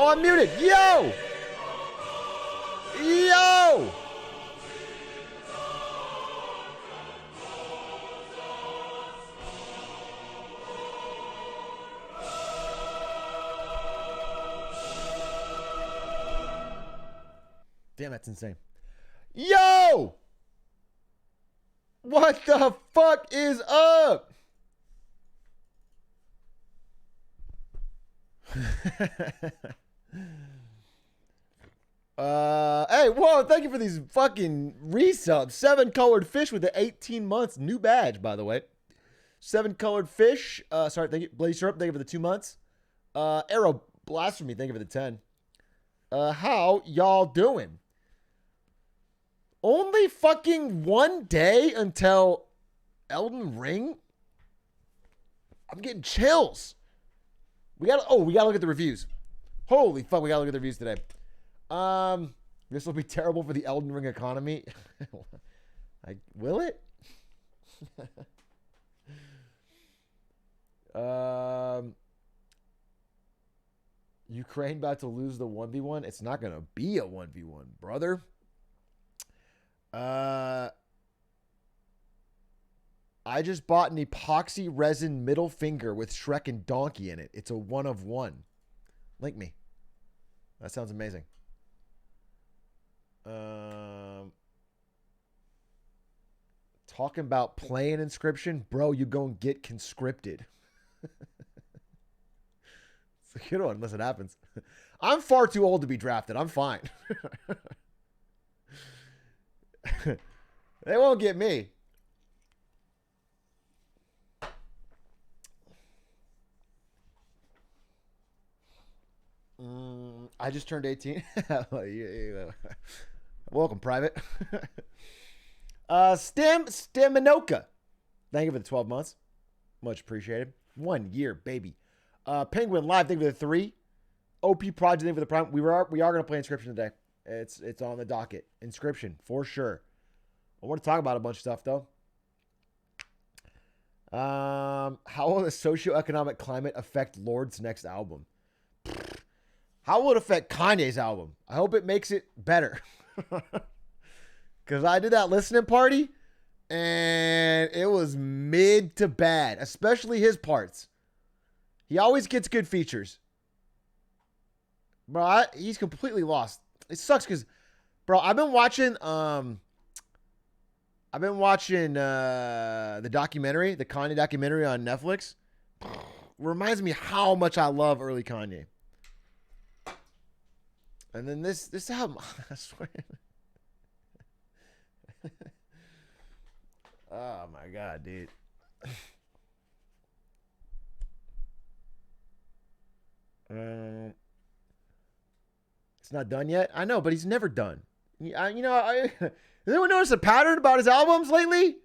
Oh, I'm muted. Yo! Yo! Damn, that's insane. Yo! What the fuck is up? Hey, whoa, thank you for these fucking resubs. 7 colored fish with the 18 months. New badge, by the way. 7 colored fish. Sorry, thank you. Blaze Syrup, thank you for the 2 months. Arrow Blasphemy, thank you for the 10. How y'all doing? Only fucking 1 day until Elden Ring? I'm getting chills. We gotta look at the reviews. Holy fuck, we gotta look at the reviews today. This will be terrible for the Elden Ring economy. Will it? Ukraine about to lose the 1v1. It's not gonna be a 1v1, brother. I just bought an epoxy resin middle finger with Shrek and Donkey in it. It's a 1 of 1. Link me. That sounds amazing. Talking about playing Inscription. Bro, you go and get conscripted. It's a good one, unless it happens. I'm far too old to be drafted. I'm fine. They won't get me. I just turned 18. Welcome, Private. Staminoka. Thank you for the 12 months. Much appreciated. 1 year, baby. Penguin Live, thank you for the 3. OP Project, thank you for the prime. We are going to play Inscription today. It's on the docket. Inscription, for sure. I want to talk about a bunch of stuff, though. How will the socioeconomic climate affect Lord's next album? How will it affect Kanye's album? I hope it makes it better. Because I did that listening party, and it was mid to bad, especially his parts. He always gets good features. Bro, he's completely lost. It sucks because, bro, I've been watching the documentary, the Kanye documentary on Netflix. Reminds me how much I love early Kanye. And then this album, I swear. Oh my God, dude. It's not done yet. I know, but he's never done. Has anyone noticed a pattern about his albums lately?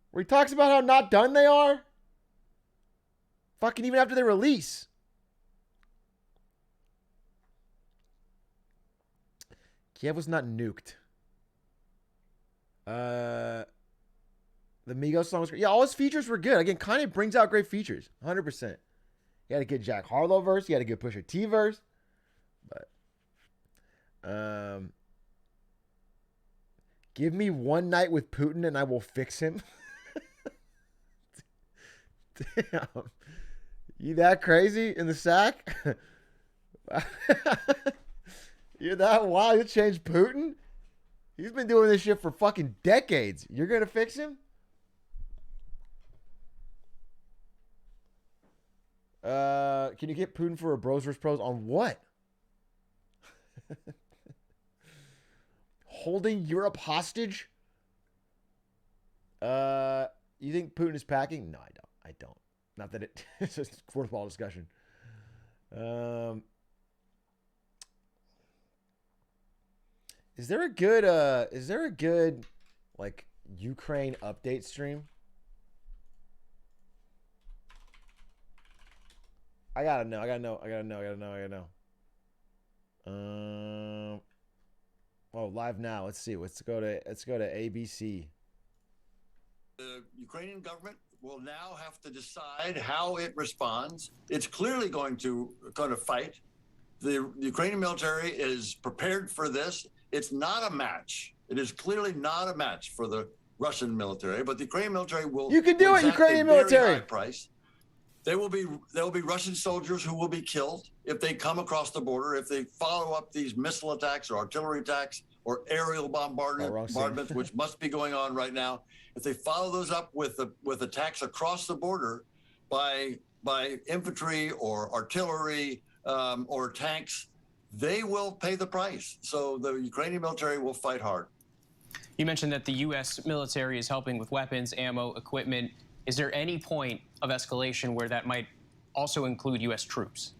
Where he talks about how not done they are? Fucking even after they release. Kiev was not nuked. The Migos song was great. Yeah, all his features were good. Again, Kanye brings out great features. 100%. He had a good Jack Harlow verse. He had a good Pusha T verse. But, give me 1 night with Putin and I will fix him. Damn. You that crazy in the sack? You're that wild? You change Putin? He's been doing this shit for fucking decades. You're going to fix him? Can you get Putin for a bros vs. pros on what? Holding Europe hostage? You think Putin is packing? No, I don't. Not that it's a worthwhile discussion. Is there a good like Ukraine update stream? I gotta know. Oh, live now. Let's see. Let's go to ABC. The Ukrainian government will now have to decide how it responds. It's clearly going to fight. The Ukrainian military is prepared for this. It's not a match. It is clearly not a match for the Russian military, but the Ukrainian military will. You can do it, Ukrainian a very military. high price. There will be Russian soldiers who will be killed if they come across the border, if they follow up these missile attacks or artillery attacks or aerial bombardments, which must be going on right now. If they follow those up with attacks across the border by infantry or artillery or tanks, they will pay the price. So the Ukrainian military will fight hard. You mentioned that the U.S. military is helping with weapons, ammo, equipment. Is there any point of escalation where that might also include U.S. troops?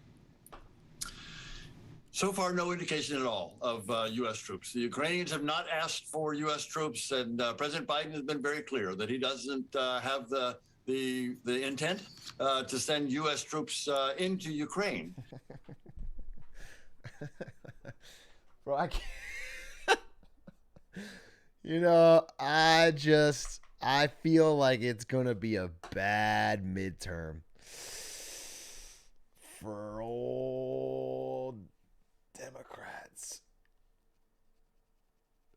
So far, no indication at all of U.S. troops. The Ukrainians have not asked for U.S. troops, and President Biden has been very clear that he doesn't have the intent to send U.S. troops into Ukraine. Bro, I can't. You know, I feel like it's going to be a bad midterm for old Democrats.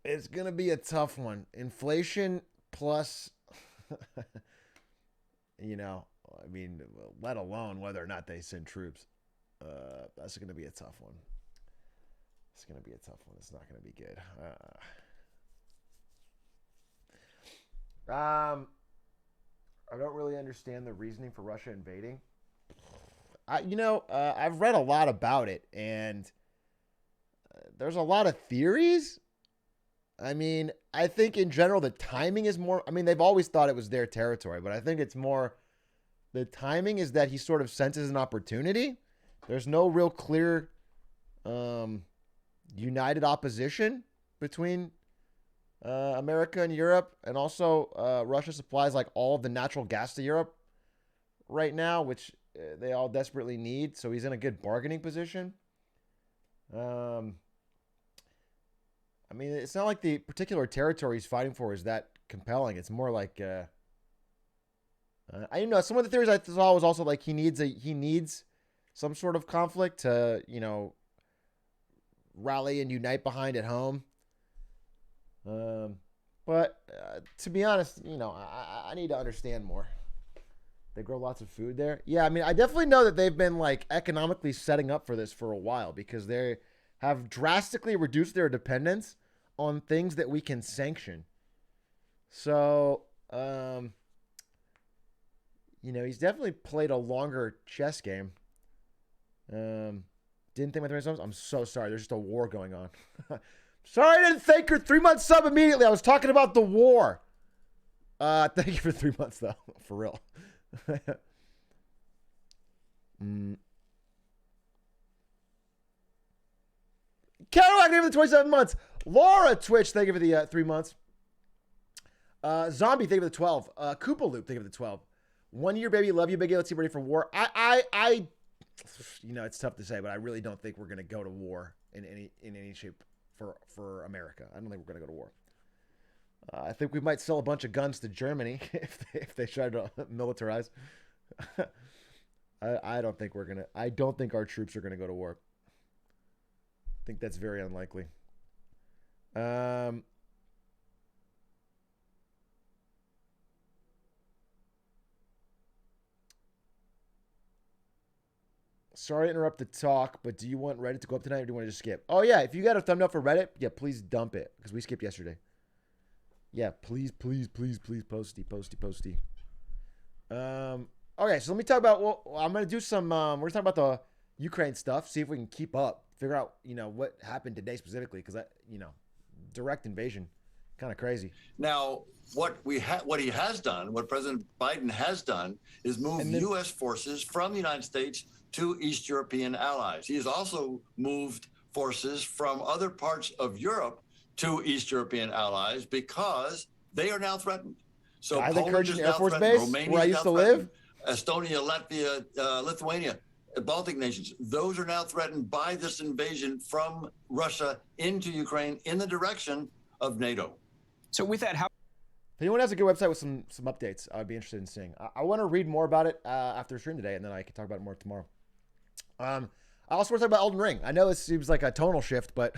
It's going to be a tough one. Inflation plus, you know, I mean, let alone whether or not they send troops. That's going to be a tough one. It's going to be a tough one. It's not going to be good. I don't really understand the reasoning for Russia invading. I've read a lot about it, and there's a lot of theories. I mean, I think in general the timing is more. I mean, they've always thought it was their territory, but I think it's more the timing is that he sort of senses an opportunity. There's no real clear united opposition between America and Europe, and also Russia supplies like all of the natural gas to Europe right now, which they all desperately need. So he's in a good bargaining position. I mean, it's not like the particular territory he's fighting for is that compelling. It's more like I know some of the theories I saw was also like he needs some sort of conflict to, you know, rally and unite behind at home. But to be honest, you know, I need to understand more. They grow lots of food there. Yeah, I mean, I definitely know that they've been like economically setting up for this for a while because they have drastically reduced their dependence on things that we can sanction. So, you know, he's definitely played a longer chess game. Didn't think my 3 months. I'm so sorry. There's just a war going on. Sorry, I didn't thank your 3-month sub immediately. I was talking about the war. Thank you for 3 months though, for real. Kerouac, thank you for the 27 months. Laura Twitch, thank you for the 3 months. Zombie, thank you for the 12. Koopa Loop, thank you for the 12. 1 year, baby. Love you, Biggie. Let's see, ready for war. I, you know, it's tough to say, but I really don't think we're gonna go to war in any shape for America. I don't think we're gonna go to war. I think we might sell a bunch of guns to Germany if they try to militarize. I don't think we're gonna. I don't think our troops are gonna go to war. I think that's very unlikely. Sorry to interrupt the talk, but do you want Reddit to go up tonight or do you want to just skip? Oh, yeah. If you got a thumbnail for Reddit, yeah, please dump it because we skipped yesterday. Yeah, please, posty. Okay, so let me talk about, well, I'm going to do some, we're going to talk about the Ukraine stuff, see if we can keep up, figure out, you know, what happened today specifically because, you know, direct invasion, kind of crazy. Now, what he has done, what President Biden has done is move U.S. forces from the United States to East European allies. He has also moved forces from other parts of Europe to East European allies because they are now threatened. So Poland is Air now Force threatened. Base, Romania where I used to live. Estonia, Latvia, Lithuania, Baltic nations. Those are now threatened by this invasion from Russia into Ukraine in the direction of NATO. So with that, how? If anyone has a good website with some updates, I'd be interested in seeing. I want to read more about it after stream today, and then I can talk about it more tomorrow. I also want to talk about Elden Ring. I know it seems like a tonal shift, but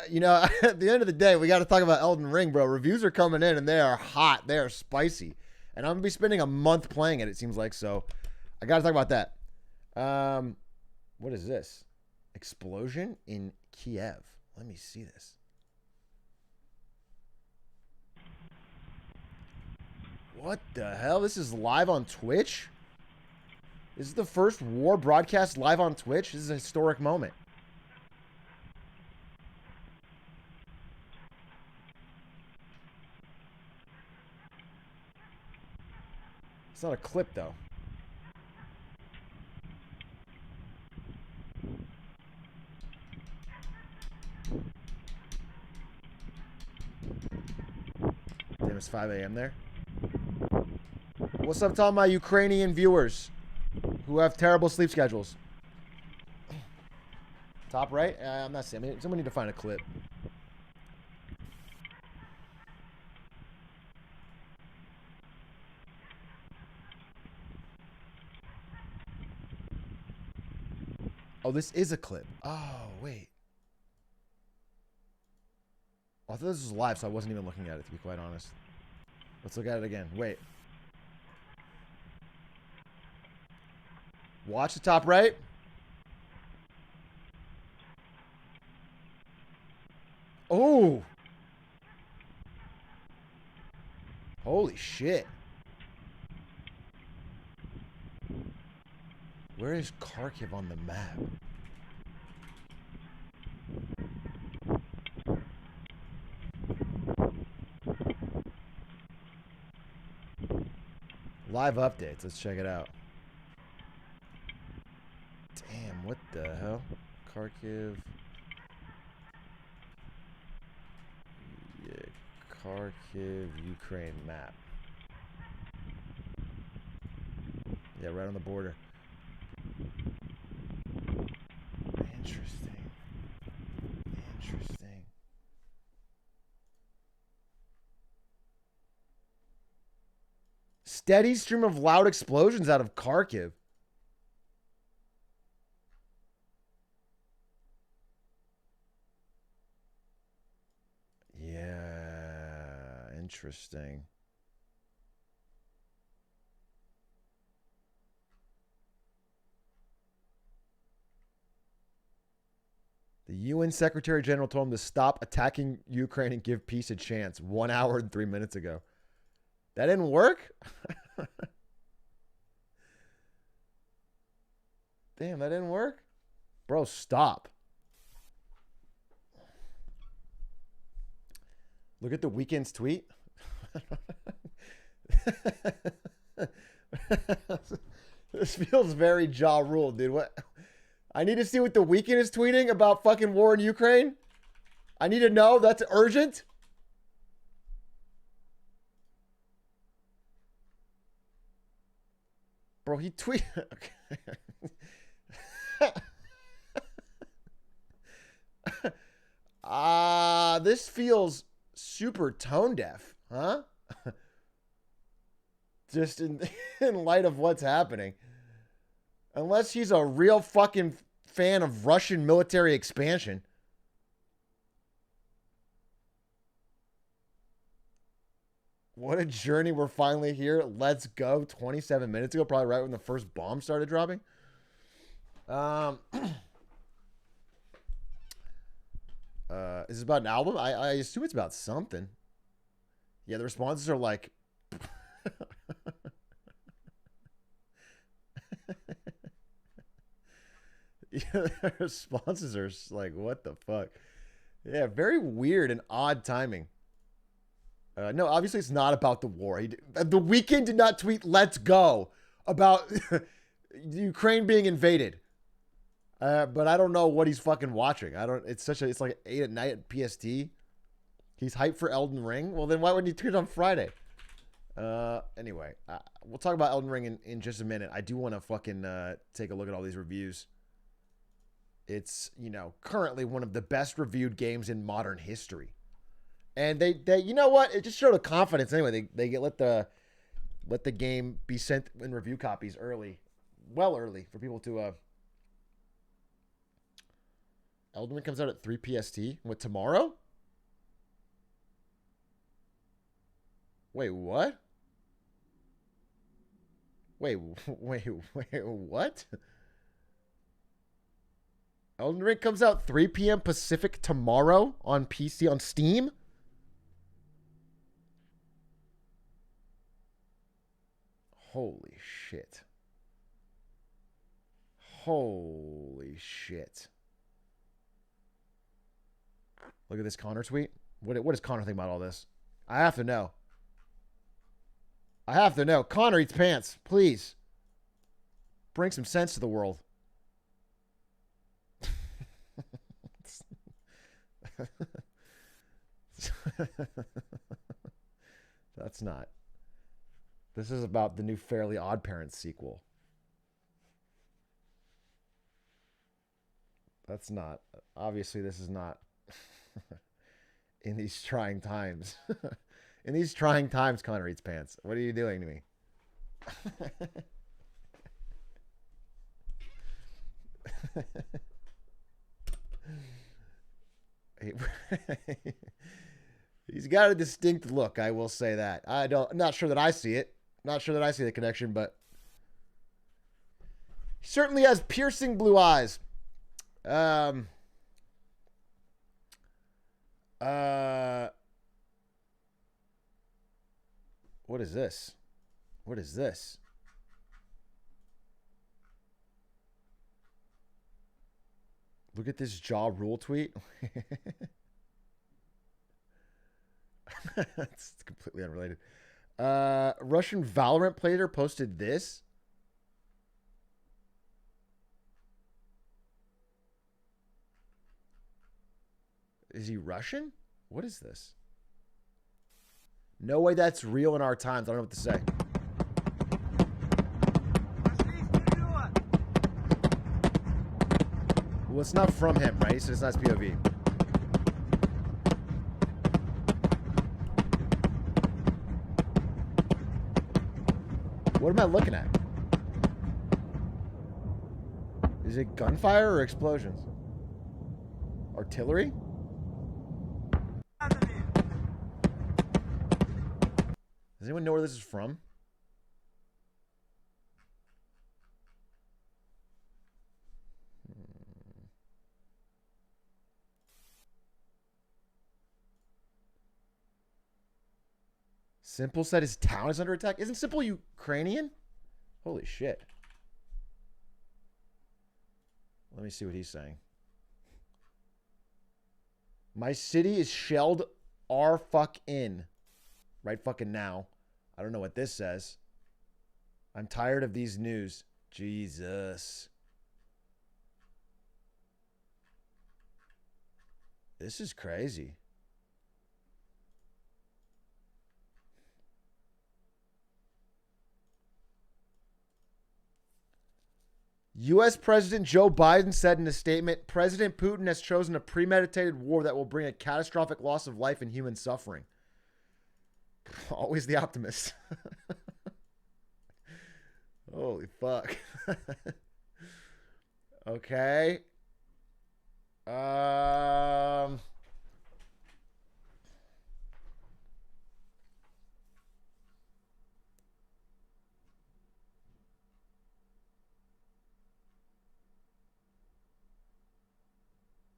you know, at the end of the day, we got to talk about Elden Ring, bro. Reviews are coming in and they are hot. They are spicy. And I'm going to be spending a month playing it seems like. So I got to talk about that. What is this? Explosion in Kiev. Let me see this. What the hell? This is live on Twitch? This is the first war broadcast live on Twitch? This is a historic moment. It's not a clip, though. Damn, it's 5 a.m. there. What's up to all my Ukrainian viewers who have terrible sleep schedules? Top right? I'm not seeing. I mean, someone need to find a clip. Oh, this is a clip. Oh, wait. Oh, I thought this was live, so I wasn't even looking at it, to be quite honest. Let's look at it again. Wait. Watch the top right. Oh. Holy shit. Where is Kharkiv on the map? Live updates. Let's check it out. Damn, what the hell? Kharkiv. Yeah, Kharkiv, Ukraine map. Yeah, right on the border. Interesting. Interesting. Steady stream of loud explosions out of Kharkiv. Yeah, interesting. The UN Secretary General told him to stop attacking Ukraine and give peace a chance 1 hour and 3 minutes ago. That didn't work? Damn, that didn't work? Bro, stop. Look at the weekend's tweet. This feels very Ja Rule, dude. What? I need to see what the weekend is tweeting about fucking war in Ukraine. I need to know. That's urgent. Bro, he tweeted. Okay. This feels super tone deaf, huh? Just in light of what's happening. Unless he's a real fucking fan of Russian military expansion. What a journey. We're finally here. Let's go. 27 minutes ago, probably right when the first bomb started dropping. Is this about an album? I assume it's about something. Yeah, the responses are like... Yeah, the responses are like, what the fuck? Yeah, very weird and odd timing. No, obviously it's not about the war. The Weeknd did not tweet "Let's go" about Ukraine being invaded. But I don't know what he's fucking watching. It's like 8 at night at PST. He's hyped for Elden Ring. Well, then why wouldn't he tweet on Friday? Anyway, we'll talk about Elden Ring in just a minute. I do want to fucking take a look at all these reviews. It's, currently one of the best reviewed games in modern history. And they you know what? It just showed a confidence anyway. They let the game be sent in review copies early. Well early for people to Elden Ring comes out at 3 PST. What, tomorrow? Wait, what? Wait, what? Elden Ring comes out 3 p.m. Pacific tomorrow on PC on Steam? Holy shit. Holy shit. Look at this Connor tweet. What does Connor think about all this? I have to know. I have to know. Connor eats pants. Please. Bring some sense to the world. That's not. This is about the new Fairly Odd Parents sequel. That's not. Obviously, this is not. In these trying times. In these trying times, Connor eats pants. What are you doing to me? He's got a distinct look, I will say that. I'm not sure that I see it. Not sure that I see the connection, but he certainly has piercing blue eyes. What is this? What is this? Look at this Ja Rule tweet. It's completely unrelated. Russian Valorant player posted this. Is he Russian? What is this? No way that's real in our times. I don't know what to say. Well, it's not from him, right? So it's not his POV. What am I looking at? Is it gunfire or explosions? Artillery? Does anyone know where this is from? Simple said his town is under attack. Isn't Simple Ukrainian? Holy shit. Let me see what he's saying. My city is shelled R fuck in. Right fucking now. I don't know what this says. I'm tired of these news. Jesus. This is crazy. U.S. President Joe Biden said in a statement, President Putin has chosen a premeditated war that will bring a catastrophic loss of life and human suffering. Always the optimist. Holy fuck. Okay.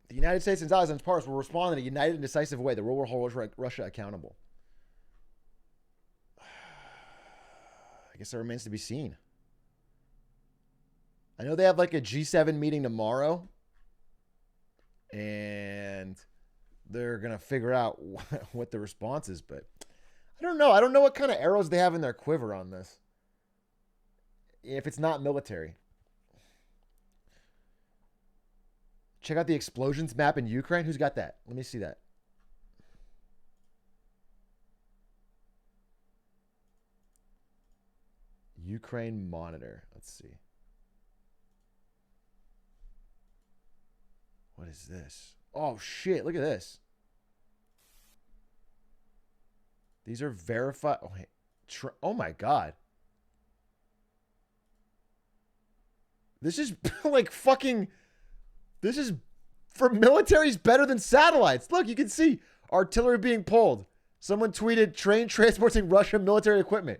The United States and its allies and its partners will respond in a united and decisive way. The world will hold Russia accountable. I guess that remains to be seen. I know they have like a G7 meeting tomorrow. And they're going to figure out what the response is. But I don't know. I don't know what kind of arrows they have in their quiver on this. If it's not military. Check out the explosions map in Ukraine. Who's got that? Let me see that. Ukraine monitor. Let's see. What is this? Oh, shit. Look at this. These are verified. Oh, wait. Oh, my God. This is like fucking... This is For military's better than satellites. Look, you can see artillery being pulled. Someone tweeted train transporting Russian military equipment.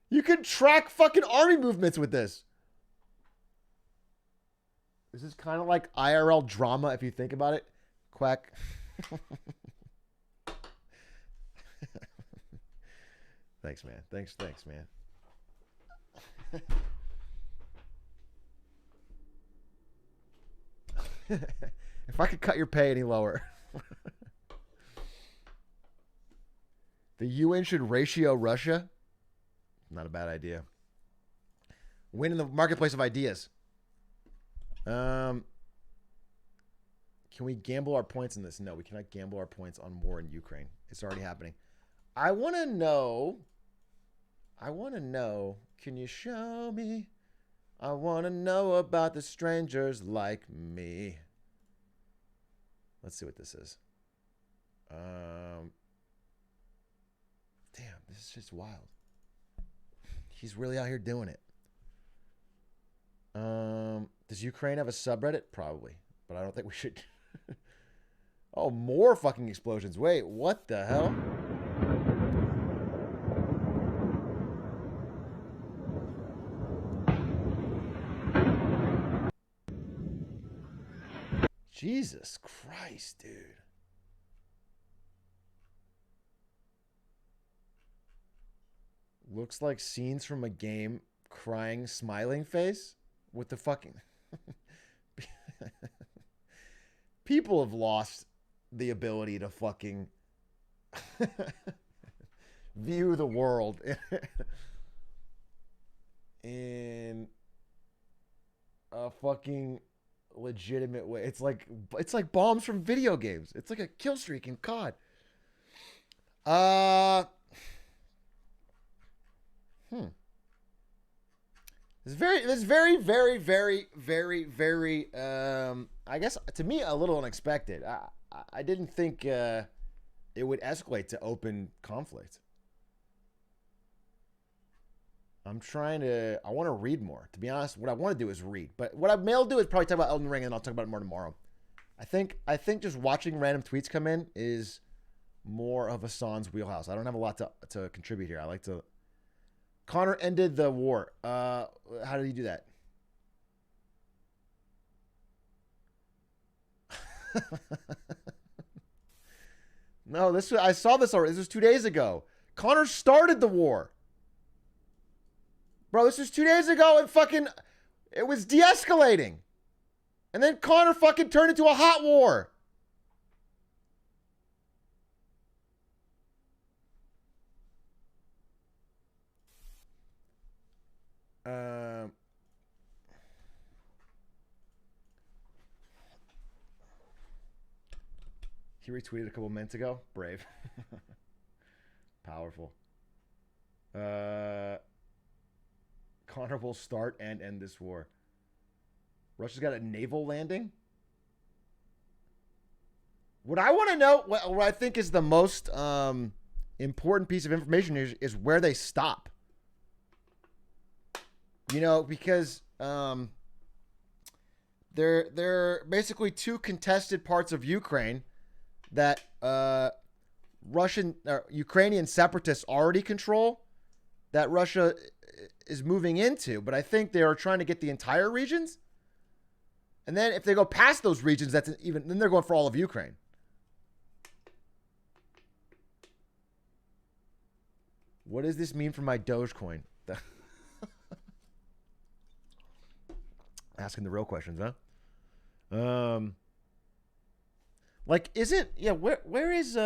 You can track fucking army movements with this. This is kind of like IRL drama if you think about it. Quack. Thanks, man. Thanks, man. If I could cut your pay any lower. The UN should ratio Russia. Not a bad idea. Win in the marketplace of ideas. Can we gamble our points in this? No, we cannot gamble our points on war in Ukraine. It's already happening. I want to know. Can you show me? I want to know about the strangers like me. Let's see what this is. Damn, this is just wild. He's really out here doing it. Does Ukraine have a subreddit? Probably, but I don't think we should. Oh, more fucking explosions. Wait, what the hell? Jesus Christ, dude. Looks like scenes from a game. Crying, smiling face with the fucking... People have lost the ability to fucking view the world in a fucking legitimate way. It's like bombs from video games. It's like a kill streak in COD. It's very, I guess to me, a little unexpected. I didn't think it would escalate to open conflict. I want to read more. To be honest, what I want to do is read. But what I may do is probably talk about Elden Ring, and I'll talk about it more tomorrow. I think just watching random tweets come in is more of Hassan's wheelhouse. I don't have a lot to contribute here. I like to... Connor ended the war. How did he do that? No, I saw this already. This was 2 days ago. Connor started the war. Bro, this was 2 days ago and fucking it was de-escalating. And then Connor fucking turned into a hot war. He retweeted a couple minutes ago. Brave. Powerful. Connor will start and end this war. Russia's got a naval landing. What I want to know, what I think is the most important piece of information is where they stop. You know, because there are basically two contested parts of Ukraine that Ukrainian separatists already control, that Russia is moving into. But I think they are trying to get the entire regions. And then if they go past those regions, then they're going for all of Ukraine. What does this mean for my Dogecoin? Asking the real questions, huh? Like, where is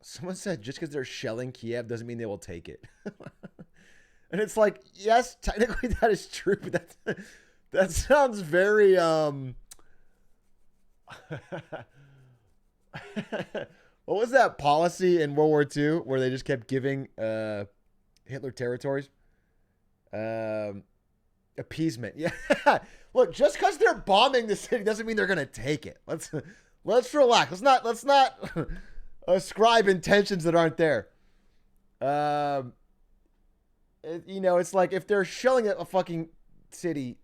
someone said just because they're shelling Kiev doesn't mean they will take it. And it's like, yes, technically that is true, but that sounds very what was that policy in World War II where they just kept giving Hitler territories? Appeasement. Yeah. Look, just because they're bombing the city doesn't mean they're gonna take it. Let's relax. Let's not ascribe intentions that aren't there. It's like if they're shelling a fucking city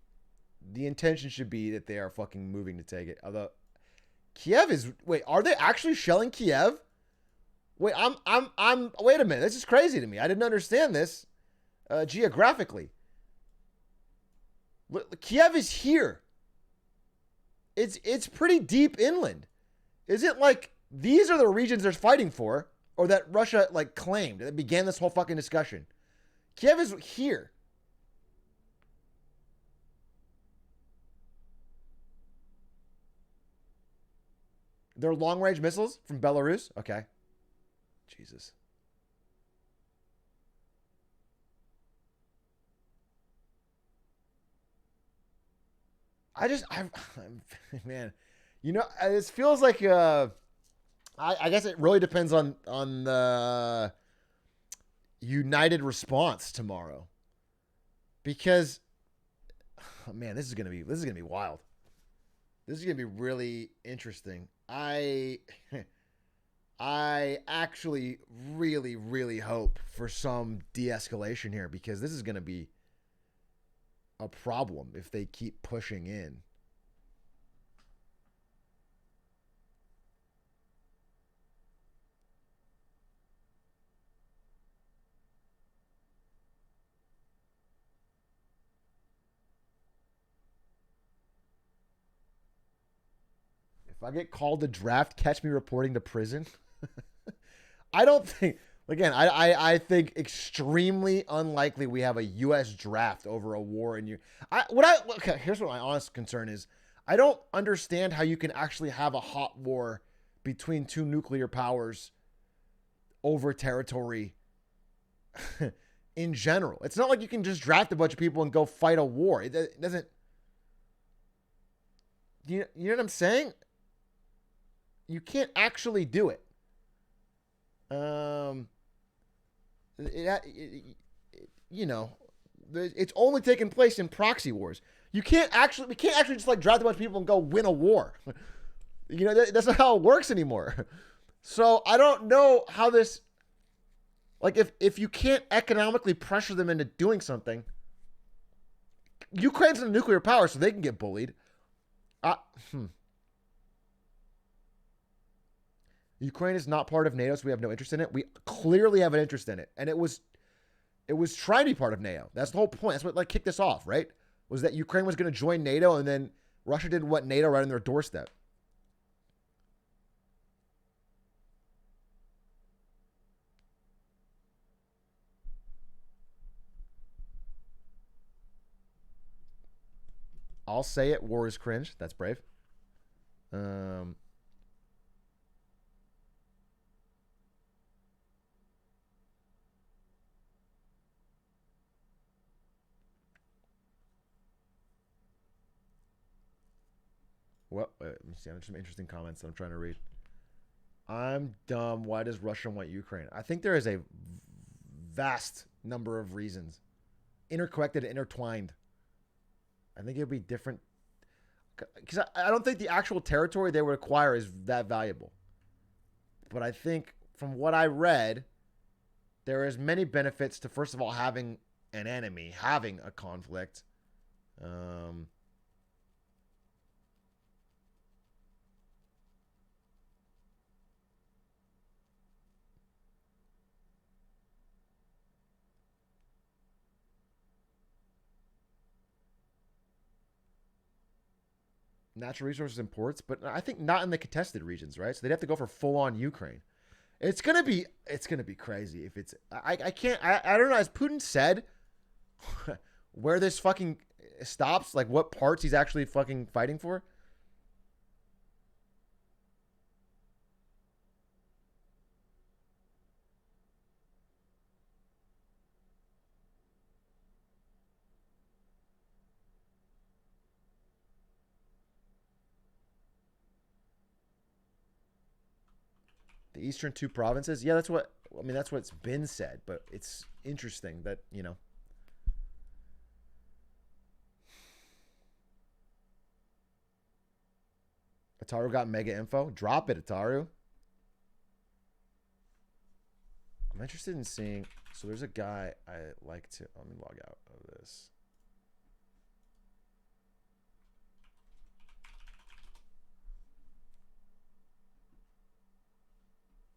the intention should be that they are fucking moving to take it. Although Kiev is, wait, are they actually shelling Kiev? Wait, wait a minute. This is crazy to me. I didn't understand this geographically. Kiev is here. It's pretty deep inland. Is it like these are the regions they're fighting for, or that Russia like claimed that began this whole fucking discussion? Kiev is here. They're long-range missiles from Belarus? Okay. Jesus. I'm man, you know, this feels like I guess it really depends on the united response tomorrow, because oh man, this is gonna be wild. This is gonna be really interesting. I actually really, really hope for some de-escalation here, because this is gonna be a problem if they keep pushing in. If I get called to draft, catch me reporting to prison. I don't think, again, I think extremely unlikely we have a U.S. draft over a war in okay, here's what my honest concern is. I don't understand how you can actually have a hot war between two nuclear powers over territory in general. It's not like you can just draft a bunch of people and go fight a war. It doesn't. You know what I'm saying? You can't actually do it. You know, it's only taking place in proxy wars. We can't actually just like draft a bunch of people and go win a war. You know, that's not how it works anymore. So I don't know how this, like, if you can't economically pressure them into doing something, Ukraine's a nuclear power, so they can get bullied. Ukraine is not part of NATO, so we have no interest in it. We clearly have an interest in it. And it was trying to be part of NATO. That's the whole point. That's what like kicked this off, right? Was that Ukraine was going to join NATO, and then Russia didn't want NATO right on their doorstep. I'll say it. War is cringe. That's brave. Well, let me see. There's some interesting comments that I'm trying to read. I'm dumb. Why does Russia want Ukraine? I think there is a vast number of reasons, interconnected, intertwined. I think it would be different, because I don't think the actual territory they would acquire is that valuable. But I think from what I read, there is many benefits to, first of all, having an enemy, having a conflict. Natural resources and ports, but I think not in the contested regions, right? So they'd have to go for full-on Ukraine. It's gonna be crazy if it's. I don't know. As Putin said, where this fucking stops, like what parts he's actually fucking fighting for. The eastern two provinces. Yeah, that's what's been said, but it's interesting that, you know. Ataru got mega info. Drop it, Ataru. I'm interested in seeing. So there's a guy I like to. Let me log out of this.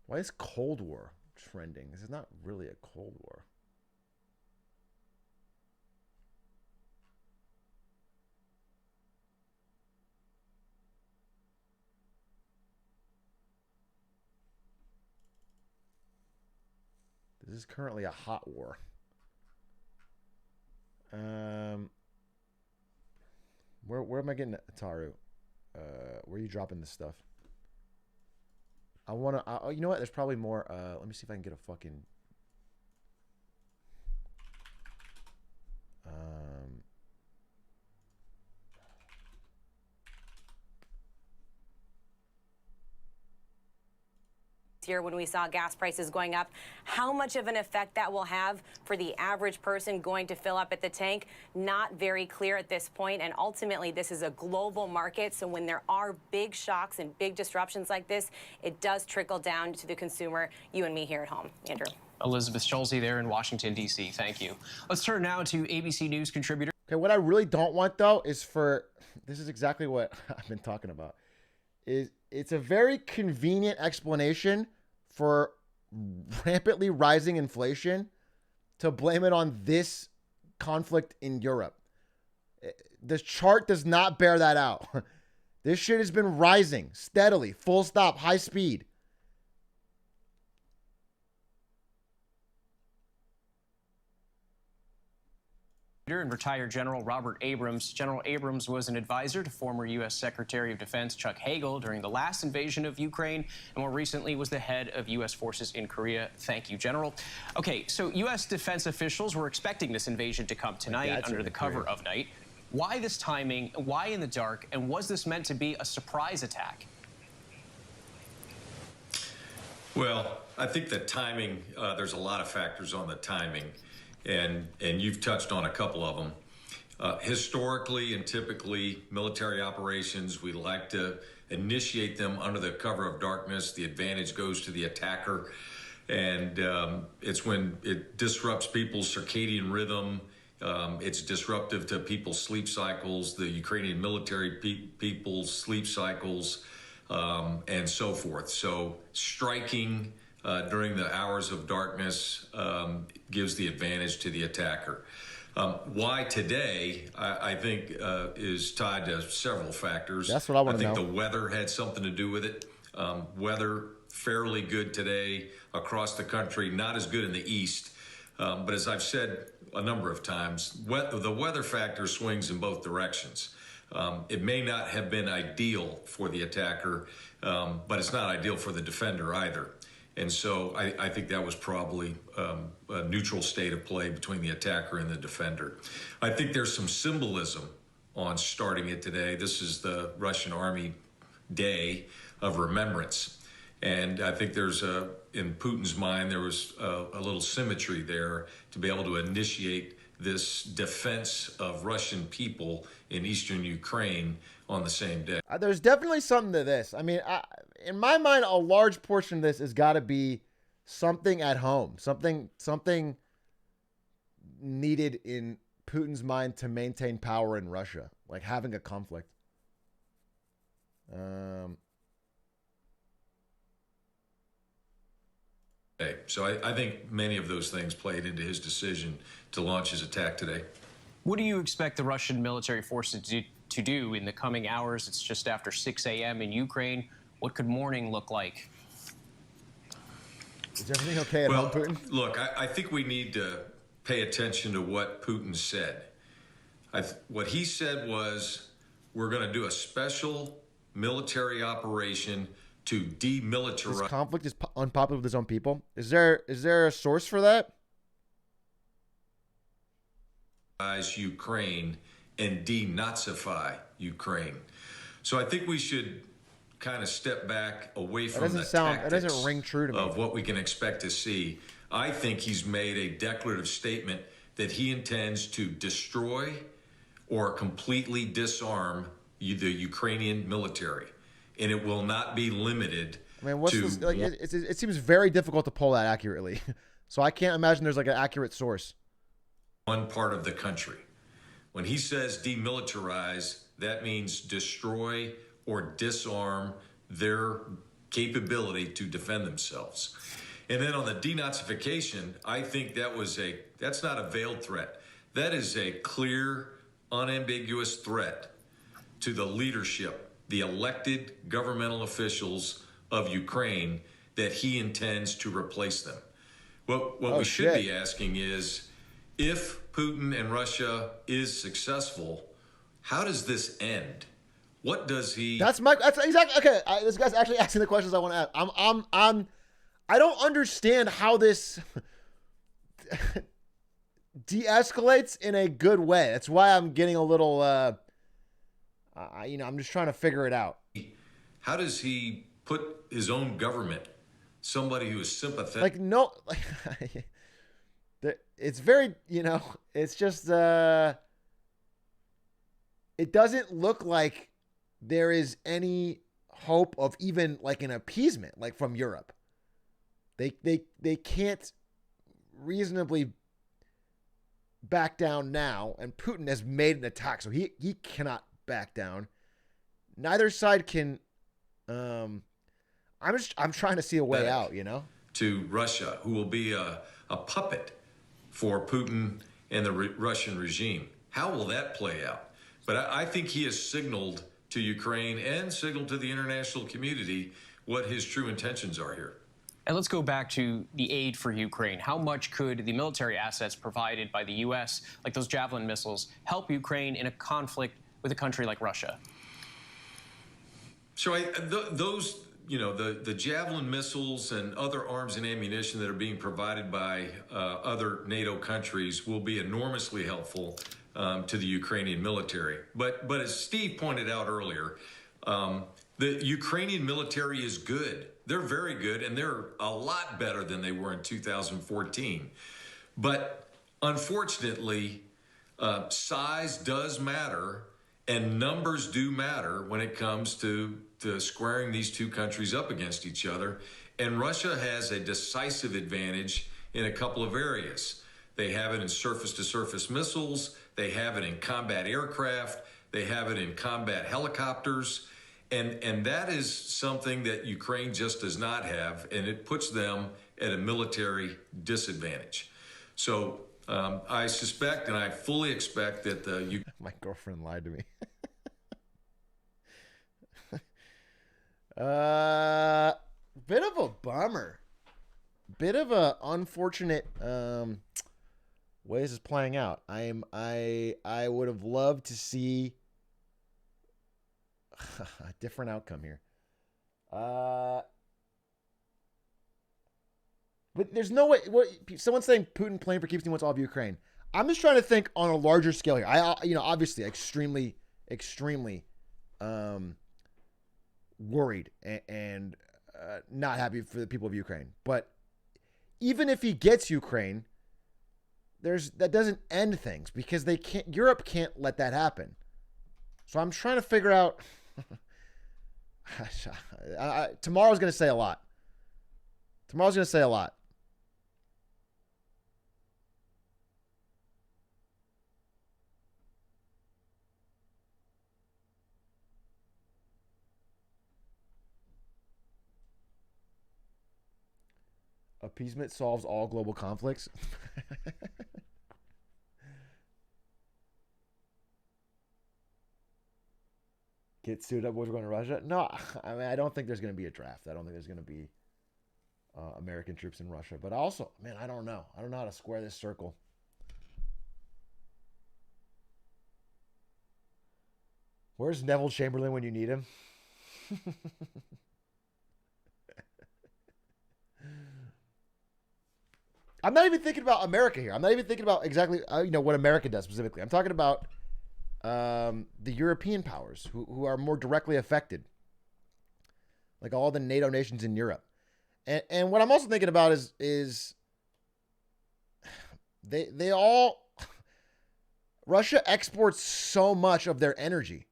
Why is Cold War trending? This is not really a Cold War. This is currently a hot war. Where am I getting Ataru? Where are you dropping this stuff? I want to... you know what? There's probably more... let me see if I can get a fucking... Year when we saw gas prices going up, how much of an effect that will have for the average person going to fill up at the tank, not very clear at this point. And ultimately, this is a global market, so when there are big shocks and big disruptions like this, it does trickle down to the consumer, you and me here at home. Andrew. Elizabeth Schulze there in Washington, D.C. Thank you. Let's turn now to ABC News contributor. Okay, what I really don't want, though, is for... This is exactly what I've been talking about. It's a very convenient explanation for rampantly rising inflation to blame it on this conflict in Europe. This chart does not bear that out. This shit has been rising steadily, full stop, high speed. And retired General Robert Abrams. General Abrams was an advisor to former U.S. Secretary of Defense Chuck Hagel during the last invasion of Ukraine, and more recently was the head of U.S. forces in Korea. Thank you, General. Okay, so U.S. defense officials were expecting this invasion to come tonight under the cover of night. Why this timing? Why in the dark? And was this meant to be a surprise attack? Well, I think the timing, there's a lot of factors on the timing. And you've touched on a couple of them. Historically and typically, military operations, we like to initiate them under the cover of darkness. The advantage goes to the attacker. And it's when it disrupts people's circadian rhythm. It's disruptive to people's sleep cycles, the Ukrainian military people's sleep cycles, and so forth. So striking during the hours of darkness gives the advantage to the attacker. Why today, I think, is tied to several factors. That's what I want to know. I think the weather had something to do with it. Weather fairly good today across the country, not as good in the east. But as I've said a number of times, the weather factor swings in both directions. It may not have been ideal for the attacker, but it's not ideal for the defender either. And so I think that was probably a neutral state of play between the attacker and the defender. I think there's some symbolism on starting it today. This is the Russian Army Day of Remembrance. And I think there's in Putin's mind, there was a little symmetry there to be able to initiate this defense of Russian people in eastern Ukraine on the same day. There's definitely something to this. I mean, in my mind, a large portion of this has got to be something at home, something needed in Putin's mind to maintain power in Russia, like having a conflict. So I think many of those things played into his decision to launch his attack today. What do you expect the Russian military forces to do in the coming hours? It's just after 6 a.m. in Ukraine. What could morning look like? Is everything okay at home, Putin? Look, I think we need to pay attention to what Putin said. What he said was, we're going to do a special military operation to demilitarize. This conflict is unpopular with his own people. Is there a source for that? Ukraine and denazify Ukraine. So I think we should kind of step back away from the tactics that doesn't ring true to me. Of what we can expect to see. I think he's made a declarative statement that he intends to destroy or completely disarm the Ukrainian military, and it will not be limited. I mean, it seems very difficult to pull that accurately, so I can't imagine there's like an accurate source. One part of the country. When he says demilitarize, that means destroy or disarm their capability to defend themselves. And then on the denazification, I think that's not a veiled threat. That is a clear, unambiguous threat to the leadership, the elected governmental officials of Ukraine, that he intends to replace them. What we should be asking is, if Putin and Russia is successful, how does this end? What does he? That's exactly okay. This guy's actually asking the questions I want to ask. I don't understand how this de-escalates in a good way. That's why I'm getting a little. I'm just trying to figure it out. How does he put his own government, somebody who is sympathetic? Like, no, it's very, it's just, it doesn't look like there is any hope of even like an appeasement, like from Europe. They can't reasonably back down now, and Putin has made an attack, so he cannot back down. Neither side can. I'm trying to see a way out, to Russia, who will be a puppet for Putin and the Russian regime. How will that play out? But I think he has signaled to Ukraine and signaled to the international community what his true intentions are here. And let's go back to the aid for Ukraine. How much could the military assets provided by the U.S., like those Javelin missiles, help Ukraine in a conflict with a country like Russia? So those, the Javelin missiles and other arms and ammunition that are being provided by other NATO countries will be enormously helpful to the Ukrainian military. But as Steve pointed out earlier, the Ukrainian military is good. They're very good, and they're a lot better than they were in 2014. But unfortunately, size does matter, and numbers do matter when it comes to squaring these two countries up against each other. And Russia has a decisive advantage in a couple of areas. They have it in surface-to-surface missiles. They have it in combat aircraft. They have it in combat helicopters. And that is something that Ukraine just does not have, and it puts them at a military disadvantage. So I suspect and I fully expect that my girlfriend lied to me. Bit of a bummer. Bit of a unfortunate way this is playing out. I would have loved to see a different outcome here. But there's no way. Someone's saying Putin playing for keeps he wants all of Ukraine. I'm just trying to think on a larger scale here. Obviously extremely worried and not happy for the people of Ukraine. But even if he gets Ukraine, that doesn't end things, because Europe can't let that happen. So I'm trying to figure out. Tomorrow's going to say a lot. Appeasement solves all global conflicts. Get suited up, boys, we're going to Russia. No, I mean, I don't think there's going to be a draft. I don't think there's going to be American troops in Russia. But also, man, I don't know. I don't know how to square this circle. Where's Neville Chamberlain when you need him? I'm not even thinking about America here. I'm not even thinking about exactly what America does specifically. I'm talking about the European powers who are more directly affected, like all the NATO nations in Europe. And what I'm also thinking about is they all, Russia exports so much of their energy.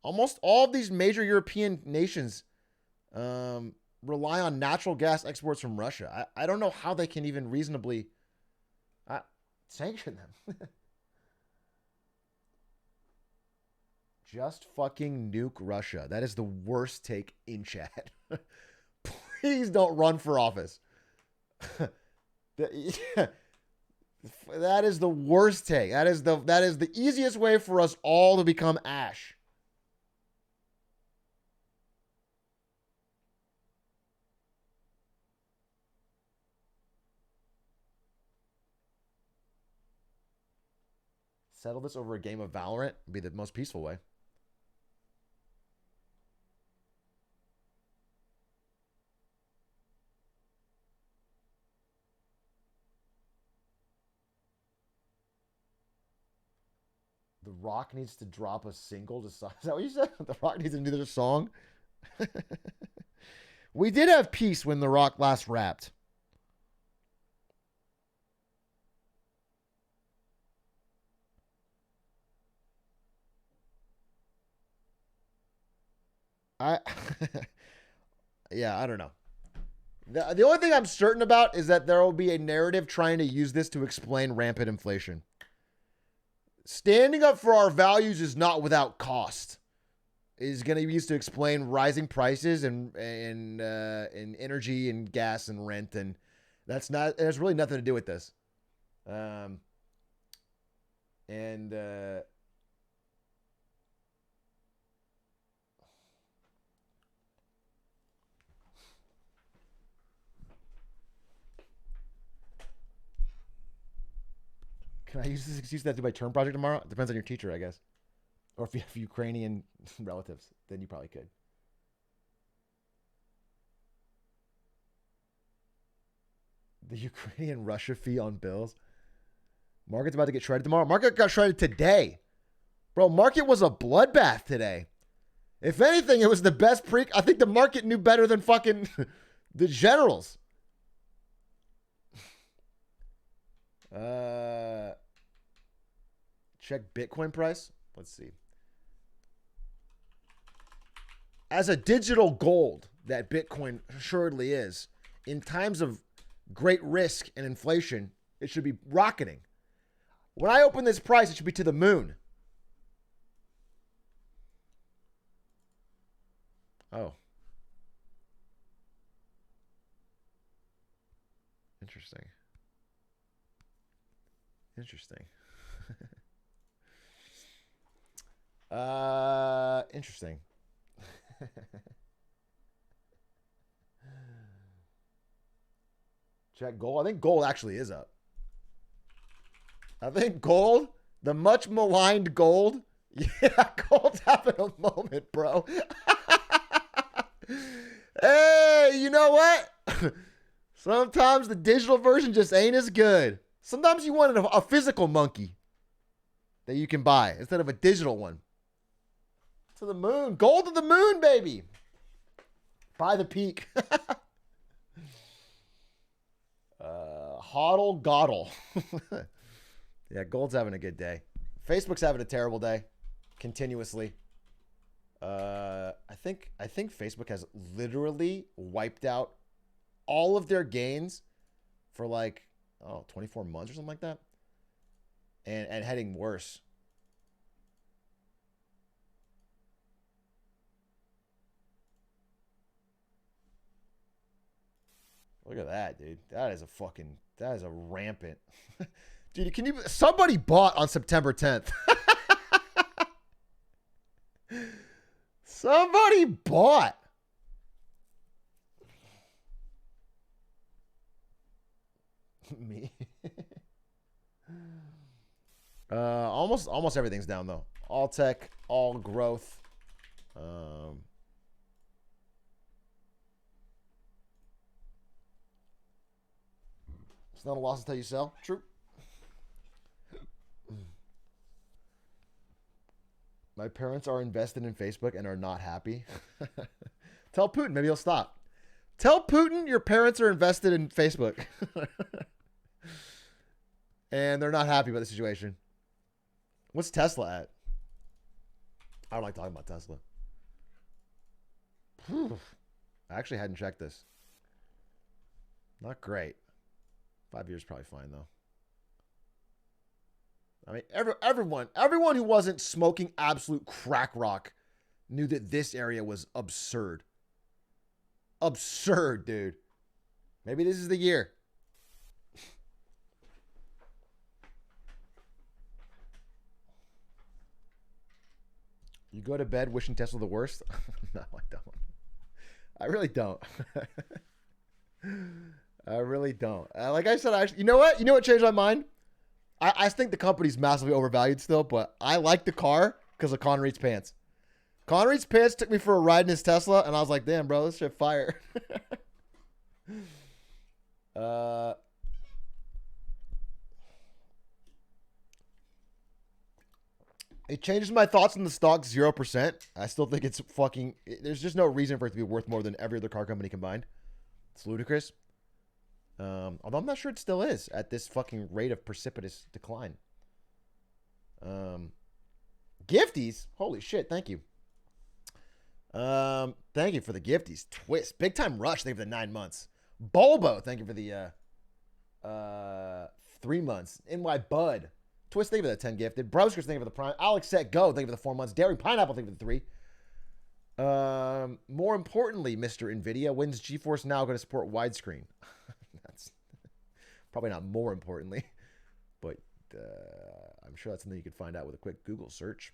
Almost all of these major European nations rely on natural gas exports from Russia. I don't know how they can even reasonably sanction them. Just fucking nuke Russia. That is the worst take in chat. Please don't run for office. That is the worst take. That is the easiest way for us all to become ash. Settle this over a game of Valorant would be the most peaceful way. The Rock needs to drop a single to song. Is that what you said? The Rock needs to do their song? We did have peace when The Rock last rapped. Yeah, I don't know. The only thing I'm certain about is that there will be a narrative trying to use this to explain rampant inflation. Standing up for our values is not without cost. It is going to be used to explain rising prices and energy and gas and rent, and that's not. It has really nothing to do with this. Can I use this excuse to do my term project tomorrow? It depends on your teacher, I guess. Or if you have Ukrainian relatives, then you probably could. The Ukrainian Russia fee on bills. Market's about to get shredded tomorrow. Market got shredded today. Bro, market was a bloodbath today. If anything, it was the best I think the market knew better than fucking the generals. Check Bitcoin price. Let's see. As a digital gold that Bitcoin assuredly is, in times of great risk and inflation, it should be rocketing. When I open this price, it should be to the moon. Oh. Interesting. Interesting. Interesting. Check gold. I think gold actually is up. I think gold, the much maligned gold. Yeah, gold's having a moment, bro. Hey, you know what? Sometimes the digital version just ain't as good. Sometimes you want a physical monkey that you can buy instead of a digital one. To the moon. Gold to the moon, baby. By the peak. Hodl goddle. Yeah, gold's having a good day. Facebook's having a terrible day. Continuously. I think Facebook has literally wiped out all of their gains for like 24 months or something like that. And heading worse. Look at that, dude. That is a rampant. Dude, somebody bought on September 10th. Somebody bought. Me. Almost everything's down though. All tech, all growth. It's not a loss until you sell. True. My parents are invested in Facebook and are not happy. Tell Putin, maybe he'll stop. Tell Putin your parents are invested in Facebook. And they're not happy about the situation. What's Tesla at? I don't like talking about Tesla. I actually hadn't checked this. Not great. 5 years probably fine though. I mean, everyone who wasn't smoking absolute crack rock knew that this area was absurd. Absurd, dude. Maybe this is the year. You go to bed wishing Tesla the worst? No, I don't. I really don't. I really don't. Like I said, you know what? You know what changed my mind? I think the company's massively overvalued still, but I like the car because of Connery's pants. Connery's pants took me for a ride in his Tesla, and I was like, damn, bro, this shit fire. It changes my thoughts on the stock 0%. I still think it's fucking... There's just no reason for it to be worth more than every other car company combined. It's ludicrous. Although I'm not sure it still is at this fucking rate of precipitous decline. Gifties? Holy shit, thank you. Thank you for the gifties. Twist. Big Time Rush, thank you for the 9 months. Bulbo, thank you for the 3 months. NY Bud. Twist, thank you for the 10 gifted. Broskers, thank you for the prime. Alex Set Go, thank you for the 4 months. Dairy Pineapple, thank you for the 3. More importantly, Mr. NVIDIA, when's GeForce Now going to support widescreen? That's probably not more importantly, but I'm sure that's something you could find out with a quick Google search.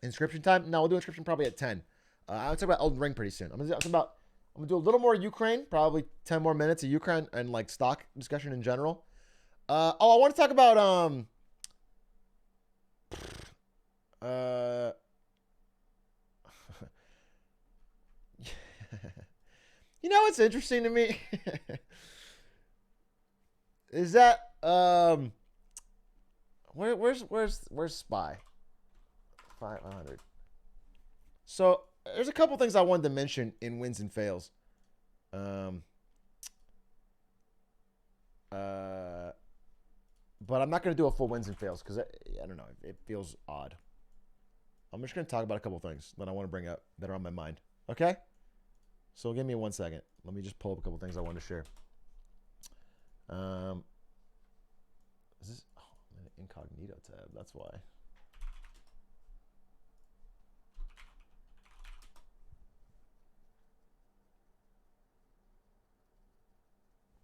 Inscription time? No, we'll do inscription probably at 10. I'll talk about Elden Ring pretty soon. I'm gonna do a little more Ukraine, probably 10 more minutes of Ukraine and like stock discussion in general. I want to talk about you know what's interesting to me is that where's Spy 500. So there's a couple things I wanted to mention in wins and fails. But I'm not going to do a full wins and fails because I don't know. It feels odd. I'm just going to talk about a couple things that I want to bring up that are on my mind. Okay? So give me 1 second. Let me just pull up a couple things I want to share. Is this? Oh, I'm in an incognito tab. That's why.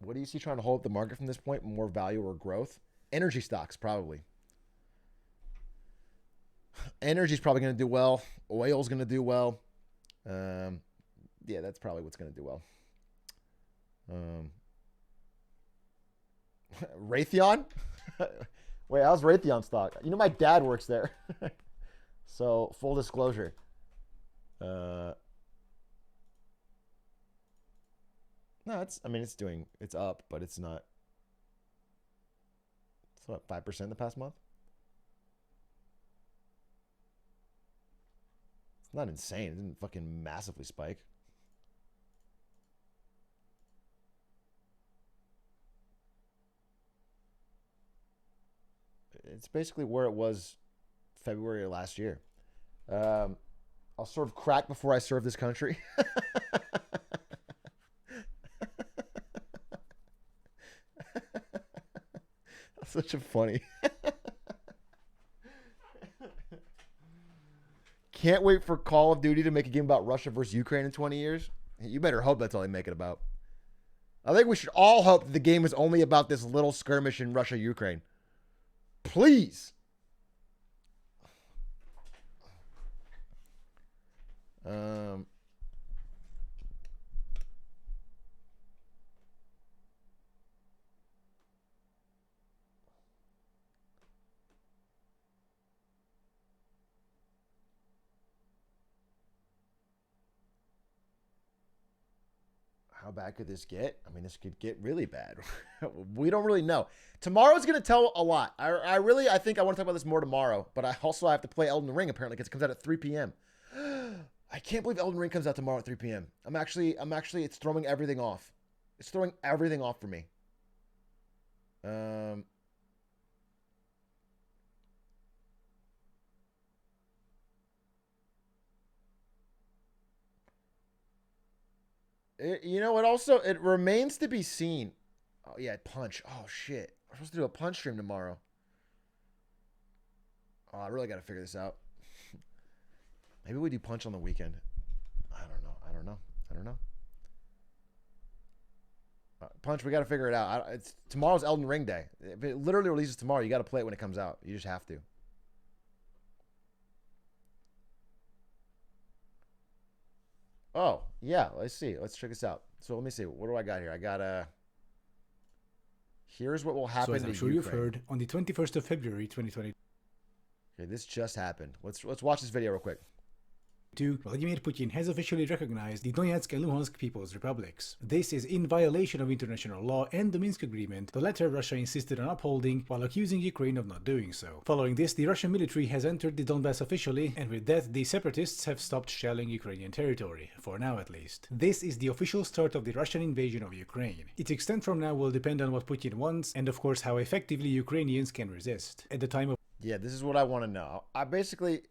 What do you see trying to hold up the market from this point? More value or growth? Energy stocks, probably. Energy's probably going to do well. Oil's going to do well. Yeah, that's probably what's going to do well. Raytheon? Wait, how's Raytheon stock? You know, my dad works there. So, full disclosure. No, it's up, but it's not. It's what, 5% the past month? It's not insane. It didn't fucking massively spike. It's basically where it was February of last year. I'll serve crack before I serve this country. Such a funny. Can't wait for Call of Duty to make a game about Russia versus Ukraine in 20 years. You better hope that's all they make it about. I think we should all hope that the game is only about this little skirmish in Russia, Ukraine. Please. How bad could this get? I mean, this could get really bad. We don't really know. Tomorrow's going to tell a lot. I think I want to talk about this more tomorrow, but I also have to play Elden Ring apparently because it comes out at 3 p.m. I can't believe Elden Ring comes out tomorrow at 3 p.m. I'm actually, it's throwing everything off. It's throwing everything off for me. You know, it remains to be seen. Oh, yeah, Punch. Oh, shit. We're supposed to do a Punch stream tomorrow. Oh, I really got to figure this out. Maybe we do Punch on the weekend. I don't know. Punch, we got to figure it out. Tomorrow's Elden Ring day. If it literally releases tomorrow, you got to play it when it comes out. You just have to. Oh, yeah. Let's see. Let's check this out. So let me see. What do I got here? I got here's what will happen. So as I'm sure you've heard, on the 21st of February 2020. Okay, this just happened. Let's watch this video real quick. Vladimir Putin has officially recognized the Donetsk and Luhansk People's Republics. This is in violation of international law and the Minsk Agreement, the latter Russia insisted on upholding while accusing Ukraine of not doing so. Following this, the Russian military has entered the Donbass officially, and with that, the separatists have stopped shelling Ukrainian territory, for now at least. This is the official start of the Russian invasion of Ukraine. Its extent from now will depend on what Putin wants, and of course how effectively Ukrainians can resist. At the time of... Yeah, this is what I want to know. I basically...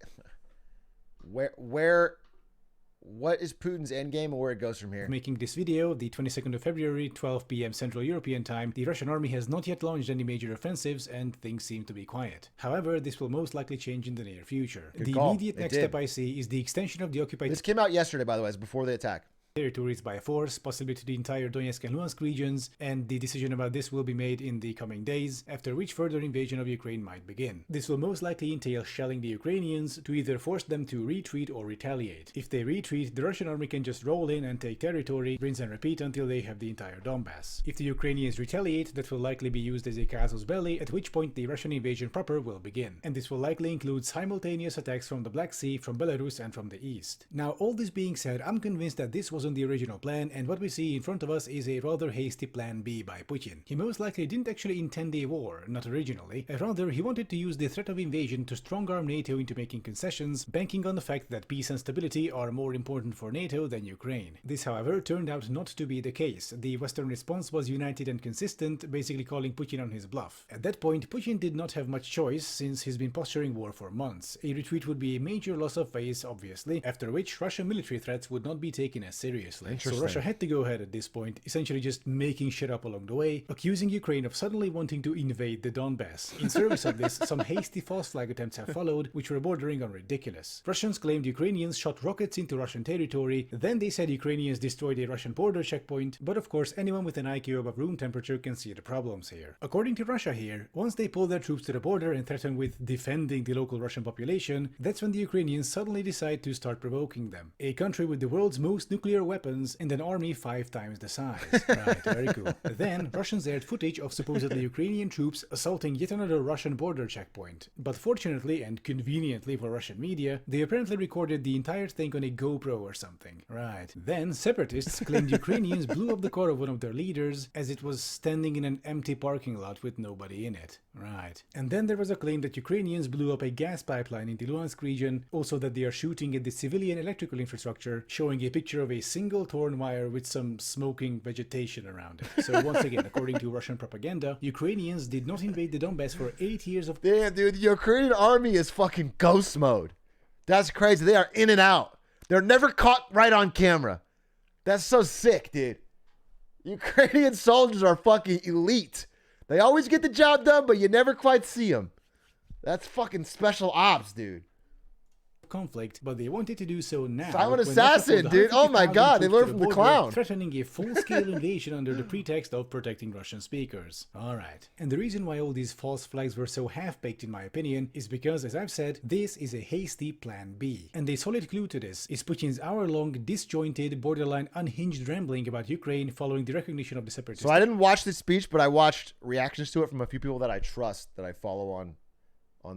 what is Putin's endgame and where it goes from here? Making this video, the 22nd of February, 12 p.m. Central European Time, the Russian army has not yet launched any major offensives and things seem to be quiet. However, this will most likely change in the near future. Good the call. Immediate next step I see is the extension of the occupied... This came out yesterday, by the way, it's before the attack. Territories by force, possibly to the entire Donetsk and Luhansk regions, and the decision about this will be made in the coming days, after which further invasion of Ukraine might begin. This will most likely entail shelling the Ukrainians to either force them to retreat or retaliate. If they retreat, the Russian army can just roll in and take territory, rinse and repeat until they have the entire Donbass. If the Ukrainians retaliate, that will likely be used as a casus belli, at which point the Russian invasion proper will begin. And this will likely include simultaneous attacks from the Black Sea, from Belarus and from the east. Now, all this being said, I'm convinced that this wasn't the original plan, and what we see in front of us is a rather hasty plan B by Putin. He most likely didn't actually intend a war, not originally, rather he wanted to use the threat of invasion to strong-arm NATO into making concessions, banking on the fact that peace and stability are more important for NATO than Ukraine. This, however, turned out not to be the case. The Western response was united and consistent, basically calling Putin on his bluff. At that point, Putin did not have much choice, since he's been posturing war for months. A retreat would be a major loss of face, obviously, after which Russian military threats would not be taken as seriously. So Russia had to go ahead at this point, essentially just making shit up along the way, accusing Ukraine of suddenly wanting to invade the Donbass. In service of this, some hasty false flag attempts have followed, which were bordering on ridiculous. Russians claimed Ukrainians shot rockets into Russian territory, then they said Ukrainians destroyed a Russian border checkpoint, but of course anyone with an IQ above room temperature can see the problems here. According to Russia here, once they pull their troops to the border and threaten with defending the local Russian population, that's when the Ukrainians suddenly decide to start provoking them. A country with the world's most nuclear weapons and an army 5 times the size. Right, very cool. Then, Russians aired footage of supposedly Ukrainian troops assaulting yet another Russian border checkpoint. But fortunately and conveniently for Russian media, they apparently recorded the entire thing on a GoPro or something. Right. Then, separatists claimed Ukrainians blew up the car of one of their leaders as it was standing in an empty parking lot with nobody in it. Right. And then there was a claim that Ukrainians blew up a gas pipeline in the Luhansk region, also that they are shooting at the civilian electrical infrastructure, showing a picture of a single torn wire with some smoking vegetation around it. So once again, according to Russian propaganda, Ukrainians did not invade the Donbass for 8 years of... Damn, dude, the Ukrainian army is fucking ghost mode. That's crazy. They are in and out. They're never caught right on camera. That's so sick, dude. Ukrainian soldiers are fucking elite. They always get the job done, but you never quite see them. That's fucking special ops, dude. Conflict, but they wanted to do so now. Silent assassin, dude. Oh my god, they learned from the clown. Threatening a full-scale invasion under the pretext of protecting Russian speakers. Alright. And the reason why all these false flags were so half-baked in my opinion is because, as I've said, this is a hasty plan B. And a solid clue to this is Putin's hour-long, disjointed, borderline unhinged rambling about Ukraine following the recognition of the separatists. So I didn't watch this speech, but I watched reactions to it from a few people that I trust, that I follow on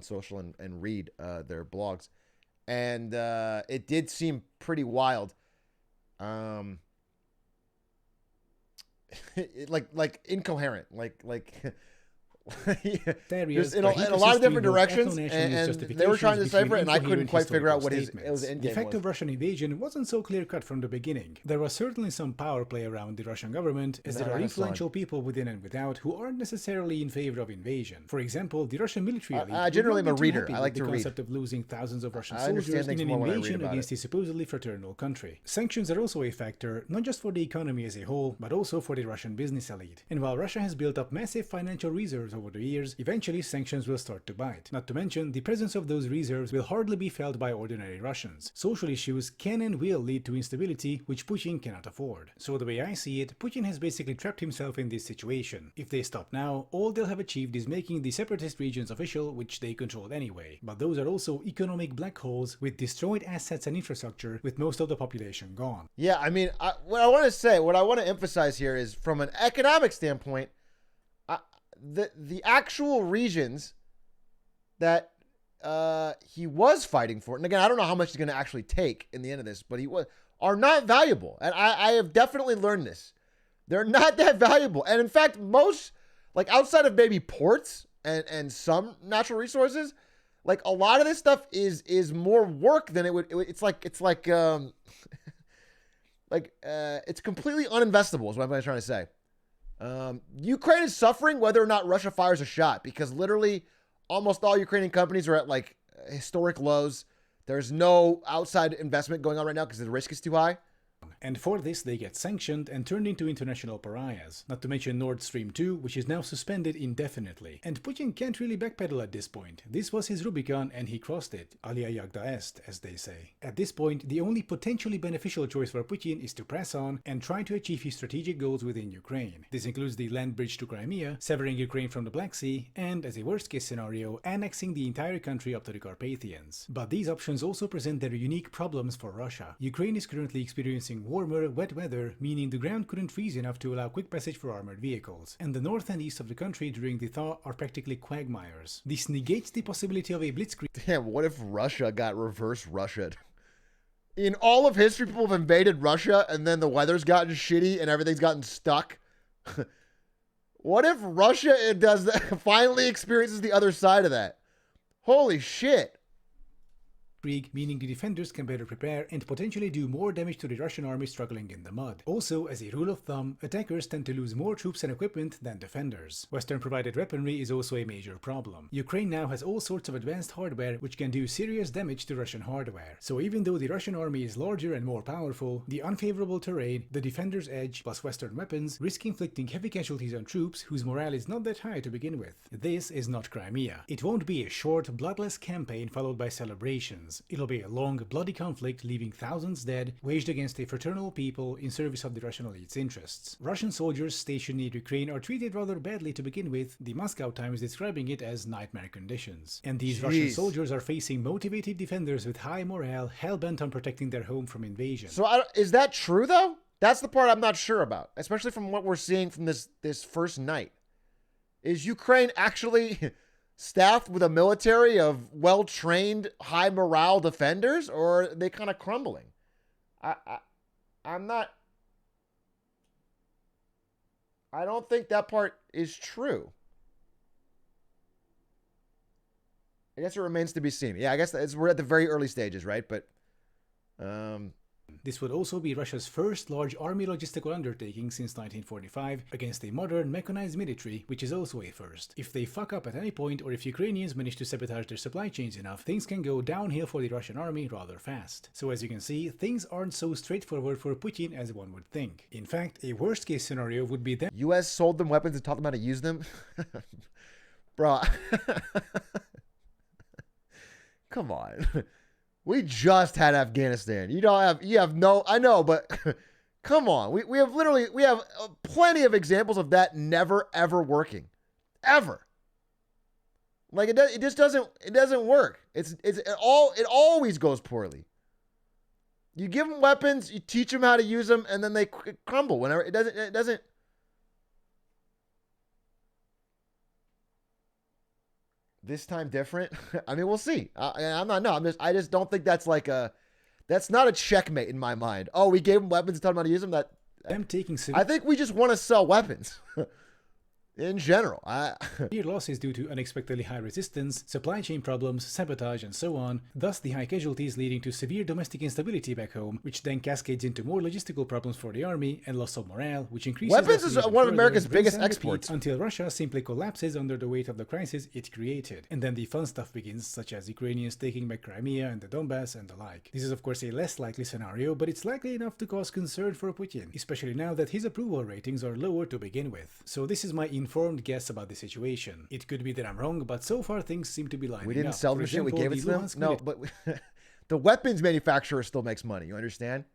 social and read their blogs. And it did seem pretty wild. Like incoherent. There's in a lot of different directions, and they were trying to decipher it, and I couldn't quite figure out what his end game was. The fact of Russian invasion wasn't so clear-cut from the beginning. There was certainly some power play around the Russian government, as there are influential people within and without who aren't necessarily in favor of invasion. For example, the Russian military elite I generally am a reader. I like to read. The concept of losing thousands of Russian soldiers in an invasion against a supposedly fraternal country. Sanctions are also a factor, not just for the economy as a whole, but also for the Russian business elite. And while Russia has built up massive financial reserves over the years, eventually sanctions will start to bite. Not to mention, the presence of those reserves will hardly be felt by ordinary Russians. Social issues can and will lead to instability, which Putin cannot afford. So the way I see it, Putin has basically trapped himself in this situation. If they stop now, all they'll have achieved is making the separatist regions official, which they controlled anyway. But those are also economic black holes with destroyed assets and infrastructure, with most of the population gone. Yeah, I mean, what I want to say, what I want to emphasize here is from an economic standpoint, the actual regions that he was fighting for, and again, I don't know how much he's going to actually take in the end of this, but are not valuable. And I have definitely learned this. They're not that valuable. And in fact, most, like outside of maybe ports and some natural resources, like a lot of this stuff is more work than it's completely uninvestable is what I'm trying to say. Ukraine is suffering whether or not Russia fires a shot, because literally almost all Ukrainian companies are at like historic lows. There's no outside investment going on right now because the risk is too high. And for this they get sanctioned and turned into international pariahs, not to mention Nord Stream 2, which is now suspended indefinitely. And Putin can't really backpedal at this point. This was his Rubicon and he crossed it, alia jagda est, as they say. At this point, the only potentially beneficial choice for Putin is to press on and try to achieve his strategic goals within Ukraine. This includes the land bridge to Crimea, severing Ukraine from the Black Sea, and, as a worst-case scenario, annexing the entire country up to the Carpathians. But these options also present their unique problems for Russia. Ukraine is currently experiencing warmer, wet weather, meaning the ground couldn't freeze enough to allow quick passage for armored vehicles, and the north and east of the country during the thaw are practically quagmires. This negates the possibility of a blitzkrieg. Damn, what if Russia got reverse Russia'd? In all of history, people have invaded Russia, and then the weather's gotten shitty and everything's gotten stuck. What if Russia does that, finally experiences the other side of that? Holy shit. Meaning the defenders can better prepare and potentially do more damage to the Russian army struggling in the mud. Also, as a rule of thumb, attackers tend to lose more troops and equipment than defenders. Western-provided weaponry is also a major problem. Ukraine now has all sorts of advanced hardware which can do serious damage to Russian hardware. So even though the Russian army is larger and more powerful, the unfavorable terrain, the defender's edge, plus Western weapons, risk inflicting heavy casualties on troops whose morale is not that high to begin with. This is not Crimea. It won't be a short, bloodless campaign followed by celebrations. It'll be a long, bloody conflict leaving thousands dead, waged against a fraternal people in service of the Russian elite's interests. Russian soldiers stationed in Ukraine are treated rather badly to begin with. The Moscow Times describing it as nightmare conditions. And these Russian soldiers are facing motivated defenders with high morale, hell-bent on protecting their home from invasion. So is that true, though? That's the part I'm not sure about, especially from what we're seeing from this first night. Is Ukraine actually staffed with a military of well-trained, high-morale defenders, or are they kind of crumbling? I'm not... I don't think that part is true. I guess it remains to be seen. Yeah, I guess we're at the very early stages, right? But... This would also be Russia's first large army logistical undertaking since 1945 against a modern mechanized military, which is also a first. If they fuck up at any point, or if Ukrainians manage to sabotage their supply chains enough, things can go downhill for the Russian army rather fast. So as you can see, things aren't so straightforward for Putin as one would think. In fact, a worst case scenario would be that US sold them weapons and taught them how to use them? Bro. Come on. We just had Afghanistan. You have no, I know, but come on. We have plenty of examples of that never ever working. Ever. Like it just doesn't work. It always goes poorly. You give them weapons, you teach them how to use them, and then they crumble whenever it doesn't. This time different. I mean, we'll see. I just don't think that's not a checkmate in my mind. Oh, we gave them weapons and taught them how to use them. I think we just want to sell weapons. In general, severe losses due to unexpectedly high resistance, supply chain problems, sabotage, and so on, thus the high casualties leading to severe domestic instability back home, which then cascades into more logistical problems for the army and loss of morale, which increases weapons is one of America's biggest exports. Until Russia simply collapses under the weight of the crisis it created. And then the fun stuff begins, such as Ukrainians taking back Crimea and the Donbass and the like. This is of course a less likely scenario, but it's likely enough to cause concern for Putin, especially now that his approval ratings are lower to begin with. So this is my informed guess about the situation. It could be that I'm wrong, but so far things seem to be lining up. We didn't sell For the shit, we example, gave it the to them? Luhansk No, military- but the weapons manufacturer still makes money, you understand?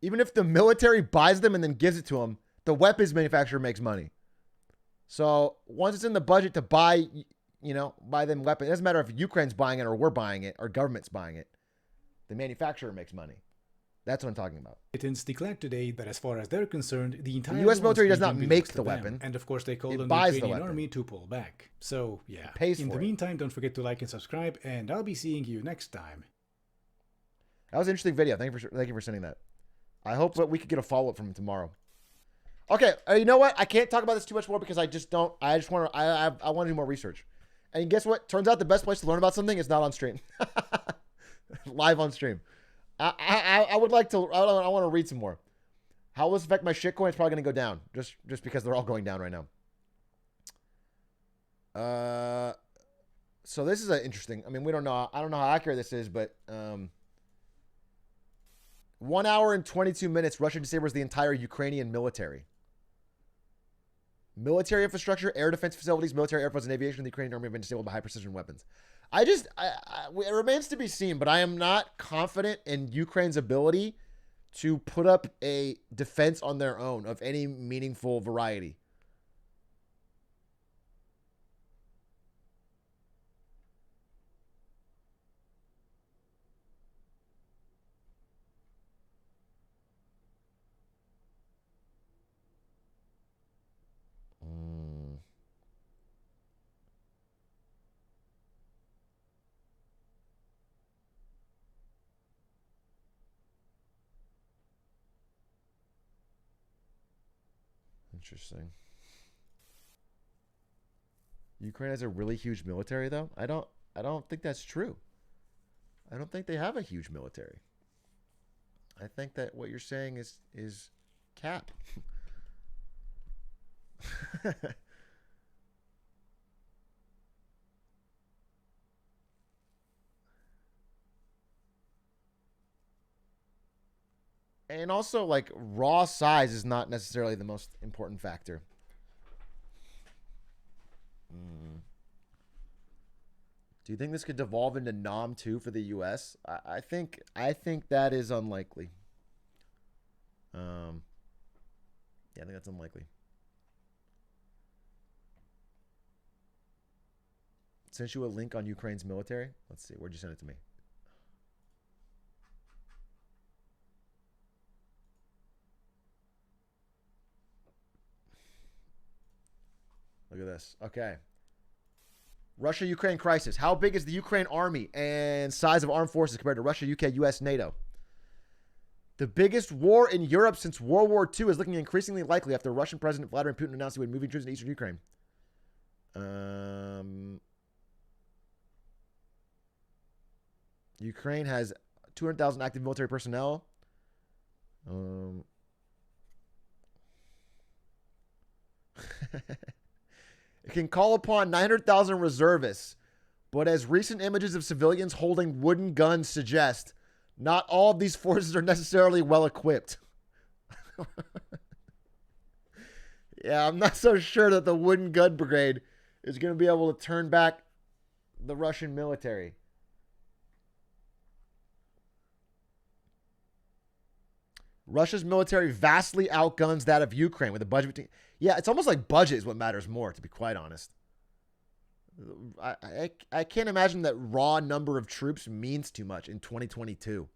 Even if the military buys them and then gives it to them, the weapons manufacturer makes money. So once it's in the budget to buy, buy them weapons, it doesn't matter if Ukraine's buying it or we're buying it or government's buying it. The manufacturer makes money. That's what I'm talking about. Militants declared today that as far as they're concerned, the entire U.S. military does Luhansk not region make belongs the to them. weapon. And of course they called It on the buys the Ukrainian weapon. army to pull back. So yeah, pays in for the it. meantime, don't forget to like and subscribe, and I'll be seeing you next time. That was an interesting video. Thank you for sending that. I hope that we could get a follow-up from him tomorrow. Okay, you know what? I can't talk about this too much more because I just want to do more research. And guess what? Turns out the best place to learn about something is not on stream. Live on stream. I would like to, I want to read some more. How will this affect my shitcoin? It's probably going to go down just because they're all going down right now. So this is interesting. I mean, we don't know. I don't know how accurate this is, but 1 hour and 22 minutes, Russia disables the entire Ukrainian military. Military infrastructure, air defense facilities, military airfields, and aviation of the Ukrainian army have been disabled by high precision weapons. It remains to be seen, but I am not confident in Ukraine's ability to put up a defense on their own of any meaningful variety. Interesting. Ukraine has a really huge military, though. I don't think that's true. I don't think they have a huge military. I think that what you're saying is cap. And also, like, raw size is not necessarily the most important factor. Do you think this could devolve into NOM 2 for the U.S.? I think that is unlikely. Yeah, I think that's unlikely. Sent you a link on Ukraine's military. Let's see. Where'd you send it to me? Look at this. Okay. Russia-Ukraine crisis. How big is the Ukraine army and size of armed forces compared to Russia, UK, US, NATO? The biggest war in Europe since World War II is looking increasingly likely after Russian President Vladimir Putin announced he would move troops into eastern Ukraine. Ukraine has 200,000 active military personnel. It can call upon 900,000 reservists, but as recent images of civilians holding wooden guns suggest, not all of these forces are necessarily well equipped. Yeah, I'm not so sure that the wooden gun brigade is going to be able to turn back the Russian military. Russia's military vastly outguns that of Ukraine with a budget between... Yeah, it's almost like budget is what matters more, to be quite honest. I can't imagine that raw number of troops means too much in 2022.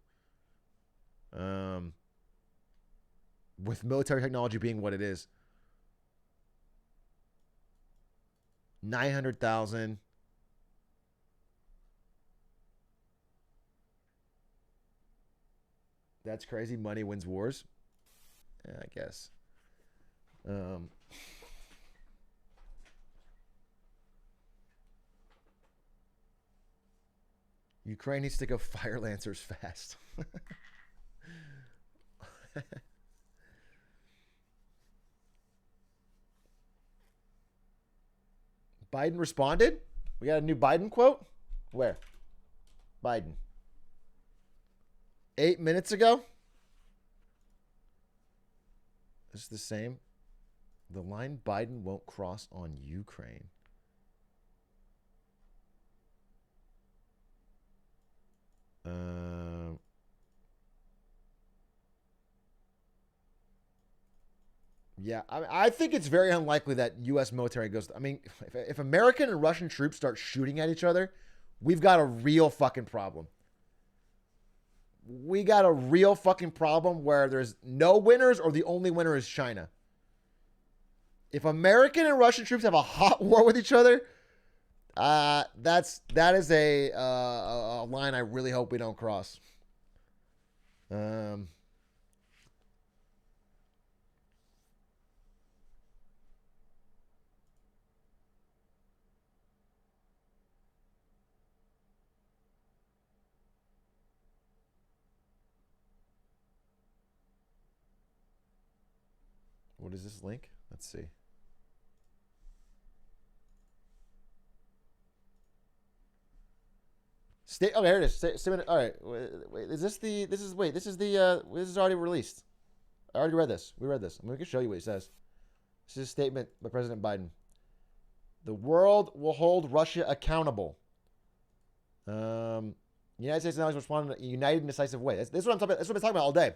With military technology being what it is. 900,000. That's crazy. Money wins wars. Yeah, I guess. Ukraine needs to go fire lancers fast. Biden responded? We got a new Biden quote? Where? Biden. 8 minutes ago? This is the same. The line Biden won't cross on Ukraine. Yeah, I think it's very unlikely that U.S. military goes. I mean, if American and Russian troops start shooting at each other, we've got a real fucking problem. We got a real fucking problem where there's no winners or the only winner is China. If American and Russian troops have a hot war with each other, that is a line I really hope we don't cross. What is this link? Let's see. Oh, here it is. All right. Wait, is this the? This is already released. I already read this. We read this. I'm going to show you what he says. This is a statement by President Biden. The world will hold Russia accountable. The United States now is responding in a united and decisive way. This is what I'm talking about. That's what I've been talking about all day.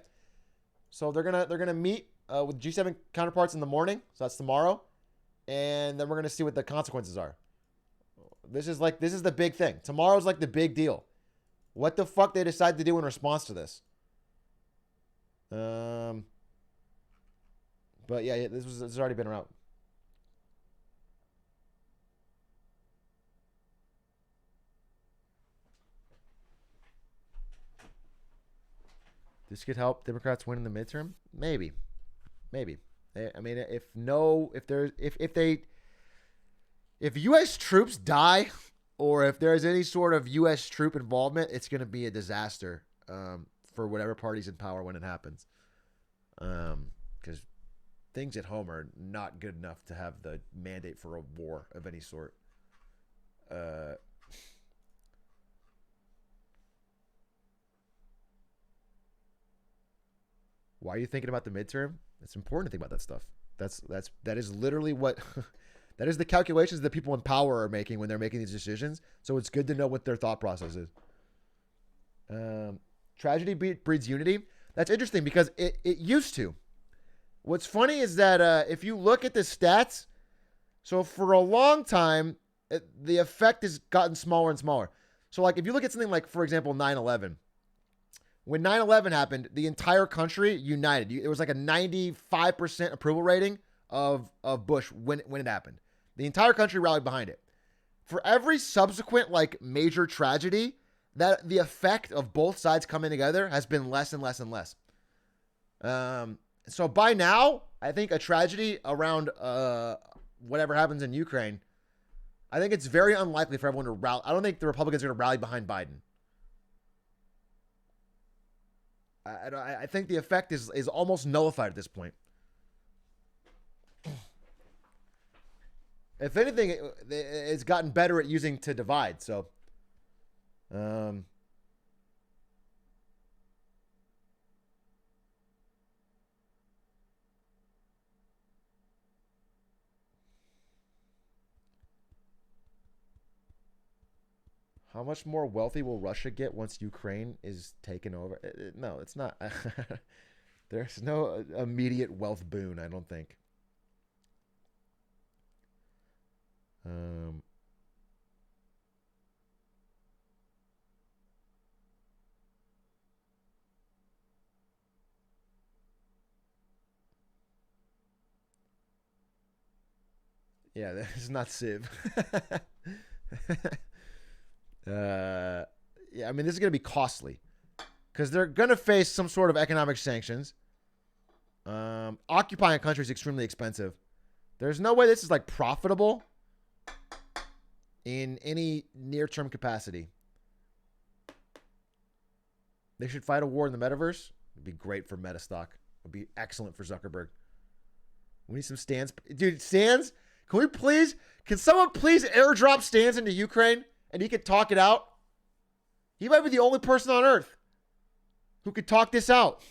So they're gonna meet with G7 counterparts in the morning. So that's tomorrow, and then we're gonna see what the consequences are. This is the big thing. Tomorrow's like the big deal. What the fuck they decide to do in response to this? But yeah, this has already been around. This could help Democrats win in the midterm? Maybe. I mean, if U.S. troops die, or if there's any sort of U.S. troop involvement, it's going to be a disaster for whatever party's in power when it happens. Because things at home are not good enough to have the mandate for a war of any sort. Why are you thinking about the midterm? It's important to think about that stuff. That is literally what that is the calculations that people in power are making when they're making these decisions. So it's good to know what their thought process is. Tragedy breeds unity. That's interesting because it used to. What's funny is that if you look at the stats, so for a long time, the effect has gotten smaller and smaller. So like if you look at something like, for example, 9/11. When 9/11 happened, the entire country united. It was like a 95% approval rating of Bush when it happened. The entire country rallied behind it. For every subsequent like major tragedy, that the effect of both sides coming together has been less and less and less. So by now, I think a tragedy around whatever happens in Ukraine, I think it's very unlikely for everyone to rally. I don't think the Republicans are going to rally behind Biden. I think the effect is almost nullified at this point. If anything, it's gotten better at using to divide. So, how much more wealthy will Russia get once Ukraine is taken over? No, it's not. There's no immediate wealth boon, I don't think. Yeah, this is not Civ. Yeah, I mean, this is going to be costly because they're going to face some sort of economic sanctions. Occupying a country is extremely expensive. There's no way this is like profitable in any near-term capacity. They should fight a war in the metaverse. It'd be great for Metastock. It'd be excellent for Zuckerberg. We need some stands. Dude, stands? Can someone please airdrop stands into Ukraine and he could talk it out? He might be the only person on earth who could talk this out.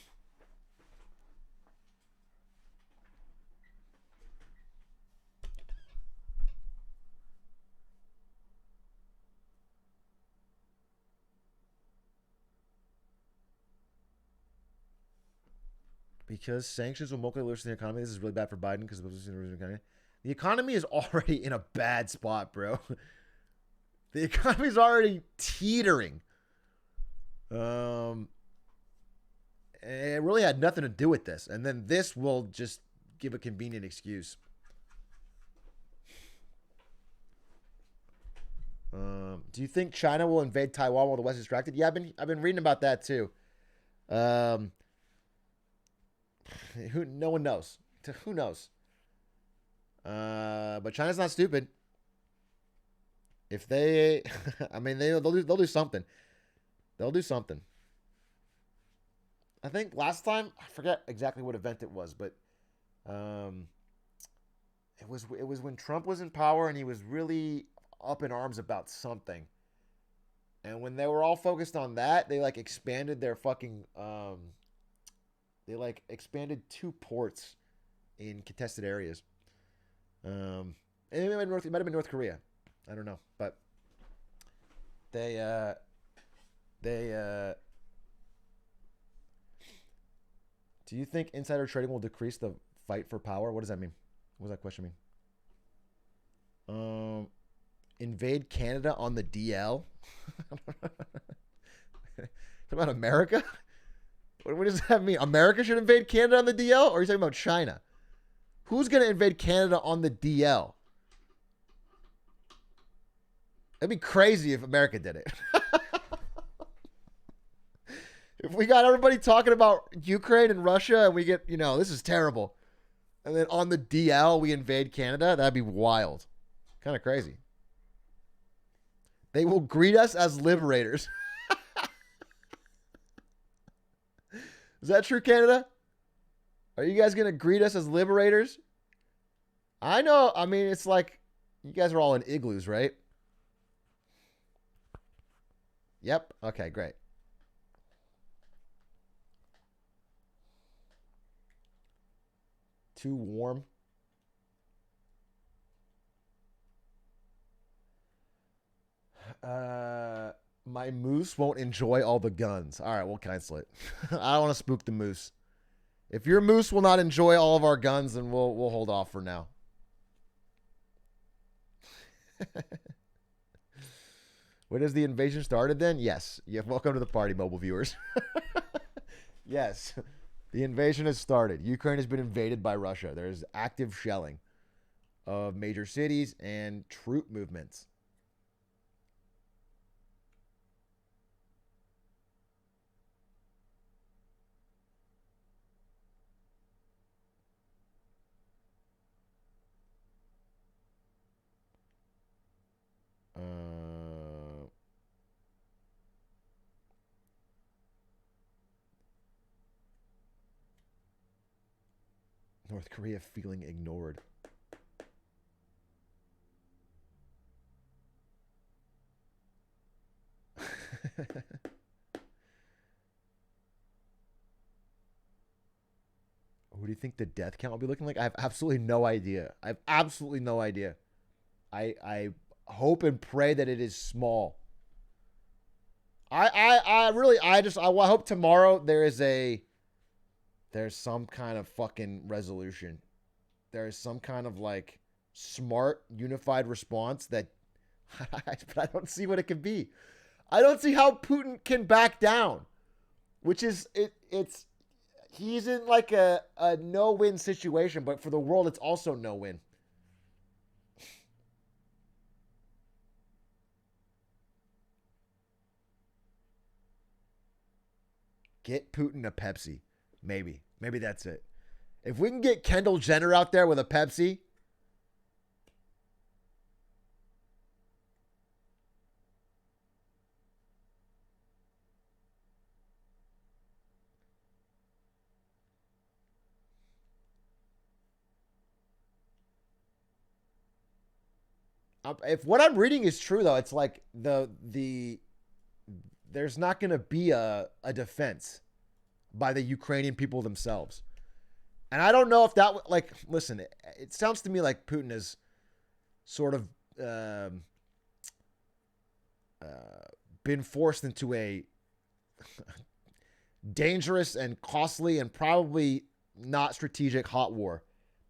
Because sanctions will mostly loosen the economy. This is really bad for Biden because the economy is already in a bad spot, bro. The economy is already teetering. It really had nothing to do with this. And then this will just give a convenient excuse. Do you think China will invade Taiwan while the West is distracted? Yeah, I've been reading about that too. No one knows. Who knows? But China's not stupid. If they, I mean, they'll do something. They'll do something. I think last time, I forget exactly what event it was, but it was when Trump was in power and he was really up in arms about something. And when they were all focused on that, they like expanded their fucking they like expanded 2 ports in contested areas. And it might have been North Korea. I don't know, but they do you think insider trading will decrease the fight for power? What does that mean? What does that question mean? Invade Canada on the DL? About America? What does that mean? America should invade Canada on the DL? Or are you talking about China? Who's going to invade Canada on the DL? It'd be crazy if America did it. If we got everybody talking about Ukraine and Russia and we get, this is terrible. And then on the DL, we invade Canada, that'd be wild. Kind of crazy. They will greet us as liberators. Is that true, Canada? Are you guys going to greet us as liberators? I know. I mean, it's like you guys are all in igloos, right? Yep. Okay, great. Too warm. My moose won't enjoy all the guns. All right, we'll cancel it. I don't want to spook the moose. If your moose will not enjoy all of our guns, then we'll hold off for now. When has the invasion started then? Yes. Yeah, welcome to the party, mobile viewers. Yes. The invasion has started. Ukraine has been invaded by Russia. There's active shelling of major cities and troop movements. North Korea feeling ignored. What do you think the death count will be looking like? I have absolutely no idea. I have absolutely no idea. I hope and pray that it is small. I hope tomorrow there's some kind of fucking resolution. There is some kind of like smart, unified response that, but I don't see what it could be. I don't see how Putin can back down, which is, he's in like a no-win situation, but for the world, it's also no-win. Get Putin a Pepsi. Maybe that's it. If we can get Kendall Jenner out there with a Pepsi. If what I'm reading is true, though, it's like there's not going to be a defense by the Ukrainian people themselves. And I don't know if that, like, listen, it sounds to me like Putin has sort of been forced into a dangerous and costly and probably not strategic hot war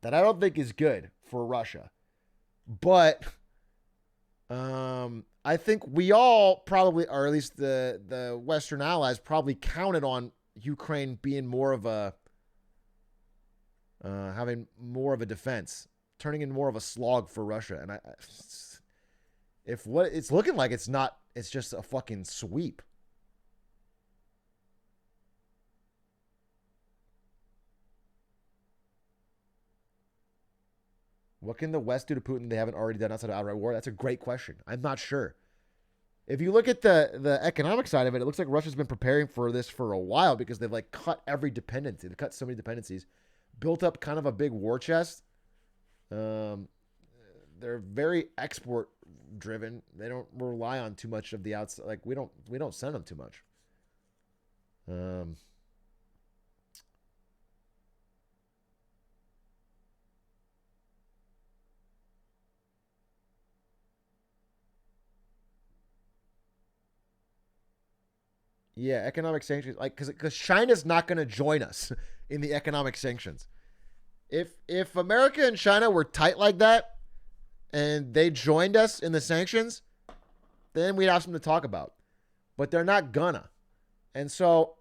that I don't think is good for Russia. But I think we all probably, or at least the Western allies, probably counted on Ukraine being more of a having more of a defense, turning in more of a slog for Russia. And if what it's looking like, it's not, it's just a fucking sweep. What can the West do to Putin they haven't already done outside of outright war? That's a great question. I'm not sure. If you look at the economic side of it, it looks like Russia's been preparing for this for a while because they've like cut every dependency. They've cut so many dependencies, built up kind of a big war chest. They're very export driven. They don't rely on too much of the outside. Like we don't send them too much. Yeah, economic sanctions, like because China's not going to join us in the economic sanctions. If America and China were tight like that, and they joined us in the sanctions, then we'd have something to talk about. But they're not gonna, and so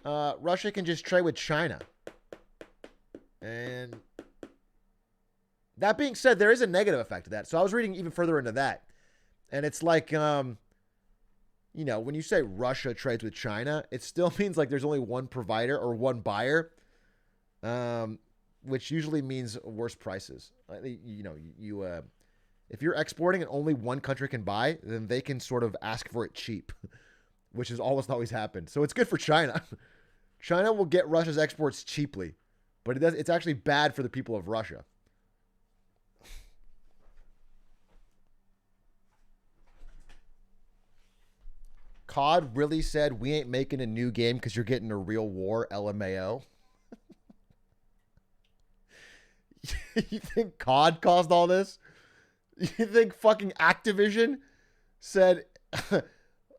Russia can just trade with China. And that being said, there is a negative effect to that. So I was reading even further into that, and it's like you know, when you say Russia trades with China, it still means like there's only one provider or one buyer, which usually means worse prices. You know, if you're exporting and only one country can buy, then they can sort of ask for it cheap, which has almost always happened. So it's good for China. China will get Russia's exports cheaply, but it's actually bad for the people of Russia. COD really said we ain't making a new game because you're getting a real war, LMAO. You think COD caused all this? You think fucking Activision said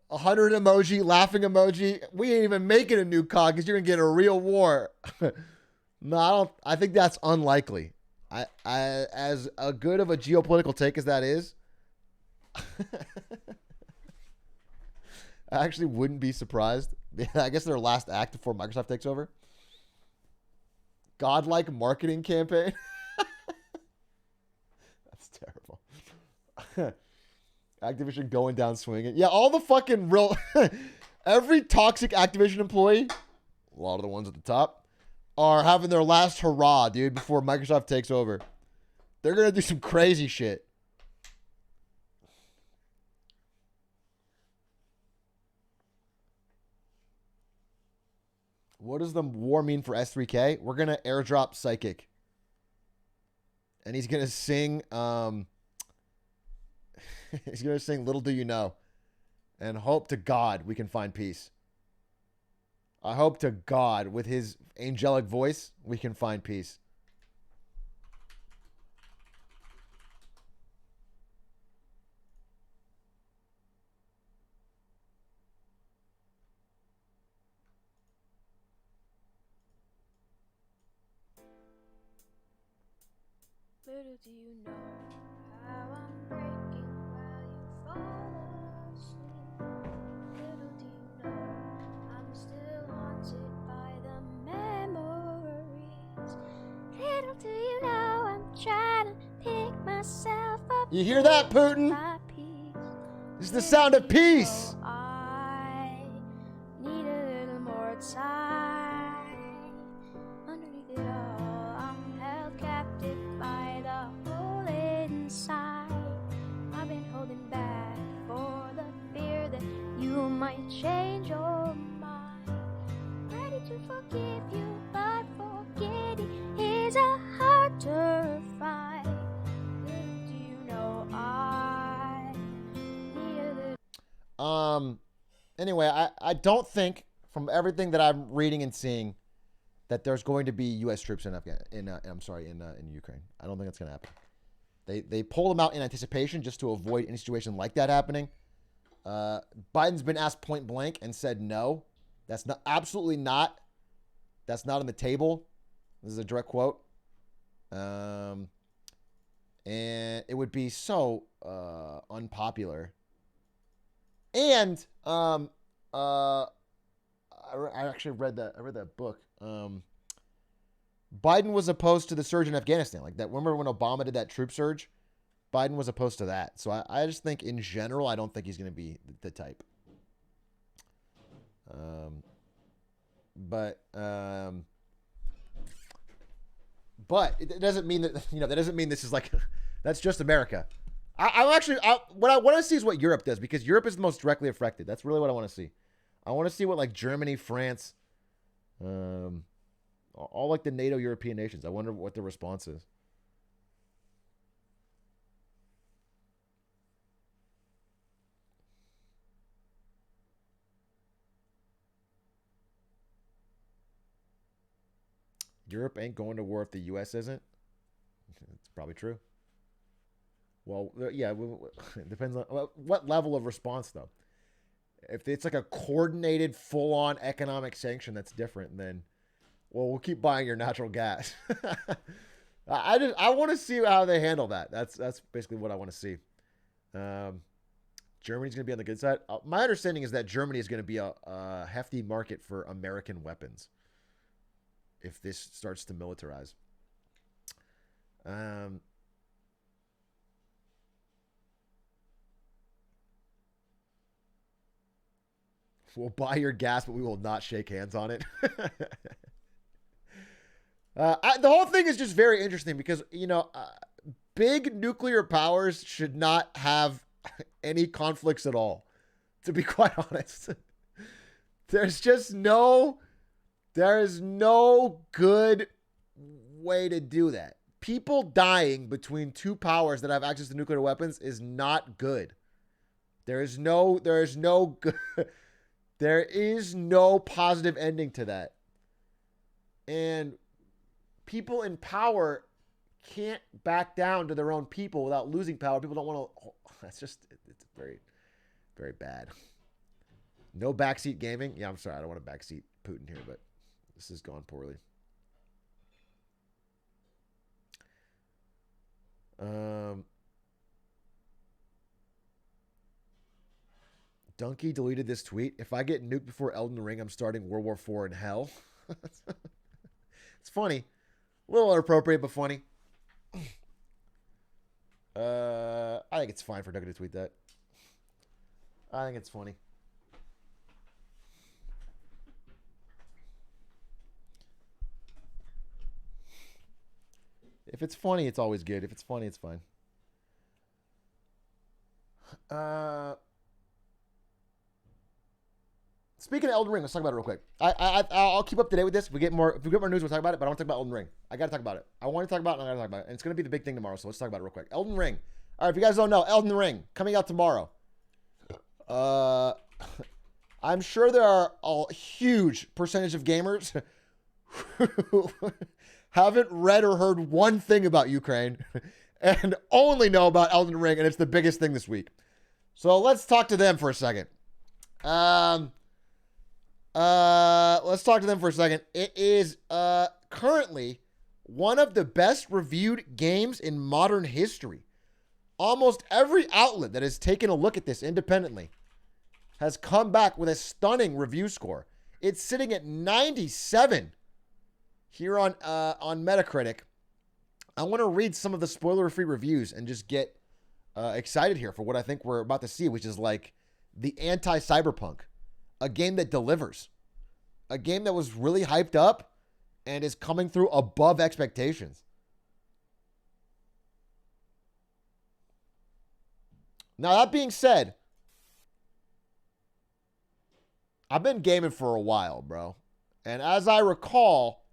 100 emoji, laughing emoji, we ain't even making a new COD because you're going to get a real war? No, I think that's unlikely. I as a good of a geopolitical take as that is, I actually wouldn't be surprised. I guess their last act before Microsoft takes over. Godlike marketing campaign. That's terrible. Activision going down swinging. Yeah, all the fucking real... every toxic Activision employee, a lot of the ones at the top, are having their last hurrah, dude, before Microsoft takes over. They're going to do some crazy shit. What does the war mean for S3K? We're going to airdrop Psychic. And he's going to sing, he's going to sing Little Do You Know. And hope to God we can find peace. I hope to God with his angelic voice we can find peace. Little do you know how I'm breaking while you fall asleep. Little do you know I'm still haunted by the memories. Little do you know I'm trying to pick myself up. You hear that, Putin? This is the sound of peace. I need a little more time. Underneath it all, I'm held captive by the hole inside. I've been holding back for the fear that you might change your mind. Ready to forgive you, but forgetting is a harder fight. Little do you know I need a little. Anyway, I don't think from everything that I'm reading and seeing that there's going to be U.S. troops in Ukraine. I don't think that's going to happen. They pulled them out in anticipation just to avoid any situation like that happening. Biden's been asked point blank and said no. That's not absolutely not. That's not on the table. This is a direct quote. And it would be so unpopular. And I actually read that. I read that book. Biden was opposed to the surge in Afghanistan. Like that. Remember when Obama did that troop surge? Biden was opposed to that. So I just think in general, I don't think he's going to be the type. But it doesn't mean that, that doesn't mean this is like, that's just America. What I want to see is what Europe does, because Europe is the most directly affected. That's really what I want to see. I want to see what like Germany, France, all like the NATO European nations. I wonder what their response is. Europe ain't going to war if the U.S. isn't. It's probably true. Well, yeah, it depends on what level of response, though. If it's like a coordinated, full-on economic sanction, that's different. Then, well, we'll keep buying your natural gas. I want to see how they handle that. That's basically what I want to see. Germany's going to be on the good side. My understanding is that Germany is going to be a hefty market for American weapons if this starts to militarize. We'll buy your gas, but we will not shake hands on it. The whole thing is just very interesting because, big nuclear powers should not have any conflicts at all, to be quite honest. There is no good way to do that. People dying between two powers that have access to nuclear weapons is not good. There is no positive ending to that. And people in power can't back down to their own people without losing power. People don't want to. It's very, very bad. No backseat gaming. Yeah, I'm sorry. I don't want to backseat Putin here, but this has gone poorly. Donkey deleted this tweet. If I get nuked before Elden Ring, I'm starting World War IV in hell. It's funny. A little inappropriate, but funny. I think it's fine for Donkey to tweet that. I think it's funny. If it's funny, it's always good. If it's funny, it's fine. Speaking of Elden Ring, let's talk about it real quick. I'll keep up to date with this. If we get more news, we'll talk about it. But I want to talk about Elden Ring. I got to talk about it. I want to talk about it, and I got to talk about it. And it's going to be the big thing tomorrow, so let's talk about it real quick. Elden Ring. All right, if you guys don't know, Elden Ring coming out tomorrow. I'm sure there are a huge percentage of gamers who haven't read or heard one thing about Ukraine and only know about Elden Ring, and it's the biggest thing this week. So let's talk to them for a second. Let's talk to them for a second. It is currently one of the best reviewed games in modern history. Almost every outlet that has taken a look at this independently has come back with a stunning review score. It's sitting at 97 here on Metacritic. I want to read some of the spoiler-free reviews and just get excited here for what I think we're about to see, which is like the anti-Cyberpunk, a game that delivers, a game that was really hyped up and is coming through above expectations. Now, that being said, I've been gaming for a while, bro. And as I recall,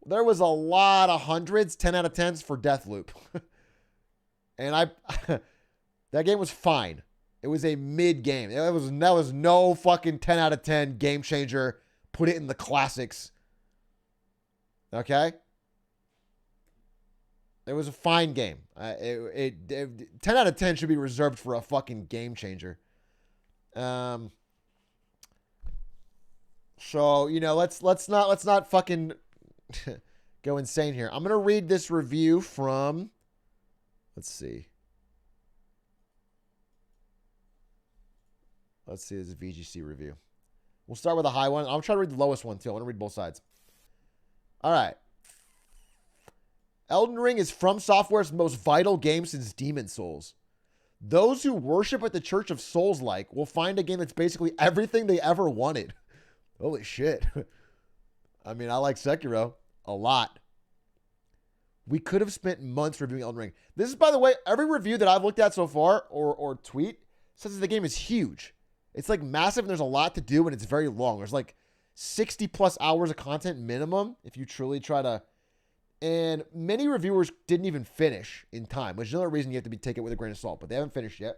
there was a lot of hundreds, 10 out of 10s for Deathloop. And that game was fine. It was a mid game. That was no fucking 10 out of 10 game changer. Put it in the classics. Okay? It was a fine game. 10 out of 10 should be reserved for a fucking game changer. So, let's not fucking go insane here. I'm going to read this review from, let's see. Let's see, this is a VGC review. We'll start with a high one. I'll try to read the lowest one too. I want to read both sides. All right. Elden Ring is From Software's most vital game since Demon Souls. Those who worship at the Church of Souls-like will find a game that's basically everything they ever wanted. Holy shit. I mean, I like Sekiro a lot. We could have spent months reviewing Elden Ring. This is, by the way, every review that I've looked at so far or tweet says that the game is huge. It's like massive and there's a lot to do and it's very long. There's like 60 plus hours of content minimum if you truly try to. And many reviewers didn't even finish in time, which is another reason you have to take it with a grain of salt, but they haven't finished yet.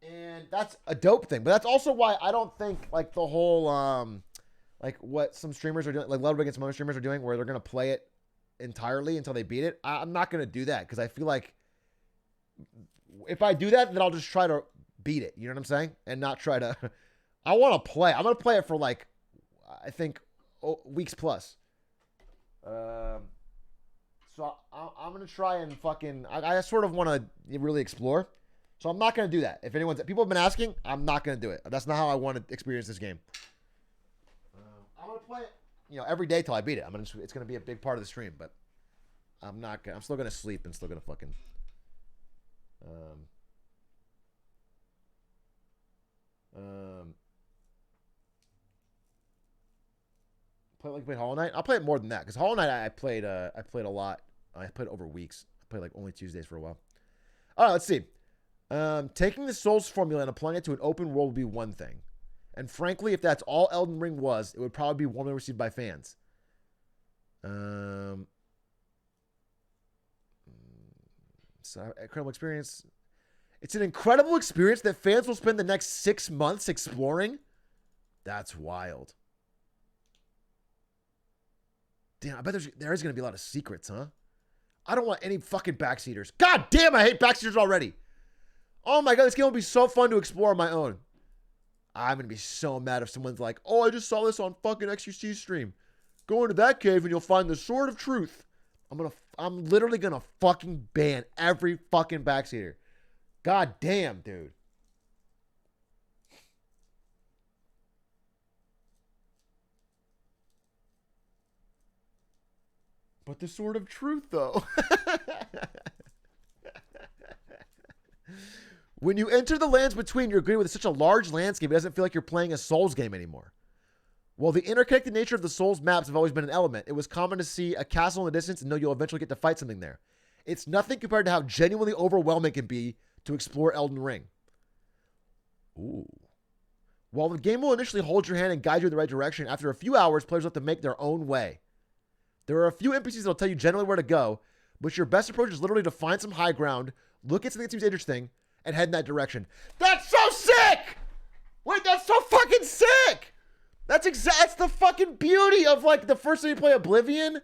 And that's a dope thing, but that's also why I don't think like the whole, like what some streamers are doing, like Ludwig and some other streamers are doing where they're going to play it entirely until they beat it. I'm not going to do that because I feel like if I do that, then I'll just try to beat it. You know what I'm saying? And not try to, I want to play. I'm going to play it for like, I think, weeks plus. So I'm going to try and fucking, I sort of want to really explore. So I'm not going to do that. If people have been asking, I'm not going to do it. That's not how I want to experience this game. I'm going to play it, every day till I beat it. It's going to be a big part of the stream, but I'm still going to sleep and still going to fucking, play Hollow Knight. I'll play it more than that because Hollow Knight I played a lot. I played over weeks. I played like only Tuesdays for a while. All right, let's see. Taking the Souls formula and applying it to an open world would be one thing. And frankly, if that's all Elden Ring was, it would probably be warmly received by fans. So, incredible experience. It's an incredible experience that fans will spend the next 6 months exploring. That's wild. Damn, I bet there is going to be a lot of secrets, huh? I don't want any fucking backseaters. God damn, I hate backseaters already. Oh my God, this game will be so fun to explore on my own. I'm going to be so mad if someone's like, oh, I just saw this on fucking XQC stream. Go into that cave and you'll find the Sword of Truth. I'm literally going to fucking ban every fucking backseater. God damn, dude. But the Sword of Truth, though. When you enter the lands between, you're greeted with such a large landscape, it doesn't feel like you're playing a Souls game anymore. While the interconnected nature of the Souls maps have always been an element, it was common to see a castle in the distance and know you'll eventually get to fight something there. It's nothing compared to how genuinely overwhelming it can be to explore Elden Ring. Ooh. While the game will initially hold your hand and guide you in the right direction, after a few hours, players will have to make their own way. There are a few NPCs that will tell you generally where to go, but your best approach is literally to find some high ground, look at something that seems interesting, and head in that direction. That's so sick! Wait, that's so fucking sick! That's the fucking beauty of like the first time you play Oblivion,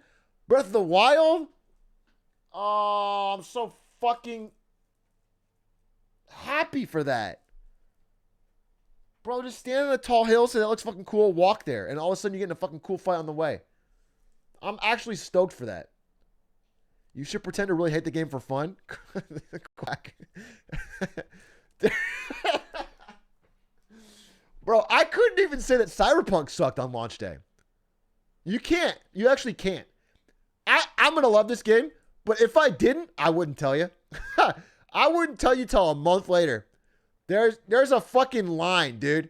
Breath of the Wild. Oh, I'm so fucking happy for that. Bro, just stand on a tall hill, say that looks fucking cool, walk there, and all of a sudden you get in a fucking cool fight on the way. I'm actually stoked for that. You should pretend to really hate the game for fun. Quack. Bro, I couldn't even say that Cyberpunk sucked on launch day. You can't. You actually can't. I'm going to love this game, but if I didn't, I wouldn't tell you. I wouldn't tell you till a month later. There's a fucking line, dude.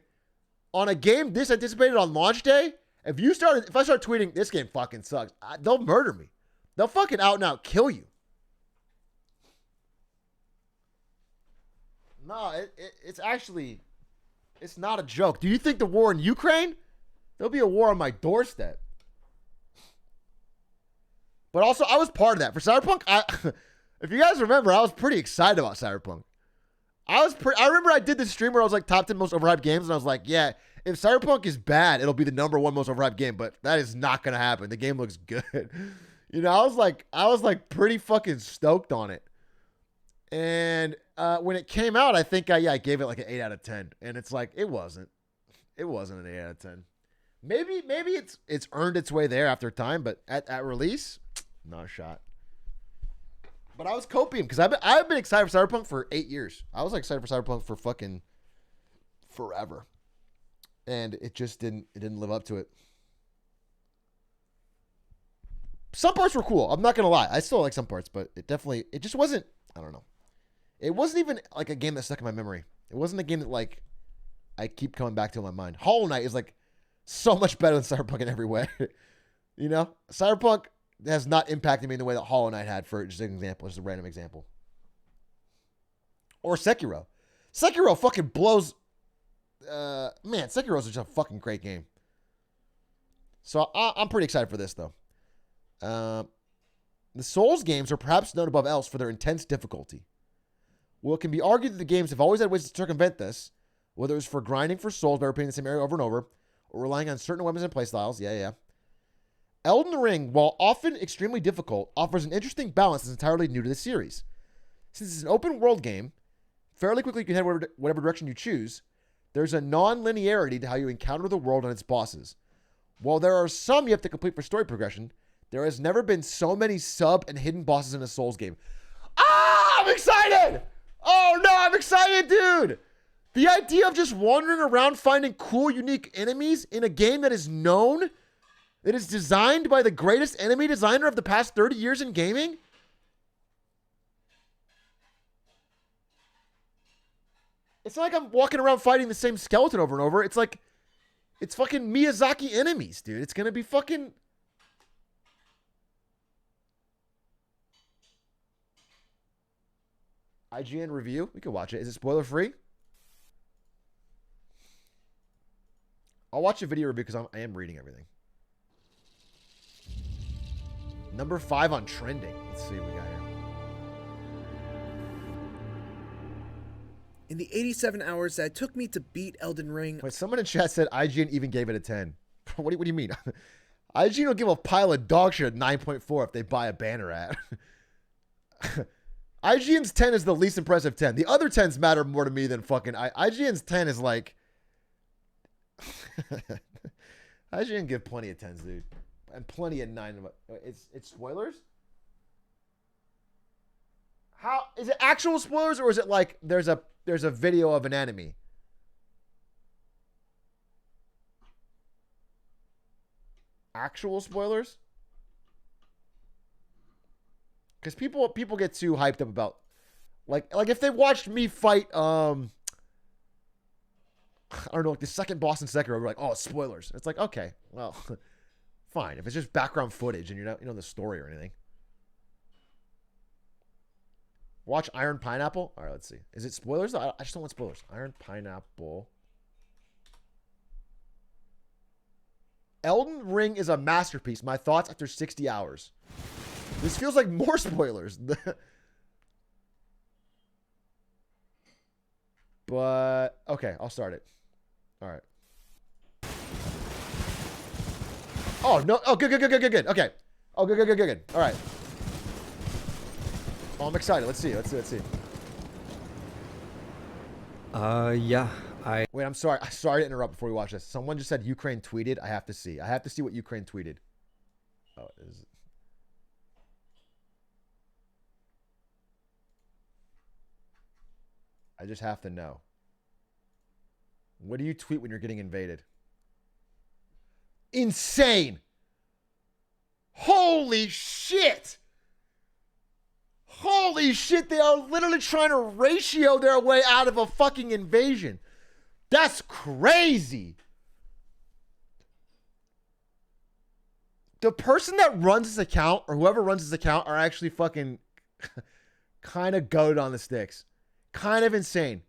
On a game this anticipated on launch day, if I start tweeting, this game fucking sucks, they'll murder me. They'll fucking out and out kill you. No, it's actually, it's not a joke. Do you think the war in Ukraine? There'll be a war on my doorstep. But also, I was part of that. For Cyberpunk, if you guys remember, I was pretty excited about Cyberpunk. I remember I did this stream where I was like top 10 most overhyped games, and I was like, yeah, if Cyberpunk is bad, it'll be the #1 most overhyped game, but that is not going to happen. The game looks good. I was like pretty fucking stoked on it. And when it came out, I think I gave it like an 8 out of 10. And it's like, it wasn't an 8 out of 10. Maybe it's earned its way there after time, but at release, not a shot. But I was copium because I've been excited for Cyberpunk for 8 years. I was excited for Cyberpunk for fucking forever, and it just didn't live up to it. Some parts were cool. I'm not gonna lie. I still like some parts, but it just wasn't. I don't know. It wasn't even like a game that stuck in my memory. It wasn't a game that like I keep coming back to in my mind. Hollow Knight is like so much better than Cyberpunk in every way. You know, Cyberpunk has not impacted me in the way that Hollow Knight had, for just an example, just a random example. Or Sekiro. Sekiro fucking blows. Man, Sekiro is just a fucking great game. So I'm pretty excited for this though. The Souls games are perhaps known above else for their intense difficulty. Well, it can be argued that the games have always had ways to circumvent this, whether it was for grinding for souls by repeating the same area over and over, or relying on certain weapons and playstyles. Yeah. Elden Ring, while often extremely difficult, offers an interesting balance that's entirely new to the series. Since it's an open world game, fairly quickly you can head whatever direction you choose. There's a non-linearity to how you encounter the world and its bosses. While there are some you have to complete for story progression, there has never been so many sub and hidden bosses in a Souls game. Ah, I'm excited! Oh no, I'm excited, dude! The idea of just wandering around finding cool, unique enemies in a game that is known, that is designed by the greatest enemy designer of the past 30 years in gaming? It's not like I'm walking around fighting the same skeleton over and over. It's like, it's fucking Miyazaki enemies, dude. It's gonna be fucking... IGN review. We can watch it. Is it spoiler free? I'll watch a video review because I am reading everything. Number 5 on trending. Let's see what we got here. In the 87 hours that it took me to beat Elden Ring... Wait, someone in chat said IGN even gave it a 10. What do you mean? IGN will give a pile of dog shit at 9.4 if they buy a banner ad. IGN's 10 is the least impressive 10. The other 10s matter more to me than fucking... IGN's 10 is like... IGN give plenty of 10s, dude. And plenty of 9. It's spoilers? How... Is it actual spoilers or is it like there's a video of an enemy? Actual spoilers? Because people get too hyped up about like if they watched me fight I don't know, like the second boss in Sekiro, we're like, oh, spoilers. It's like, okay, well, fine. If it's just background footage and you're not, you know, the story or anything. Watch Iron Pineapple. All right, let's see. Is it spoilers? I just don't want spoilers. Iron Pineapple. Elden Ring is a masterpiece. My thoughts after 60 hours. This feels like more spoilers. But, okay, I'll start it. All right. Oh, no. Oh, good. Okay. Oh, good. All right. Oh, I'm excited. Let's see. Yeah. Wait, I'm sorry. Sorry to interrupt before we watch this. Someone just said Ukraine tweeted. I have to see. I have to see what Ukraine tweeted. Oh, is it? I just have to know. What do you tweet when you're getting invaded? Insane! Holy shit! Holy shit, they are literally trying to ratio their way out of a fucking invasion. That's crazy. The person that runs this account, or whoever runs this account, are actually fucking kind of goated on the sticks. Kind of insane.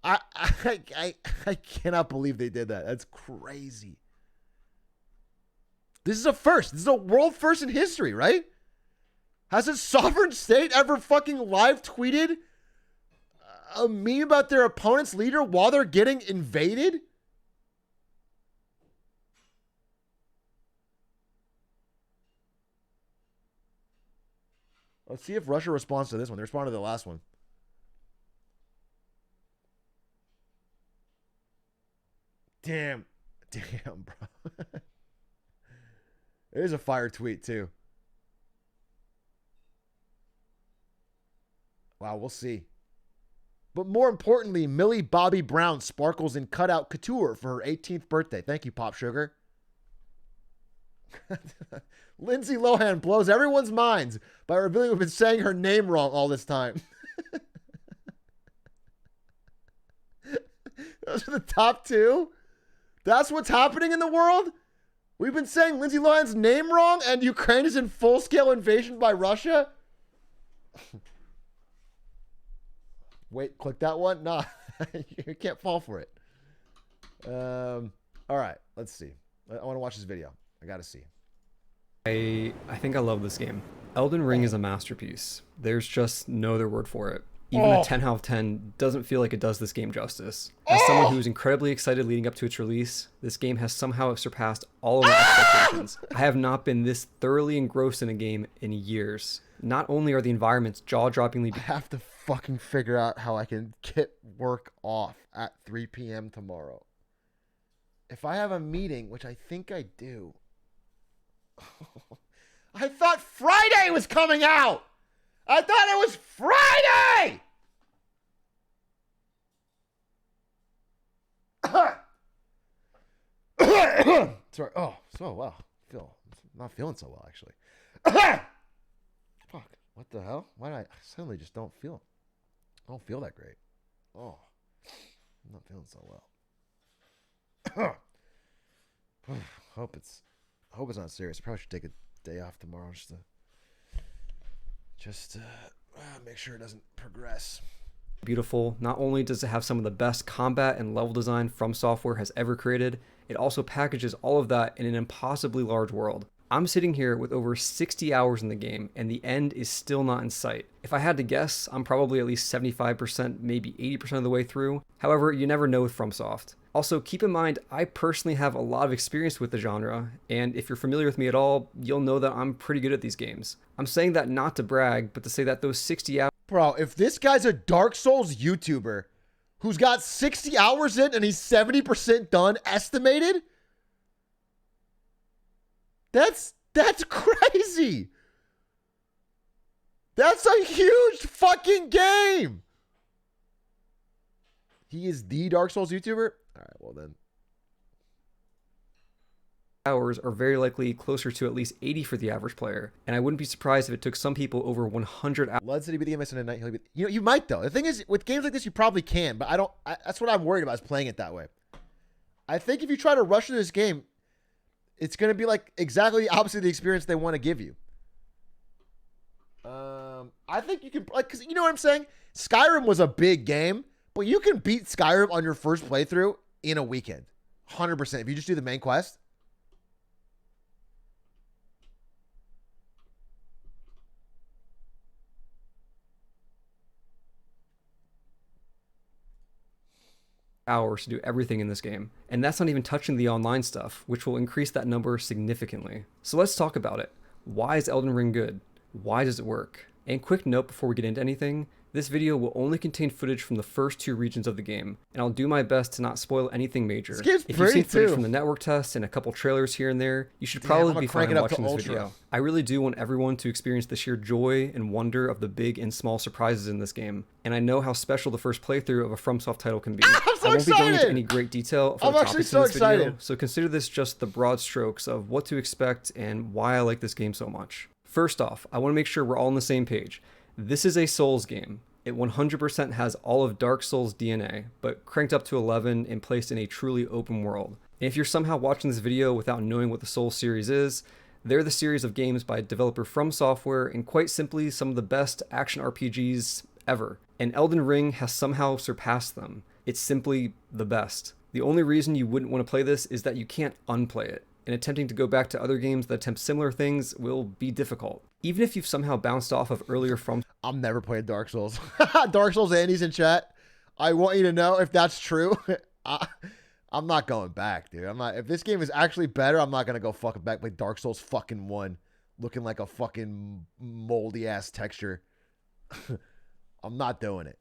I cannot believe they did that. That's crazy. This is a first. This is a world first in history, right? Has a sovereign state ever fucking live tweeted a meme about their opponent's leader while they're getting invaded? Let's see if Russia responds to this one. They responded to the last one. Damn, bro. There's a fire tweet too. Wow, we'll see. But more importantly, Millie Bobby Brown sparkles in cutout couture for her 18th birthday. Thank you, Pop Sugar. Lindsay Lohan blows everyone's minds by revealing we've been saying her name wrong all this time. Those are the top two. That's what's happening in the world? We've been saying Lindsay Lohan's name wrong and Ukraine is in full-scale invasion by Russia? Wait, click that one? Nah, you can't fall for it. All right, let's see. I want to watch this video. I got to see. I think I love this game. Elden Ring is a masterpiece. There's just no other word for it. Even a 10 out of 10 doesn't feel like it does this game justice. As someone who was incredibly excited leading up to its release, this game has somehow surpassed all of my expectations. I have not been this thoroughly engrossed in a game in years. Not only are the environments jaw-droppingly... I have to fucking figure out how I can get work off at 3 p.m. tomorrow. If I have a meeting, which I think I do... I thought Friday was coming out! I thought it was Friday! Sorry. Oh, so well. I'm not feeling so well, actually. Fuck. What the hell? Why did I suddenly just don't feel? I don't feel that great. Oh, I'm not feeling so well. Hope it's not serious. I probably should take a day off tomorrow just to make sure it doesn't progress. Beautiful. Not only does it have some of the best combat and level design From Software has ever created, it also packages all of that in an impossibly large world. I'm sitting here with over 60 hours in the game, and the end is still not in sight. If I had to guess, I'm probably at least 75%, maybe 80% of the way through. However, you never know with FromSoft. Also, keep in mind, I personally have a lot of experience with the genre, and if you're familiar with me at all, you'll know that I'm pretty good at these games. I'm saying that not to brag, but to say that those 60 hours... Bro, if this guy's a Dark Souls YouTuber who's got 60 hours in and he's 70% done estimated... That's crazy. That's a huge fucking game. He is the Dark Souls YouTuber? All right, well then. Hours are very likely closer to at least 80 for the average player, and I wouldn't be surprised if it took some people over 100 hours. Lud said he'd be the game I said tonight. You know, you might though. The thing is, with games like this, you probably can, but that's what I'm worried about, is playing it that way. I think if you try to rush through this game, it's going to be like exactly the opposite of the experience they want to give you. I think you can, like, because you know what I'm saying? Skyrim was a big game, but you can beat Skyrim on your first playthrough in a weekend. 100%. If you just do the main quest. Hours to do everything in this game, and that's not even touching the online stuff, which will increase that number significantly. So let's talk about it. Why is Elden Ring good? Why does it work? And quick note before we get into anything, this video will only contain footage from the first 2 regions of the game, and I'll do my best to not spoil anything major. If you've seen footage from the network tests and a couple trailers here and there, you should probably be fine watching this video. I really do want everyone to experience the sheer joy and wonder of the big and small surprises in this game, and I know how special the first playthrough of a FromSoft title can be. I'm so I won't excited! be going into any great detail for the topics in this video, so consider this just the broad strokes of what to expect and why I like this game so much. First off, I want to make sure we're all on the same page. This is a Souls game. It 100% has all of Dark Souls DNA, but cranked up to 11 and placed in a truly open world. And if you're somehow watching this video without knowing what the Souls series is, they're the series of games by developer From Software, and quite simply some of the best action RPGs ever. And Elden Ring has somehow surpassed them. It's simply the best. The only reason you wouldn't want to play this is that you can't unplay it, and attempting to go back to other games that attempt similar things will be difficult. Even if you've somehow bounced off of earlier From... I'm never playing Dark Souls. Dark Souls Andy's in chat. I want you to know, if that's true, I'm not going back, dude. I'm not. If this game is actually better, I'm not going to go fucking back play Dark Souls fucking 1. Looking like a fucking moldy ass texture. I'm not doing it.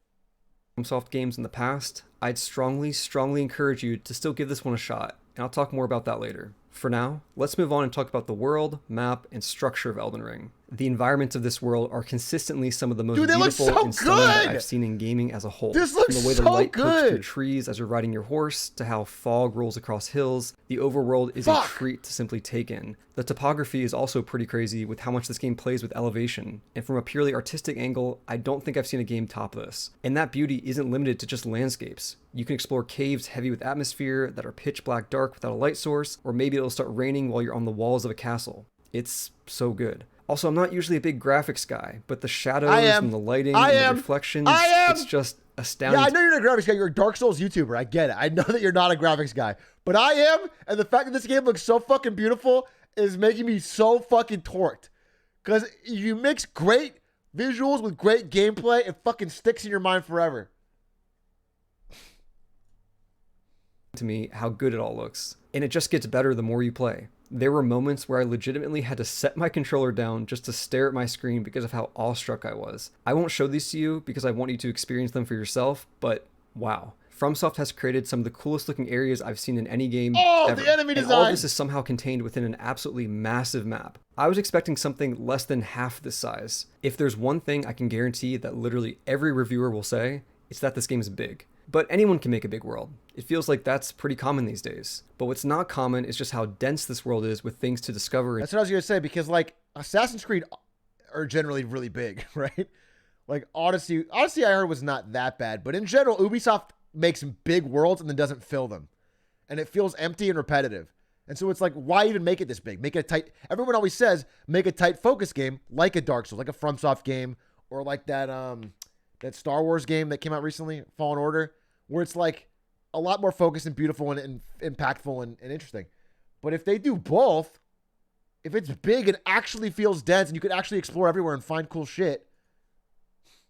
FromSoft games in the past, I'd strongly encourage you to still give this one a shot, and I'll talk more about that later. For now, let's move on and talk about the world, map, and structure of Elden Ring. The environments of this world are consistently some of the most beautiful and stunning that I've seen in gaming as a whole. This looks From the way so the light good. pokes through trees as you're riding your horse, to how fog rolls across hills, the overworld is a treat to simply take in. The topography is also pretty crazy with how much this game plays with elevation, and from a purely artistic angle, I don't think I've seen a game top this. And that beauty isn't limited to just landscapes. You can explore caves heavy with atmosphere that are pitch black dark without a light source, or maybe it'll start raining while you're on the walls of a castle. It's so good. Also, I'm not usually a big graphics guy, but the shadows and the lighting and the reflections, it's just astounding. Yeah, I know you're not a graphics guy. You're a Dark Souls YouTuber. I get it. I know that you're not a graphics guy. But I am, and the fact that this game looks so fucking beautiful is making me so fucking torqued. Because you mix great visuals with great gameplay, it fucking sticks in your mind forever. To me how good it all looks, and it just gets better the more you play. There were moments where I legitimately had to set my controller down just to stare at my screen because of how awestruck I was. I won't show these to you because I want you to experience them for yourself, but wow. FromSoft has created some of the coolest looking areas I've seen in any game ever. The enemy design! And all this is somehow contained within an absolutely massive map. I was expecting something less than half this size. If there's one thing I can guarantee that literally every reviewer will say, it's that this game is big. But anyone can make a big world. It feels like that's pretty common these days. But what's not common is just how dense this world is with things to discover. That's what I was going to say, because like Assassin's Creed are generally really big, right? Like Odyssey I heard was not that bad, but in general, Ubisoft makes big worlds and then doesn't fill them. And it feels empty and repetitive. And so it's like, why even make it this big? Make it a tight, everyone always says, make a tight focus game like a Dark Souls, like a FromSoft game, or like that Star Wars game that came out recently, Fallen Order, where it's like a lot more focused and beautiful and impactful and interesting. But if they do both, if it's big and actually feels dense and you could actually explore everywhere and find cool shit.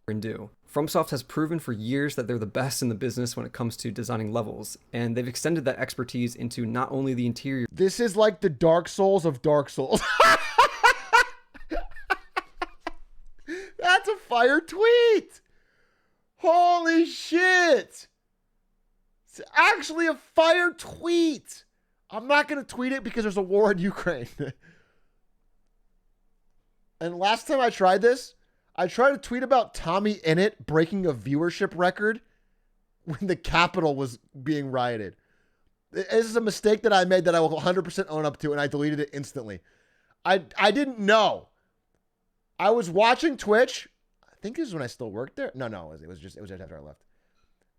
FromSoft has proven for years that they're the best in the business when it comes to designing levels, and they've extended that expertise into not only the interior. This is like the Dark Souls of Dark Souls. That's a fire tweet. Holy shit. It's actually a fire tweet. I'm not going to tweet it because there's a war in Ukraine. And last time I tried this, I tried to tweet about Tommy Innit breaking a viewership record when the Capitol was being rioted. This is a mistake that I made that I will 100% own up to, and I deleted it instantly. I didn't know. I was watching Twitch. I think this is when I still worked there. No, it was just after I left.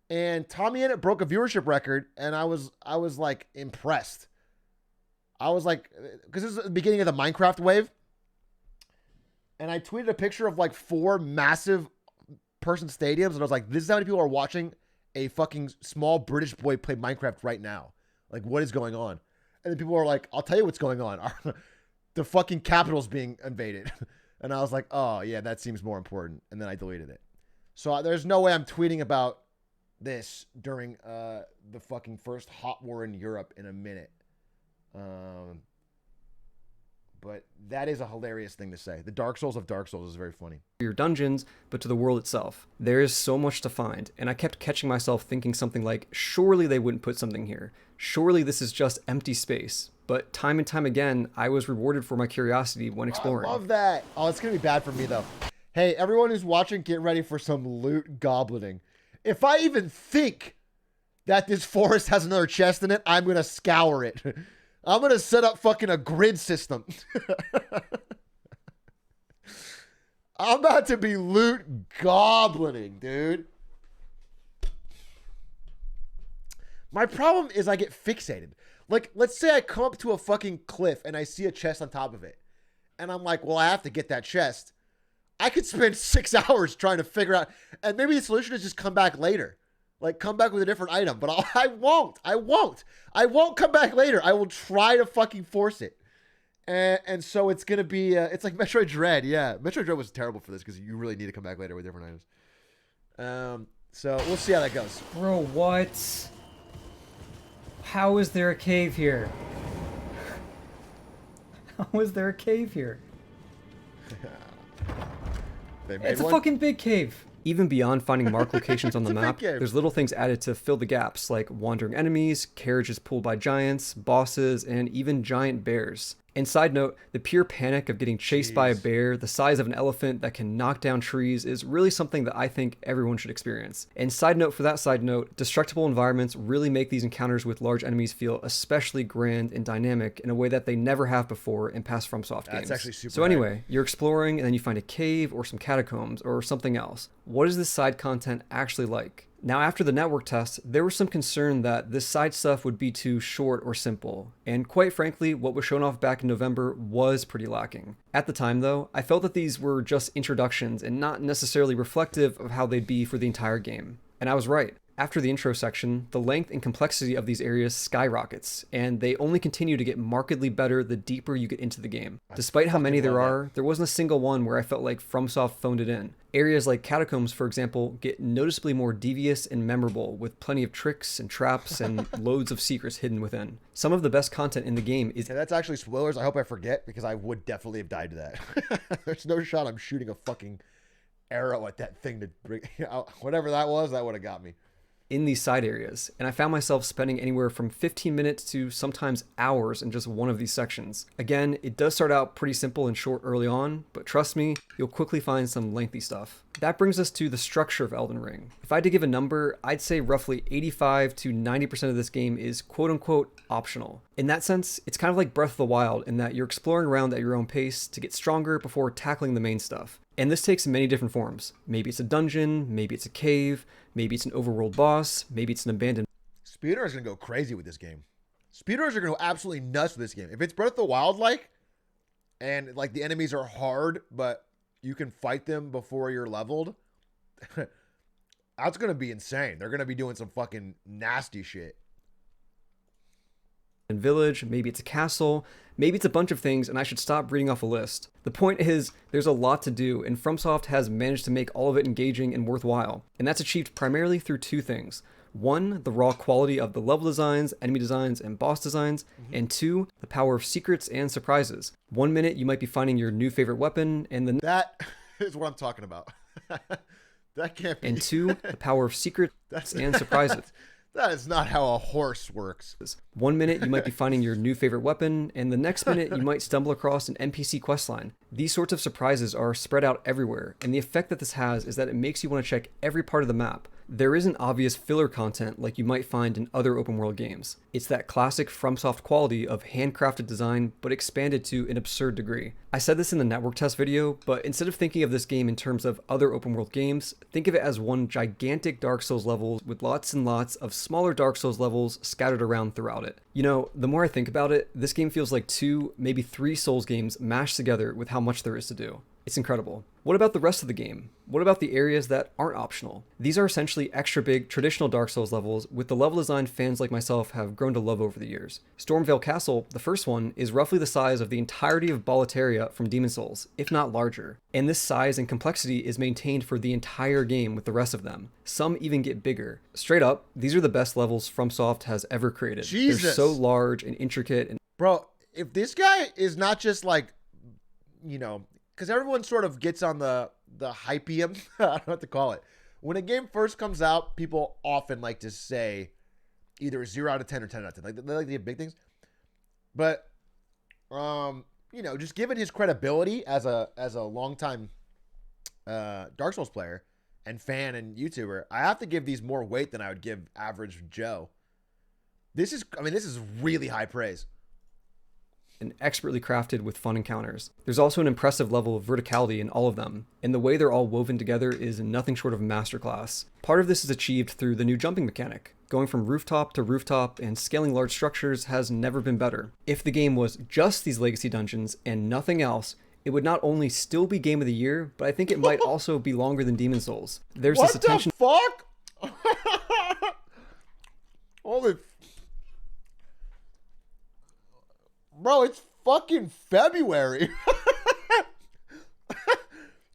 And Tommy Innit broke a viewership record, and I was like impressed. I was like, because this is the beginning of the Minecraft wave. And I tweeted a picture of like 4 massive person stadiums. And I was like, this is how many people are watching a fucking small British boy play Minecraft right now. Like, what is going on? And then people are like, I'll tell you what's going on. The fucking Capitol's being invaded. And I was like, oh yeah, that seems more important. And then I deleted it. So there's no way I'm tweeting about this during the fucking first hot war in Europe in a minute. But that is a hilarious thing to say. The Dark Souls of Dark Souls is very funny. Your dungeons, but to the world itself. There is so much to find, and I kept catching myself thinking something like, surely they wouldn't put something here. Surely this is just empty space. But time and time again, I was rewarded for my curiosity when exploring. I love that. Oh, it's going to be bad for me, though. Hey, everyone who's watching, get ready for some loot goblining. If I even think that this forest has another chest in it, I'm going to scour it. I'm going to set up fucking a grid system. I'm about to be loot goblining, dude. My problem is I get fixated. Like, let's say I come up to a fucking cliff and I see a chest on top of it. And I'm like, well, I have to get that chest. I could spend 6 hours trying to figure out. And maybe the solution is just come back later. Like, come back with a different item. But I won't. I won't come back later. I will try to fucking force it. And so it's going to be, it's like Metroid Dread. Yeah, Metroid Dread was terrible for this because you really need to come back later with different items. So we'll see how that goes. Bro, what? How is there a cave here? How is there a cave here? It's a fucking big cave. Even beyond finding marked locations on the map, there's little things added to fill the gaps, like wandering enemies, carriages pulled by giants, bosses, and even giant bears. And side note, the pure panic of getting chased by a bear the size of an elephant that can knock down trees is really something that I think everyone should experience. And side note for that side note, destructible environments really make these encounters with large enemies feel especially grand and dynamic in a way that they never have before in past FromSoft games. That's actually super So anyway, you're exploring and then you find a cave or some catacombs or something else. What is this side content actually like? Now, after the network test, there was some concern that this side stuff would be too short or simple, and quite frankly, what was shown off back in November was pretty lacking. At the time though, I felt that these were just introductions and not necessarily reflective of how they'd be for the entire game. And I was right. After the intro section, the length and complexity of these areas skyrockets, and they only continue to get markedly better the deeper you get into the game. Despite how many there are, there wasn't a single one where I felt like FromSoft phoned it in. Areas like Catacombs, for example, get noticeably more devious and memorable, with plenty of tricks and traps and loads of secrets hidden within. Some of the best content in the game is... And that's actually spoilers. I hope I forget, because I would definitely have died to that. There's no shot I'm shooting a fucking arrow at that thing to bring... whatever that was, that would have got me. In these side areas, and I found myself spending anywhere from 15 minutes to sometimes hours in just one of these sections. Again, it does start out pretty simple and short early on, but trust me, you'll quickly find some lengthy stuff. That brings us to the structure of Elden Ring. If I had to give a number, I'd say roughly 85 to 90% of this game is quote-unquote optional. In that sense, it's kind of like Breath of the Wild in that you're exploring around at your own pace to get stronger before tackling the main stuff. And this takes many different forms. Maybe it's a dungeon, maybe it's a cave, maybe it's an overworld boss, maybe it's an abandoned... Speedrunners are going to go crazy with this game. Speedrunners are going to go absolutely nuts with this game. If it's Breath of the Wild like, and like the enemies are hard, but you can fight them before you're leveled, that's going to be insane. They're going to be doing some fucking nasty shit. Village, maybe it's a castle, maybe it's a bunch of things, and I should stop reading off a list. The point is, there's a lot to do, and FromSoft has managed to make all of it engaging and worthwhile, and that's achieved primarily through two things. One, the raw quality of the level designs, enemy designs, and boss designs, and two, the power of secrets and surprises. 1 minute you might be finding your new favorite weapon, and the... That is what I'm talking about. That can't be... And two, the power of secrets and surprises. That is not how a horse works. 1 minute you might be finding your new favorite weapon, and the next minute you might stumble across an NPC questline. These sorts of surprises are spread out everywhere, and the effect that this has is that it makes you want to check every part of the map. There isn't obvious filler content like you might find in other open world games. It's that classic FromSoft quality of handcrafted design, but expanded to an absurd degree. I said this in the network test video, but instead of thinking of this game in terms of other open world games, think of it as one gigantic Dark Souls level with lots and lots of smaller Dark Souls levels scattered around throughout it. You know, the more I think about it, this game feels like 2, maybe 3 Souls games mashed together with how much there is to do. It's incredible. What about the rest of the game? What about the areas that aren't optional? These are essentially extra big traditional Dark Souls levels with the level design fans like myself have grown to love over the years. Stormveil Castle, the first one, is roughly the size of the entirety of Boletaria from Demon's Souls, if not larger. And this size and complexity is maintained for the entire game with the rest of them. Some even get bigger. Straight up, these are the best levels FromSoft has ever created. Jesus. They're so large and intricate. And bro, if this guy is not just like, you know, because everyone sort of gets on the hypium, I don't know what to call it. When a game first comes out, people often like to say either 0 out of 10 or 10 out of 10. Like they like to get big things. But you know, just given his credibility as a longtime Dark Souls player and fan and YouTuber, I have to give these more weight than I would give average Joe. This is really high praise. And expertly crafted with fun encounters. There's also an impressive level of verticality in all of them, and the way they're all woven together is nothing short of a masterclass. Part of this is achieved through the new jumping mechanic. Going from rooftop to rooftop and scaling large structures has never been better. If the game was just these legacy dungeons and nothing else, it would not only still be Game of the Year, but I think it might also be longer than Demon's Souls. There's what this attention. What the fuck? Holy... Bro, it's fucking February.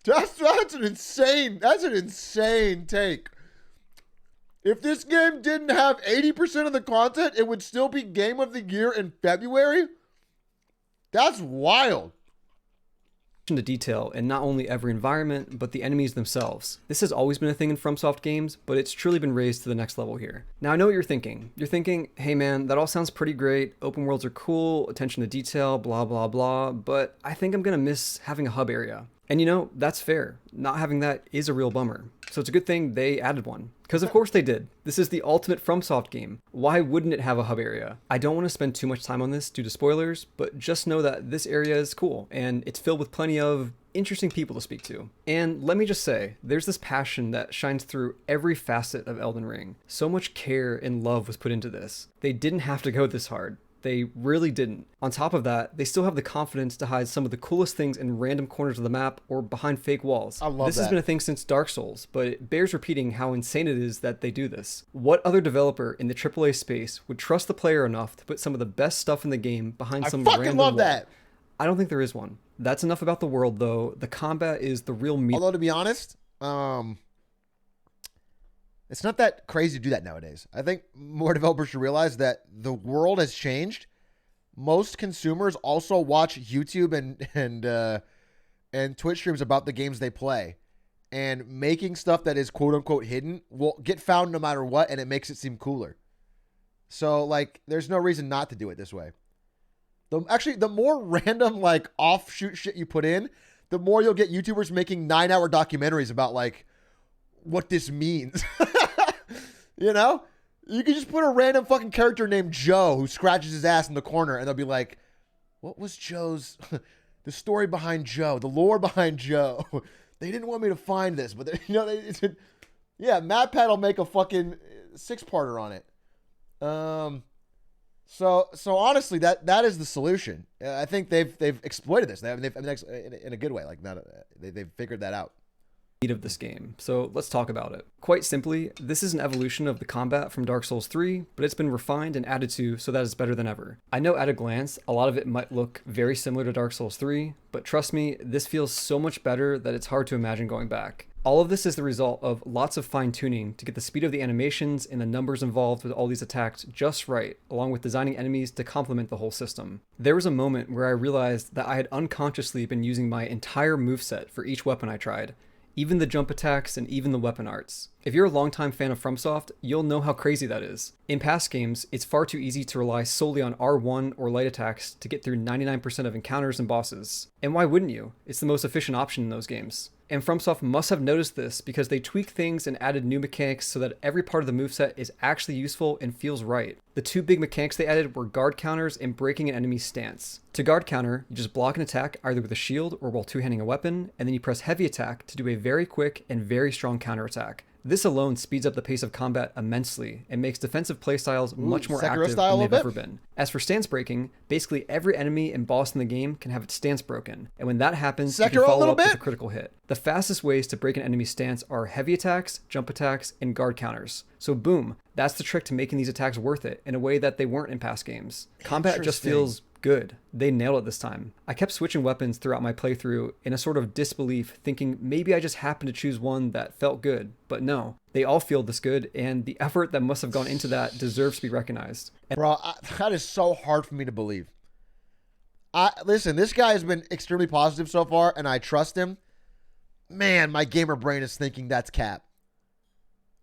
That's an insane take. If this game didn't have 80% of the content, it would still be Game of the Year in February? That's wild. to detail in not only every environment, but the enemies themselves. This has always been a thing in FromSoft games, but it's truly been raised to the next level here. Now I know what you're thinking. You're thinking, hey man, that all sounds pretty great, open worlds are cool, attention to detail, blah blah blah, but I think I'm gonna miss having a hub area. And you know, that's fair. Not having that is a real bummer. So it's a good thing they added one. Because of course they did. This is the ultimate FromSoft game. Why wouldn't it have a hub area? I don't want to spend too much time on this due to spoilers, but just know that this area is cool, and it's filled with plenty of interesting people to speak to. And let me just say, there's this passion that shines through every facet of Elden Ring. So much care and love was put into this. They didn't have to go this hard. They really didn't. On top of that, they still have the confidence to hide some of the coolest things in random corners of the map or behind fake walls. I love this that. has been a thing since Dark Souls, but it bears repeating how insane it is that they do this. What other developer in the AAA space would trust the player enough to put some of the best stuff in the game behind some random wall? I fucking love that. I don't think there is one. That's enough about the world, though. The combat is the real meat. Although, to be honest, it's not that crazy to do that nowadays. I think more developers should realize that the world has changed. Most consumers also watch YouTube and Twitch streams about the games they play. And making stuff that is quote-unquote hidden will get found no matter what, and it makes it seem cooler. So, like, there's no reason not to do it this way. Actually, the more random, like, offshoot shit you put in, the more you'll get YouTubers making 9-hour documentaries about, like, what this means. You know, you can just put a random fucking character named Joe who scratches his ass in the corner, and they'll be like, what was Joe's the story behind Joe, the lore behind Joe? They didn't want me to find this, but you know, yeah, MatPat will make a fucking 6-parter on it. So honestly, that is the solution. I think they've exploited this. They've in a good way, like they've figured that out. Of this game, so let's talk about it. Quite simply, this is an evolution of the combat from Dark Souls 3, but it's been refined and added to so that it's better than ever. I know at a glance, a lot of it might look very similar to Dark Souls 3, but trust me, this feels so much better that it's hard to imagine going back. All of this is the result of lots of fine-tuning to get the speed of the animations and the numbers involved with all these attacks just right, along with designing enemies to complement the whole system. There was a moment where I realized that I had unconsciously been using my entire moveset for each weapon I tried. Even the jump attacks and even the weapon arts. If you're a longtime fan of FromSoft, you'll know how crazy that is. In past games, it's far too easy to rely solely on R1 or light attacks to get through 99% of encounters and bosses. And why wouldn't you? It's the most efficient option in those games. And FromSoft must have noticed this because they tweaked things and added new mechanics so that every part of the moveset is actually useful and feels right. The two big mechanics they added were guard counters and breaking an enemy's stance. To guard counter, you just block an attack either with a shield or while two-handing a weapon, and then you press heavy attack to do a very quick and very strong counterattack. This alone speeds up the pace of combat immensely and makes defensive playstyles much more active than they've ever been. As for stance breaking, basically every enemy and boss in the game can have its stance broken, and when that happens, you can follow up with a critical hit. The fastest ways to break an enemy's stance are heavy attacks, jump attacks, and guard counters. So boom, that's the trick to making these attacks worth it in a way that they weren't in past games. Combat just feels good. They nailed it this time. I kept switching weapons throughout my playthrough in a sort of disbelief, thinking maybe I just happened to choose one that felt good, but no. They all feel this good, and the effort that must have gone into that deserves to be recognized. Bro, that is so hard for me to believe. Listen, this guy has been extremely positive so far, and I trust him. Man, my gamer brain is thinking that's cap.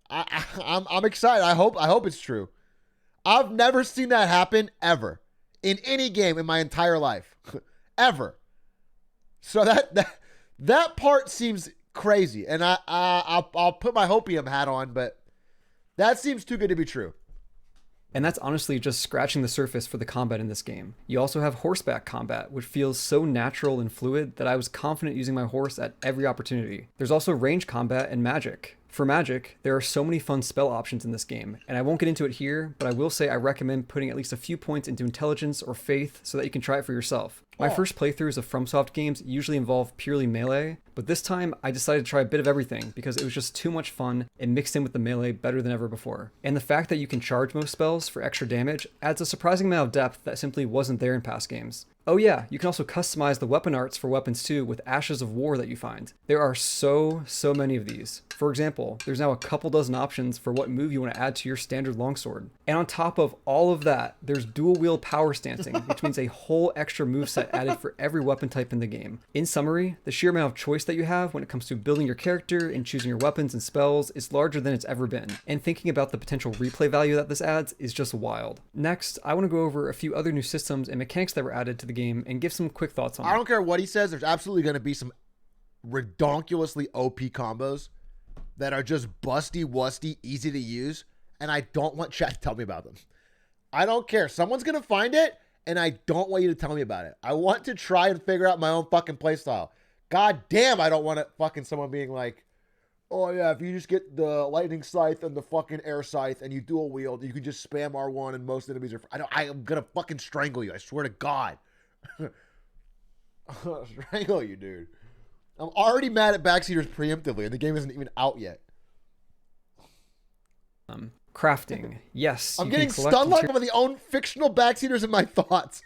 I'm excited. I hope it's true. I've never seen that happen ever. In any game in my entire life. Ever. So that part seems crazy. And I'll put my hopium hat on, but that seems too good to be true. And that's honestly just scratching the surface for the combat in this game. You also have horseback combat, which feels so natural and fluid that I was confident using my horse at every opportunity. There's also range combat and magic. For magic, there are so many fun spell options in this game, and I won't get into it here, but I will say I recommend putting at least a few points into intelligence or faith so that you can try it for yourself. My first playthroughs of FromSoft games usually involve purely melee, but this time I decided to try a bit of everything because it was just too much fun and mixed in with the melee better than ever before. And the fact that you can charge most spells for extra damage adds a surprising amount of depth that simply wasn't there in past games. Oh yeah, you can also customize the weapon arts for weapons too with Ashes of War that you find. There are so many of these. For example, there's now a couple dozen options for what move you want to add to your standard longsword. And on top of all of that, there's dual wield power stancing, which means a whole extra moveset added for every weapon type in the game. In summary, the sheer amount of choice that you have when it comes to building your character and choosing your weapons and spells is larger than it's ever been. And thinking about the potential replay value that this adds is just wild. Next, I want to go over a few other new systems and mechanics that were added to the game and give some quick thoughts on I don't care what he says, there's absolutely going to be some redonkulously OP combos that are just busty wusty, easy to use, and I don't want chat to tell me about them. I don't care. Someone's going to find it, and I don't want you to tell me about it. I want to try and figure out my own fucking playstyle. God damn, I don't want it fucking someone being like, oh yeah, if you just get the lightning scythe and the fucking air scythe and you dual wield, you can just spam R1 and most enemies are... I'm going to fucking strangle you. I swear to God. Strangle you, dude. I'm already mad at backseaters preemptively, and the game isn't even out yet. Crafting. Yes. I'm getting stun like over the own fictional backseaters in my thoughts.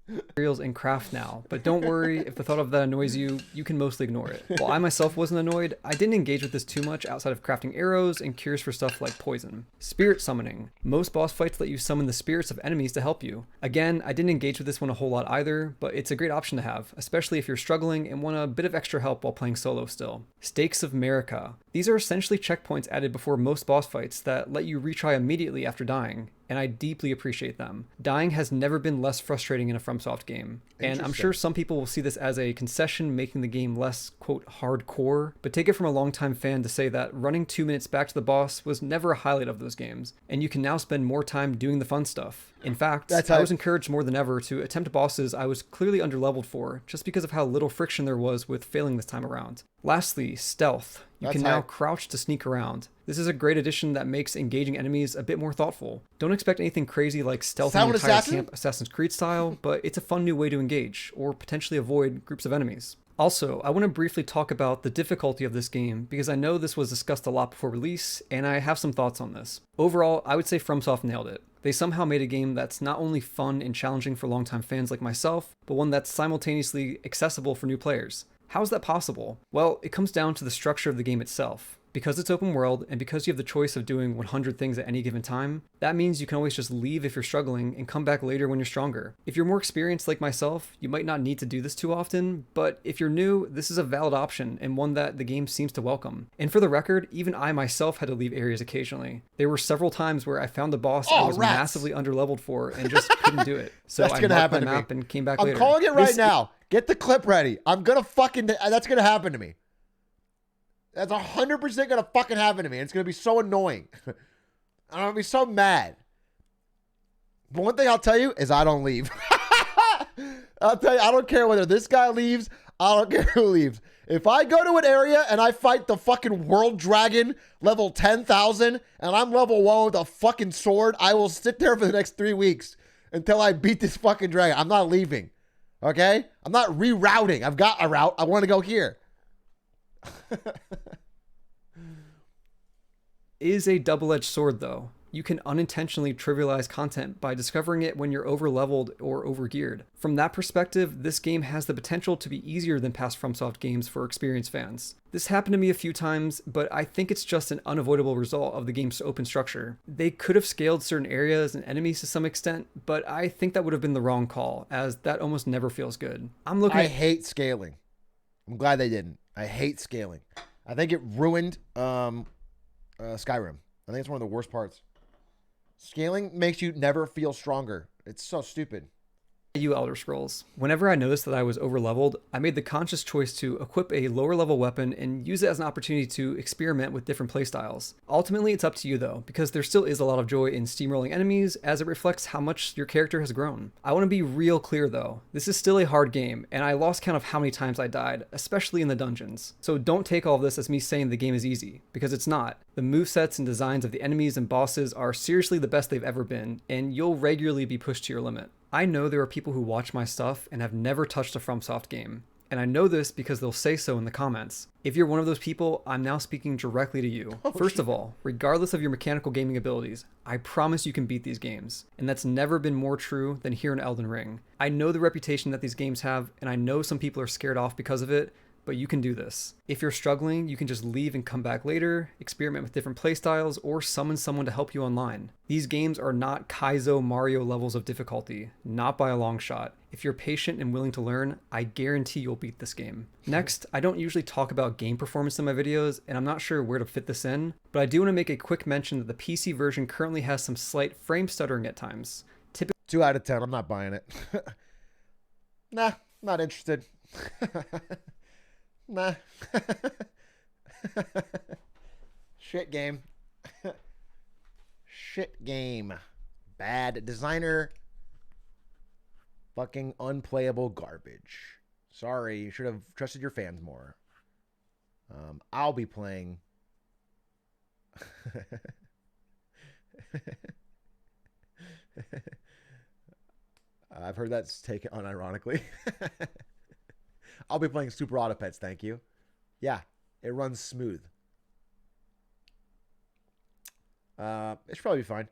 Materials and craft now, but don't worry, if the thought of that annoys you, you can mostly ignore it. While I myself wasn't annoyed, I didn't engage with this too much outside of crafting arrows and cures for stuff like poison. Spirit summoning. Most boss fights let you summon the spirits of enemies to help you. Again, I didn't engage with this one a whole lot either, but it's a great option to have, especially if you're struggling and want a bit of extra help while playing solo still. Stakes of Marika. These are essentially checkpoints added before most boss fights that let you retry immediately after dying, and I deeply appreciate them. Dying has never been less frustrating in a FromSoft game, and I'm sure some people will see this as a concession making the game less, quote, hardcore, but take it from a longtime fan to say that running 2 minutes back to the boss was never a highlight of those games, and you can now spend more time doing the fun stuff. In fact, I was encouraged more than ever to attempt bosses I was clearly underleveled for, just because of how little friction there was with failing this time around. Lastly, stealth. You can now crouch to sneak around. This is a great addition that makes engaging enemies a bit more thoughtful. Don't expect anything crazy like stealthing an entire camp Assassin's Creed style, but it's a fun new way to engage, or potentially avoid groups of enemies. Also, I want to briefly talk about the difficulty of this game, because I know this was discussed a lot before release, and I have some thoughts on this. Overall, I would say FromSoft nailed it. They somehow made a game that's not only fun and challenging for longtime fans like myself, but one that's simultaneously accessible for new players. How is that possible? Well, it comes down to the structure of the game itself. Because it's open world, and because you have the choice of doing 100 things at any given time, that means you can always just leave if you're struggling and come back later when you're stronger. If you're more experienced like myself, you might not need to do this too often, but if you're new, this is a valid option and one that the game seems to welcome. And for the record, even I myself had to leave areas occasionally. There were several times where I found a boss I was massively underleveled for and just couldn't do it. So I marked my map and came back later. I'm calling it right now. Get the clip ready. I'm gonna that's gonna happen to me. That's 100% gonna fucking happen to me. And it's gonna be so annoying. I'm gonna be so mad. But one thing I'll tell you is I don't leave. I'll tell you, I don't care whether this guy leaves. I don't care who leaves. If I go to an area and I fight the fucking world dragon level 10,000 and I'm level 1 with a fucking sword, I will sit there for the next 3 weeks until I beat this fucking dragon. I'm not leaving. Okay? I'm not rerouting. I've got a route. I want to go here. Is a double-edged sword though. You can unintentionally trivialize content by discovering it when you're over-leveled or over-geared. From that perspective, this game has the potential to be easier than past FromSoft games for experienced fans. This happened to me a few times, but I think it's just an unavoidable result of the game's open structure. They could have scaled certain areas and enemies to some extent, but I think that would have been the wrong call, as that almost never feels good. I hate scaling. I'm glad they didn't. I hate scaling. I think it ruined Skyrim. I think it's one of the worst parts. Scaling makes you never feel stronger. It's so stupid. You Elder Scrolls. Whenever I noticed that I was over-leveled, I made the conscious choice to equip a lower-level weapon and use it as an opportunity to experiment with different playstyles. Ultimately, it's up to you though, because there still is a lot of joy in steamrolling enemies as it reflects how much your character has grown. I want to be real clear though, this is still a hard game, and I lost count of how many times I died, especially in the dungeons. So don't take all of this as me saying the game is easy, because it's not. The movesets and designs of the enemies and bosses are seriously the best they've ever been, and you'll regularly be pushed to your limit. I know there are people who watch my stuff and have never touched a FromSoft game, And I know this because they'll say so in the comments. If you're one of those people, I'm now speaking directly to you. First of all, regardless of your mechanical gaming abilities, I promise you can beat these games. And that's never been more true than here in Elden Ring. I know the reputation that these games have, and I know some people are scared off because of it, but you can do this. If you're struggling, you can just leave and come back later, experiment with different playstyles, or summon someone to help you online. These games are not Kaizo Mario levels of difficulty, not by a long shot. If you're patient and willing to learn, I guarantee you'll beat this game. Next, I don't usually talk about game performance in my videos, and I'm not sure where to fit this in, but I do want to make a quick mention that the PC version currently has some slight frame stuttering at times. 2 out of 10, I'm not buying it. Nah, not interested. Nah. Shit game. Shit game. Bad designer. Fucking unplayable garbage. Sorry, you should have trusted your fans more. I'll be playing. I've heard that's taken unironically. I'll be playing Super Auto Pets, thank you. Yeah, it runs smooth. It should probably be fine.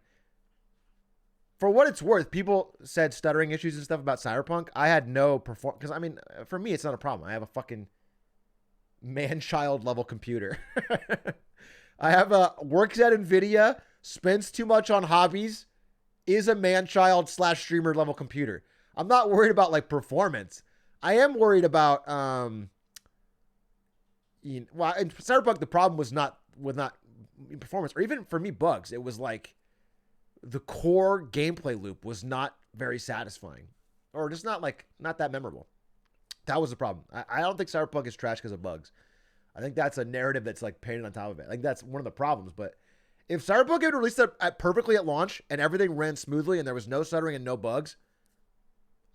For what it's worth, people said stuttering issues and stuff about Cyberpunk. I had no because I mean, for me, it's not a problem. I have a fucking man-child level computer. I have works at NVIDIA, spends too much on hobbies, is a man-child / streamer level computer. I'm not worried about like performance. I am worried about well, in Cyberpunk the problem was not performance or even for me bugs. It was like the core gameplay loop was not very satisfying or just not that memorable. That was the problem. I don't think Cyberpunk is trash because of bugs. I think that's a narrative that's like painted on top of it. I think that's one of the problems. But if Cyberpunk had released it perfectly at launch and everything ran smoothly and there was no stuttering and no bugs,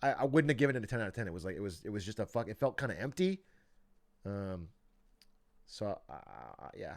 I wouldn't have given it a 10 out of 10. It was like it was just a fuck. It felt kind of empty. So yeah.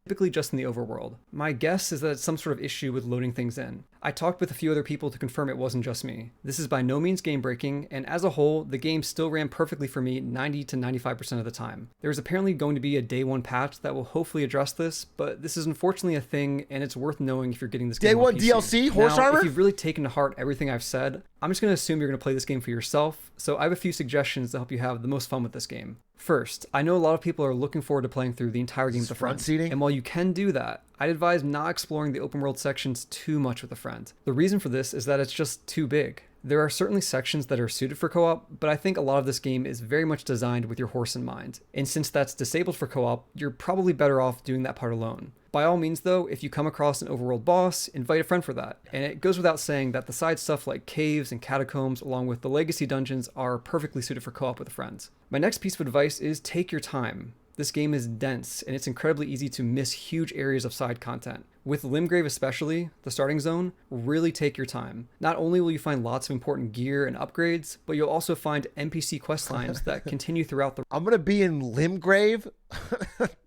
Typically just in the overworld. My guess is that it's some sort of issue with loading things in. I talked with a few other people to confirm it wasn't just me. This is by no means game breaking, and as a whole, the game still ran perfectly for me 90 to 95% of the time. There's apparently going to be a day one patch that will hopefully address this, but this is unfortunately a thing, and it's worth knowing if you're getting this game Day on one PC. DLC, horse armor? If you've really taken to heart everything I've said, I'm just going to assume you're going to play this game for yourself, so I have a few suggestions to help you have the most fun with this game. First, I know a lot of people are looking forward to playing through the entire game with a friend, and while you can do that, I'd advise not exploring the open world sections too much with a friend. The reason for this is that it's just too big. There are certainly sections that are suited for co-op, but I think a lot of this game is very much designed with your horse in mind. And since that's disabled for co-op, you're probably better off doing that part alone. By all means though, if you come across an overworld boss, invite a friend for that. And it goes without saying that the side stuff like caves and catacombs along with the legacy dungeons are perfectly suited for co-op with a friend. My next piece of advice is take your time. This game is dense, and it's incredibly easy to miss huge areas of side content. With Limgrave especially, the starting zone, really take your time. Not only will you find lots of important gear and upgrades, but you'll also find NPC quest lines that continue throughout the... I'm gonna be in Limgrave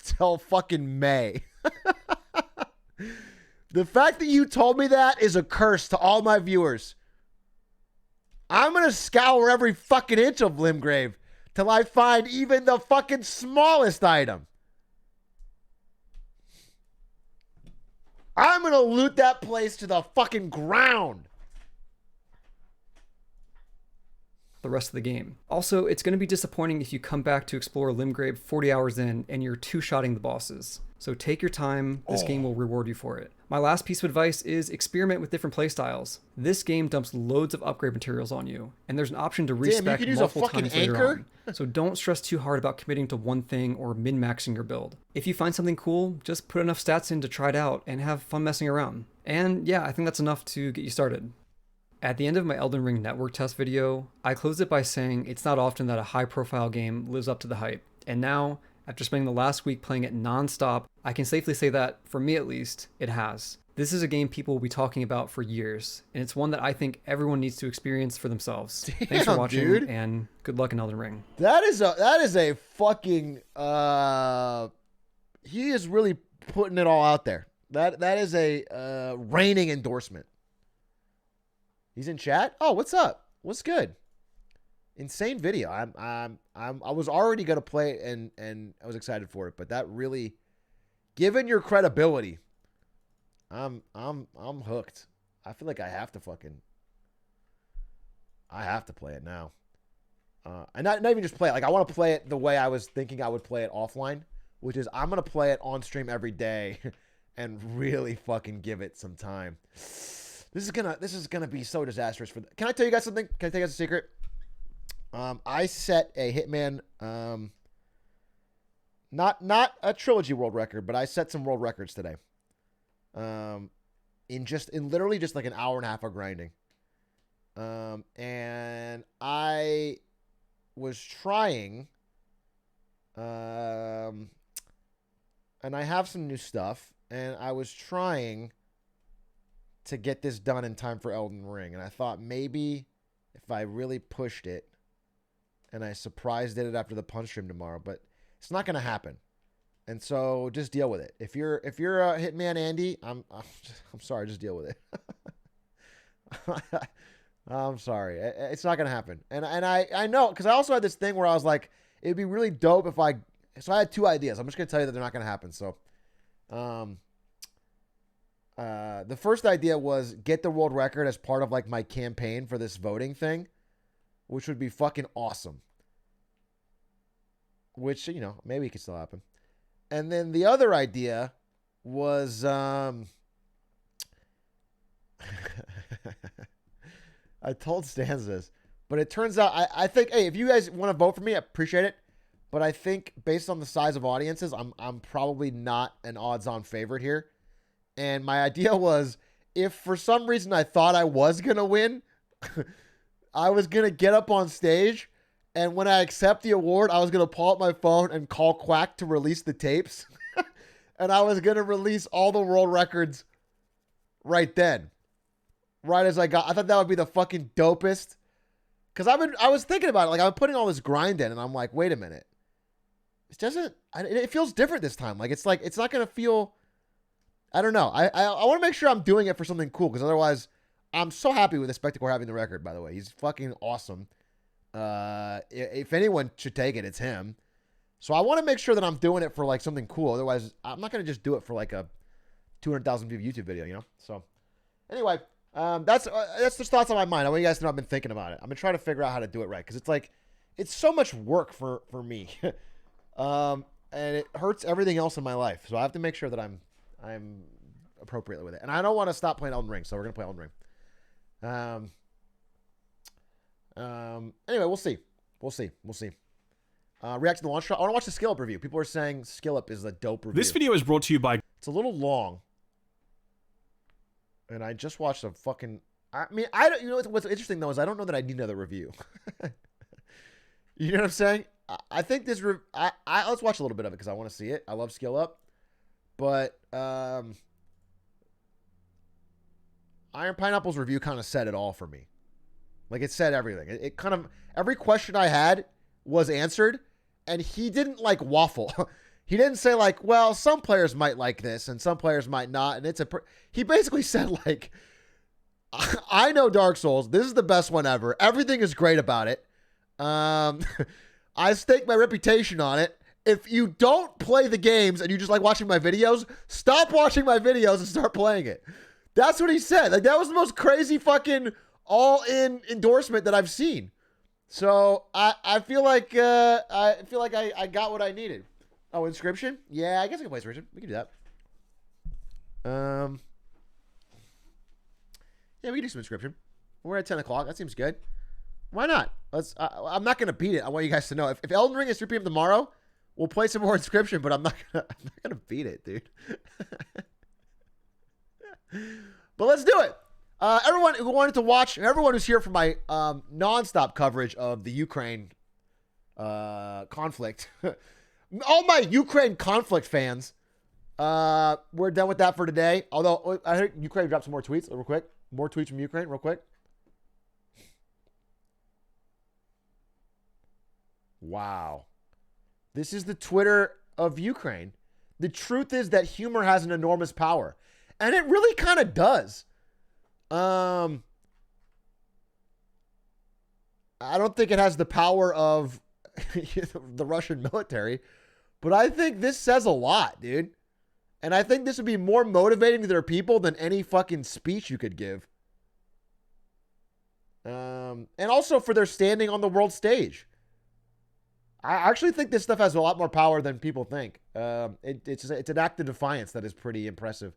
till fucking May. The fact that you told me that is a curse to all my viewers. I'm gonna scour every fucking inch of Limgrave till I find even the fucking smallest item. I'm gonna loot that place to the fucking ground. The rest of the game. Also, it's going to be disappointing if you come back to explore Limgrave 40 hours in and you're two-shotting the bosses. So take your time, this game will reward you for it. My last piece of advice is experiment with different playstyles. This game dumps loads of upgrade materials on you, and there's an option to respec multiple times later on. So don't stress too hard about committing to one thing or min-maxing your build. If you find something cool, just put enough stats in to try it out and have fun messing around. And yeah, I think that's enough to get you started. At the end of my Elden Ring network test video, I closed it by saying it's not often that a high-profile game lives up to the hype. And now, after spending the last week playing it non-stop, I can safely say that, for me at least, it has. This is a game people will be talking about for years, and it's one that I think everyone needs to experience for themselves. Thanks for watching, and good luck in Elden Ring. That is a fucking he is really putting it all out there. That is a reigning endorsement. He's in chat. Oh, what's up? What's good? Insane video. I was already gonna play it and I was excited for it, but that really, given your credibility, I'm hooked. I feel like I have to play it now. And not even just play it. Like, I want to play it the way I was thinking I would play it offline, which is I'm gonna play it on stream every day and really fucking give it some time. This is gonna be so disastrous for. Can I tell you guys something? Can I tell you guys a secret? I set a Hitman, not a trilogy world record, but I set some world records today. In literally just like an hour and a half of grinding. And I was trying, and I have some new stuff, and I was trying to get this done in time for Elden Ring. And I thought maybe if I really pushed it and I surprised it after the punch stream tomorrow, but it's not going to happen. And so just deal with it. If you're a Hitman Andy, I'm sorry, just deal with it. I'm sorry. It's not going to happen. And I know, because I also had this thing where I was like, it'd be really dope if I had two ideas. I'm just going to tell you that they're not going to happen. So, the first idea was get the world record as part of like my campaign for this voting thing, which would be fucking awesome. Which, you know, maybe it could still happen. And then the other idea was, I told Stans this, but it turns out, I think, hey, if you guys want to vote for me, I appreciate it. But I think based on the size of audiences, I'm probably not an odds-on favorite here. And my idea was, if for some reason I thought I was going to win, I was going to get up on stage, and when I accept the award, I was going to pull out my phone and call Quack to release the tapes. And I was going to release all the world records right then. Right as I thought that would be the fucking dopest. Because I was thinking about it. Like, I'm putting all this grind in, and I'm like, wait a minute. It feels different this time. Like, it's not going to feel, I don't know. I want to make sure I'm doing it for something cool, because otherwise, I'm so happy with the Spectacle having the record, by the way. He's fucking awesome. If anyone should take it, it's him. So I want to make sure that I'm doing it for like something cool. Otherwise, I'm not going to just do it for like a 200,000 view YouTube video, you know? So anyway, that's just thoughts on my mind. I want you guys to know I've been thinking about it. I've been trying to figure out how to do it right, because it's like, it's so much work for me. And it hurts everything else in my life. So I have to make sure that I'm appropriately with it. And I don't want to stop playing Elden Ring, so we're going to play Elden Ring. Anyway, we'll see. React to the launch trial. I want to watch the Skill Up review. People are saying Skill Up is a dope review. This video is brought to you by... It's a little long. And I just watched a fucking... you know what's interesting, though, is I don't know that I need another review. You know what I'm saying? I think this... let's watch a little bit of it, because I want to see it. I love Skill Up. But, Iron Pineapple's review kind of said it all for me. Like, it said everything. It kind of... Every question I had was answered, and he didn't, like, waffle. He didn't say, like, well, some players might like this, and some players might not, and it's a... He basically said, like, I know Dark Souls. This is the best one ever. Everything is great about it. I stake my reputation on it. If you don't play the games and you just like watching my videos, stop watching my videos and start playing it. That's what he said. Like, that was the most crazy fucking all-in endorsement that I've seen. So I feel like I got what I needed. Oh, Inscription? Yeah, I guess I can play Inscription. We can do that. Yeah, we can do some Inscription. We're at 10 o'clock. That seems good. Why not? I'm not gonna beat it. I want you guys to know. If Elden Ring is 3 p.m. tomorrow, we'll play some more Inscription, but I'm not gonna beat it, dude. But let's do it. Everyone who wanted to watch, everyone who's here for my nonstop coverage of the Ukraine conflict, all my Ukraine conflict fans, we're done with that for today. Although I heard Ukraine dropped some more tweets real quick. More tweets from Ukraine real quick. Wow. This is the Twitter of Ukraine. The truth is that humor has an enormous power. And it really kind of does. I don't think it has the power of the Russian military, but I think this says a lot, dude. And I think this would be more motivating to their people than any fucking speech you could give. And also for their standing on the world stage. I actually think this stuff has a lot more power than people think. It's an act of defiance that is pretty impressive.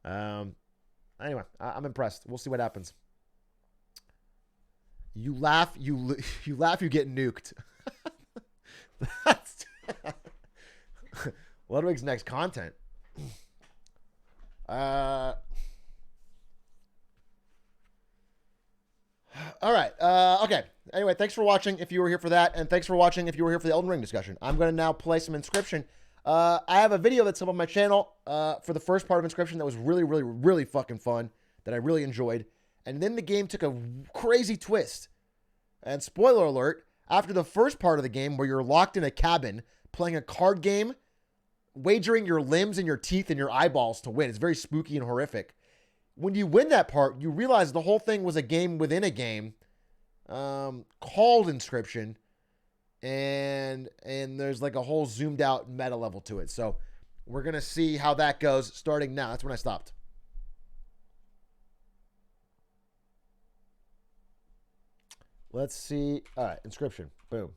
Anyway, I'm impressed. We'll see what happens. You laugh, you get nuked. That's Ludwig's next content. All right. Okay. Anyway, thanks for watching if you were here for that, and thanks for watching if you were here for the Elden Ring discussion. I'm going to now play some Inscryption. I have a video that's up on my channel for the first part of Inscryption that was really, really, really fucking fun, that I really enjoyed. And then the game took a crazy twist. And spoiler alert, after the first part of the game where you're locked in a cabin playing a card game, wagering your limbs and your teeth and your eyeballs to win. It's very spooky and horrific. When you win that part, you realize the whole thing was a game within a game called Inscryption. And there's like a whole zoomed out meta level to it. So we're going to see how that goes starting now. That's when I stopped. Let's see. All right, Inscryption. Boom.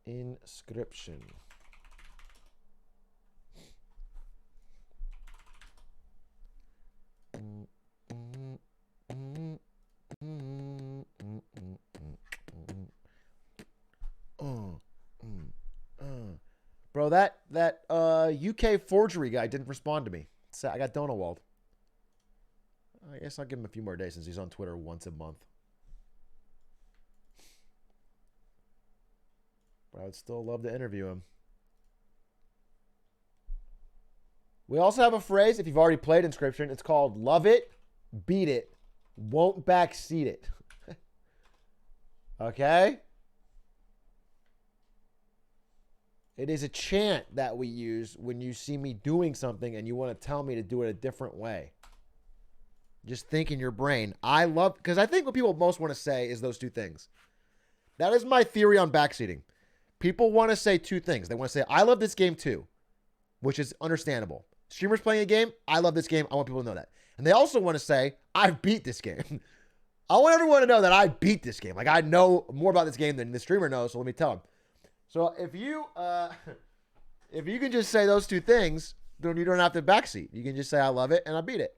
Inscryption. Bro, that UK forgery guy didn't respond to me. So I got Donowald. I guess I'll give him a few more days since he's on Twitter once a month. But I would still love to interview him. We also have a phrase, if you've already played Inscryption, it's called love it, beat it, won't backseat it. Okay? It is a chant that we use when you see me doing something and you want to tell me to do it a different way. Just think in your brain. I love, because I think what people most want to say is those two things. That is my theory on backseating. People want to say two things. They want to say, I love this game too, which is understandable. Streamers playing a game, I love this game. I want people to know that. And they also want to say, I've beat this game. I want everyone to know that I beat this game. Like, I know more about this game than the streamer knows, so let me tell them. So if you can just say those two things, then you don't have to backseat. You can just say, I love it and I beat it.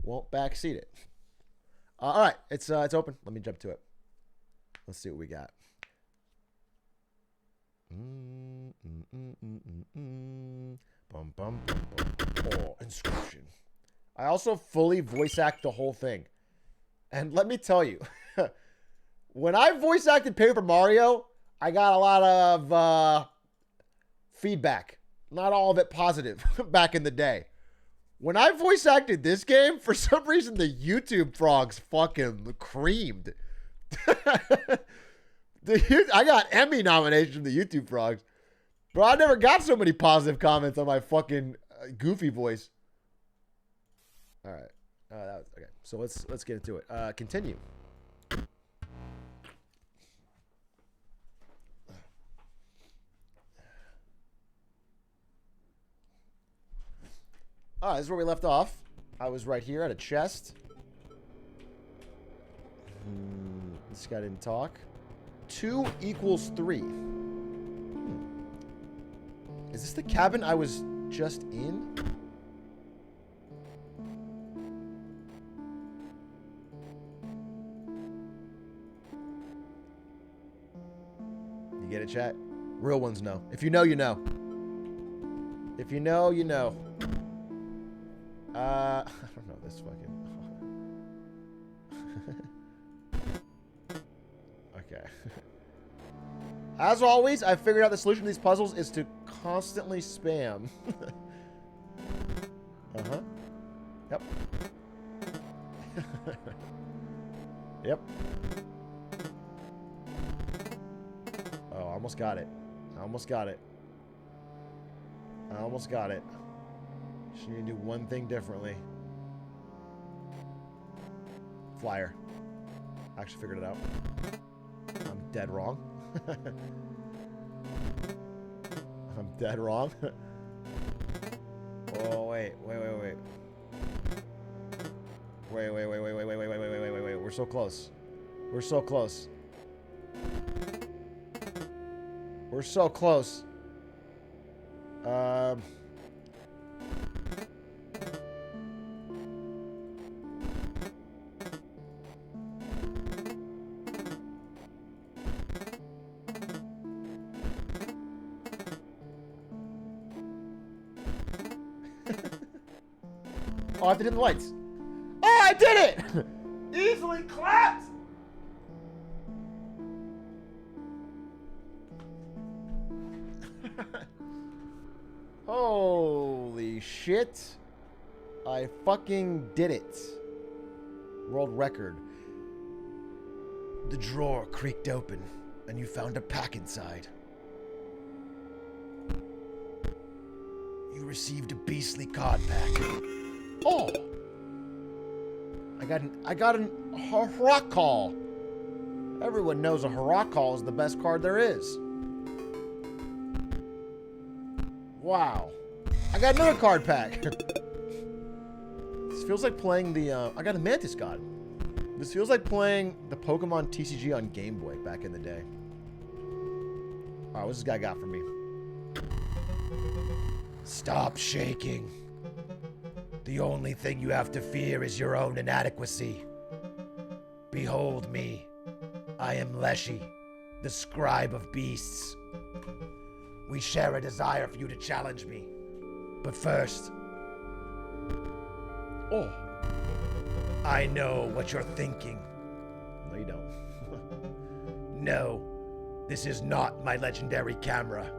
Won't backseat it. All right, it's open. Let me jump to it. Let's see what we got. Bum, bum, bum, bum. Oh, Inscryption. I also fully voice act the whole thing. And let me tell you, when I voice acted Paper Mario, I got a lot of feedback. Not all of it positive back in the day. When I voice acted this game, for some reason, the YouTube frogs fucking creamed. I got Emmy nominations from the YouTube frogs. Bro, I never got so many positive comments on my fucking goofy voice. All right. That was, okay. So let's get into it. Continue. All right, this is where we left off. I was right here at a chest. This guy didn't talk. 2 equals 3. Is this the cabin I was just in? You get it, chat? Real ones know. If you know, you know. If you know, you know. I don't know this fucking... Okay. As always, I figured out the solution to these puzzles is to constantly spam. Uh-huh. Yep. Yep. Oh, I almost got it. I almost got it. I almost got it. Just need to do one thing differently. flyer. I actually figured it out. I'm dead wrong. I'm dead wrong. Oh, wait. Wait. We're so close. We're so close. We're so close. Oh, I have to dim the lights. Oh, I did it! Easily clapped! Holy shit. I fucking did it. World record. The drawer creaked open, and you found a pack inside. You received a beastly card pack. Oh! I got an Atrioc call. Everyone knows a Atrioc call is the best card there is. Wow. I got another card pack. This feels like playing the, I got a Mantis God. This feels like playing the Pokemon TCG on Game Boy back in the day. Alright, what's this guy got for me? Stop shaking. The only thing you have to fear is your own inadequacy. Behold me. I am Leshy, the scribe of beasts. We share a desire for you to challenge me. But first... Oh. I know what you're thinking. No, you don't. No. This is not my legendary camera.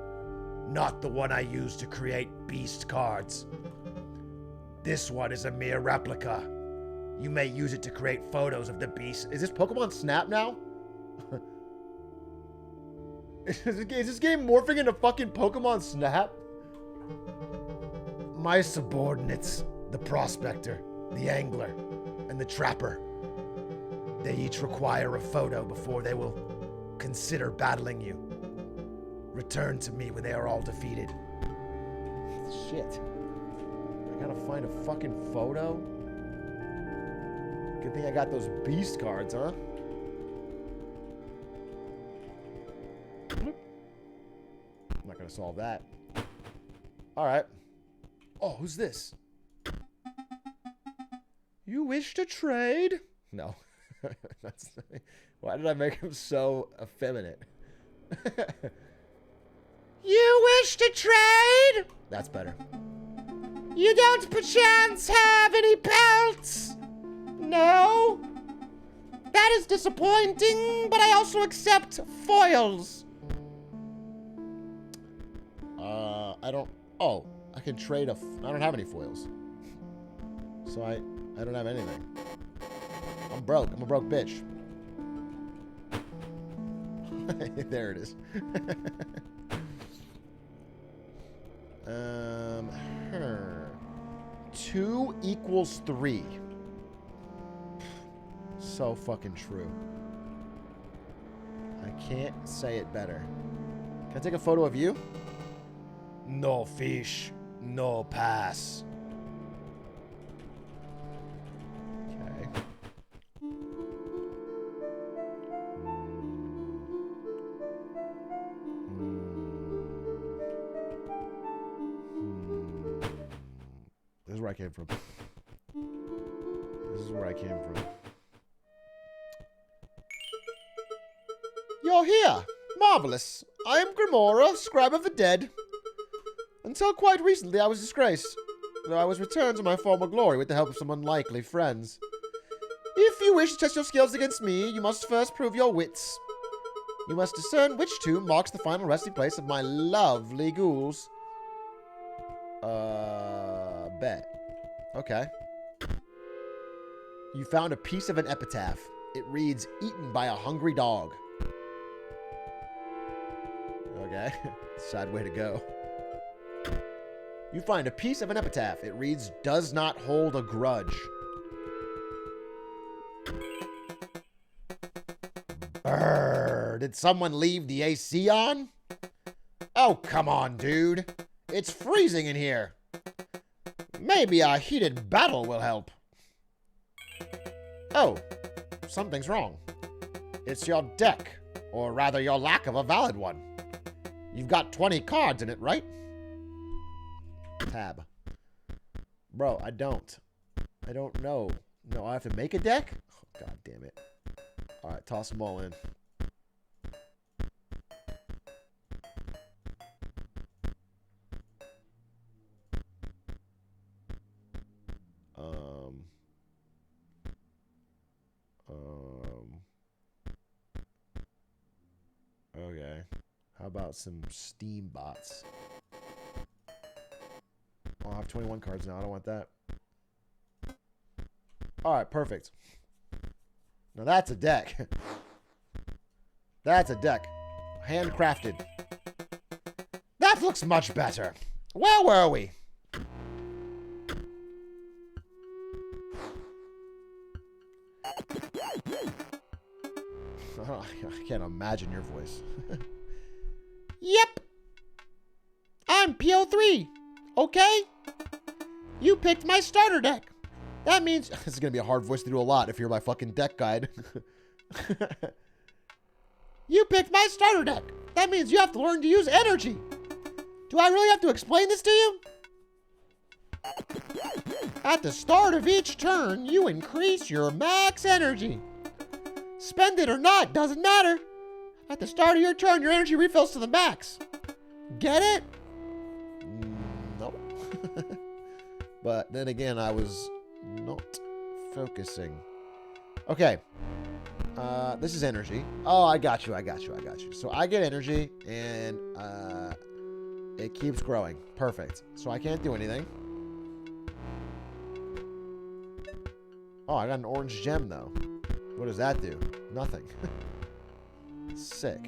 Not the one I use to create beast cards. This one is a mere replica. You may use it to create photos of the beast. Is this Pokemon Snap now? Is this game morphing into fucking Pokemon Snap? My subordinates, the prospector, the angler, and the trapper. They each require a photo before they will consider battling you. Return to me when they are all defeated. Shit. I gotta find a fucking photo? Good thing I got those beast cards, huh? I'm not gonna solve that. Alright. Oh, who's this? You wish to trade? No. Why did I make him so effeminate? You wish to trade? That's better. You don't perchance have any pelts? No? That is disappointing, but I also accept foils. I don't... Oh, I can trade a... I don't have any foils. So I don't have anything. I'm broke. I'm a broke bitch. There it is. 2 equals 3. So fucking true. I can't say it better. Can I take a photo of you? No fish, no pass. Okay. This is where I came from. This is where I came from. You're here! Marvelous! I am Grimora, scribe of the dead. Until quite recently, I was disgraced, though I was returned to my former glory with the help of some unlikely friends. If you wish to test your skills against me, you must first prove your wits. You must discern which tomb marks the final resting place of my lovely ghouls. Bet. Okay. You found a piece of an epitaph. It reads, eaten by a hungry dog. Okay. Sad way to go. You find a piece of an epitaph. It reads, does not hold a grudge. did someone leave the AC on? Oh, come on, dude. It's freezing in here. Maybe a heated battle will help. Oh, something's wrong. It's your deck, or rather your lack of a valid one. You've got 20 cards in it, right? Tab. Bro, I don't know. No, I have to make a deck? Oh, God damn it. All right, toss them all in. Okay. How about some Steam bots? Oh, I have 21 cards now. I don't want that. All right, perfect. Now that's a deck. That's a deck. Handcrafted. That looks much better. Where were we? I can't imagine your voice. Yep. I'm PO3. Okay? You picked my starter deck. That means... This is going to be a hard voice to do a lot if you're my fucking deck guide. You picked my starter deck. That means you have to learn to use energy. Do I really have to explain this to you? At the start of each turn, you increase your max energy. Spend it or not, doesn't matter. At the start of your turn, your energy refills to the max. Get it? No. But then again, I was not focusing. Okay. This is energy. Oh, I got you. So I get energy, and it keeps growing. Perfect. So I can't do anything. Oh, I got an orange gem, though. What does that do? Nothing. Sick.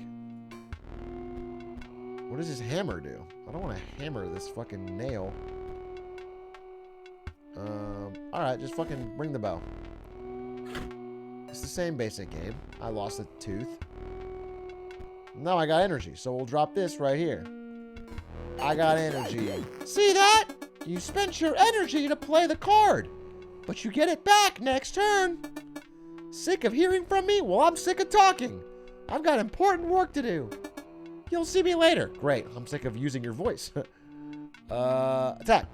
What does this hammer do? I don't want to hammer this fucking nail. Alright, just fucking ring the bell. It's the same basic game. I lost a tooth. Now I got energy, so we'll drop this right here. I got energy. See that? You spent your energy to play the card, but you get it back next turn. Sick of hearing from me? Well, I'm sick of talking. I've got important work to do. You'll see me later. Great. I'm sick of using your voice. Attack.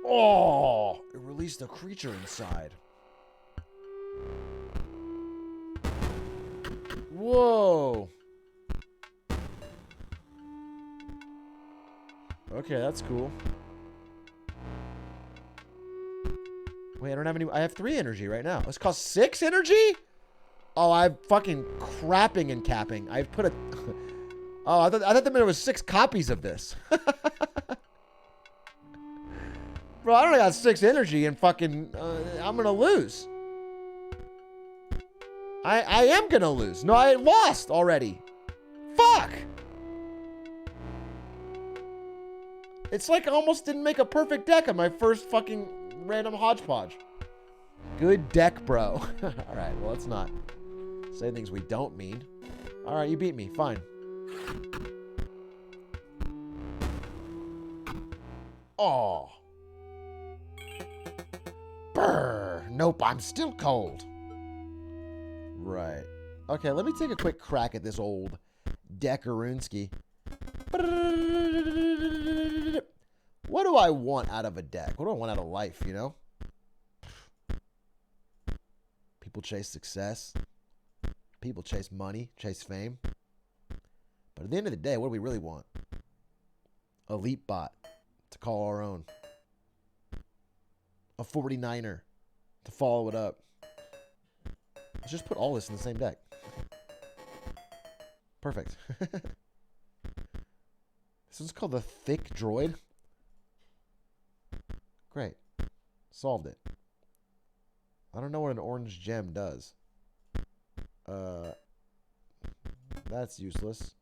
Oh, it released a creature inside. Whoa. Okay, that's cool. Wait, I don't have any. I have 3 energy right now. This costs 6 energy? Oh, I'm fucking crapping and capping. I've put a... Oh, I thought there was 6 copies of this. Bro, I only got 6 energy and fucking... I'm gonna lose. I am gonna lose. No, I lost already. Fuck! It's like I almost didn't make a perfect deck on my first fucking random hodgepodge. Good deck, bro. Alright, well, let's not say things we don't mean. Alright, you beat me. Fine. Oh. Brr. Nope, I'm still cold. Right. Okay, let me take a quick crack at this old Deckarooski. What do I want out of a deck? What do I want out of life, you know? People chase success. People chase money, chase fame. But at the end of the day, what do we really want? Elite bot to call our own. A 49er to follow it up. Let's just put all this in the same deck. Perfect. This one's called the Thick Droid. Great. Solved it. I don't know what an orange gem does. That's useless.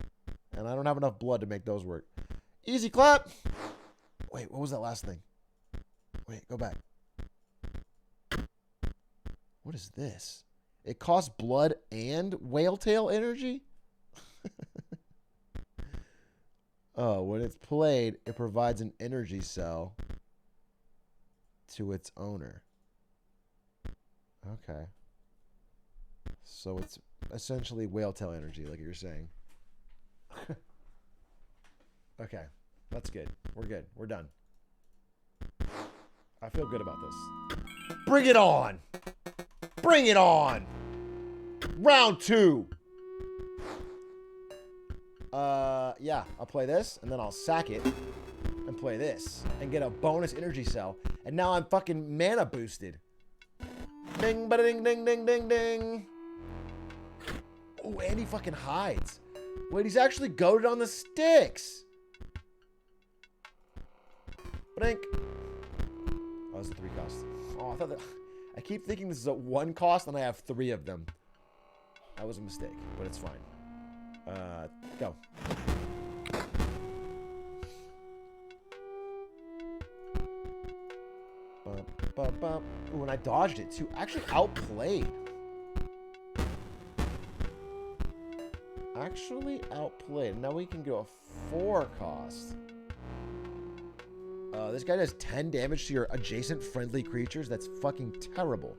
And I don't have enough blood to make those work. Easy clap! Wait, what was that last thing? Wait, go back. What is this? It costs blood and whale tail energy? Oh, when it's played, it provides an energy cell to its owner. Okay. So it's essentially whale tail energy, like you're saying. Okay. That's good. We're good. We're done. I feel good about this. Bring it on! Bring it on! Round 2! Yeah, I'll play this, and then I'll sack it, and play this, and get a bonus energy cell, and now I'm fucking mana boosted. Ding, bada ding, ding, ding, ding, ding. Oh, and he fucking hides. Wait, he's actually goated on the sticks. Blink. Oh, it's a 3 cost. Oh, I thought that. I keep thinking this is a 1 cost, and I have 3 of them. That was a mistake, but it's fine. Go. Bump, bump, bump. Ooh, and I dodged it too. Actually outplayed. Now we can go a 4 cost. This guy does 10 damage to your adjacent friendly creatures. That's fucking terrible.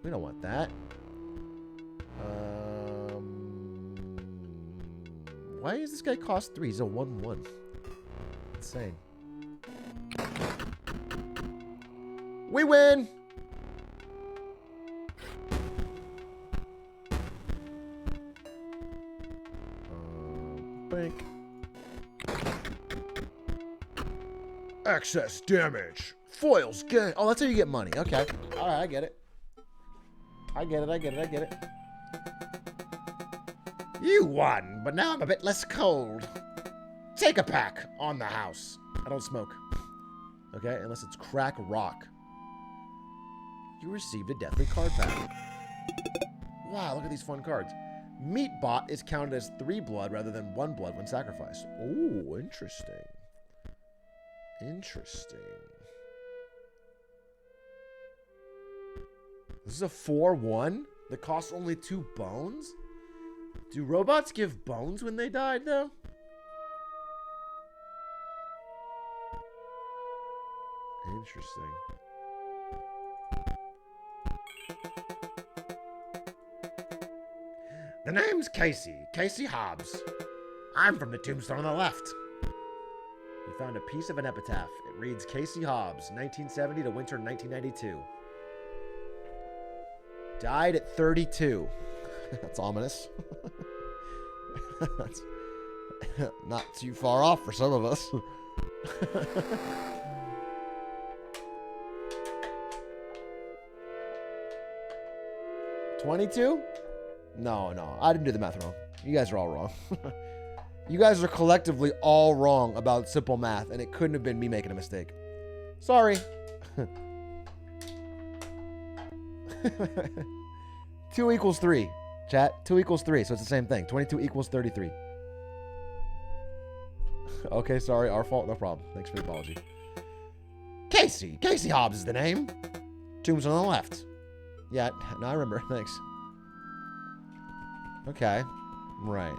We don't want that. Why does this guy cost 3? He's a 1/1. Insane. We win! Blink. Excess damage. Foils gain. Oh, that's how you get money. Okay. Alright, I get it. I get it. You won, but now I'm a bit less cold. Take a pack on the house. I don't smoke. Okay, unless it's crack rock. You received a deathly card pack. Wow, look at these fun cards. Meatbot is counted as 3 blood rather than 1 blood when sacrificed. Oh, interesting. Interesting. This is a 4/1 that costs only 2 bones? Do robots give bones when they died, though? Interesting. The name's Casey. Casey Hobbs. I'm from the tombstone on the left. You found a piece of an epitaph. It reads Casey Hobbs, 1970 to winter 1992. Died at 32. That's ominous. That's not too far off for some of us. $22? No. I didn't do the math wrong. You guys are all wrong. You guys are collectively all wrong about simple math, and it couldn't have been me making a mistake. Sorry. 2 equals 3. Chat, 2 equals 3, so it's the same thing. 22 equals 33. Okay, sorry, our fault, no problem. Thanks for the apology. Casey Hobbs is the name. Tombstone on the left. Yeah, no, I remember. Thanks. Okay. Right.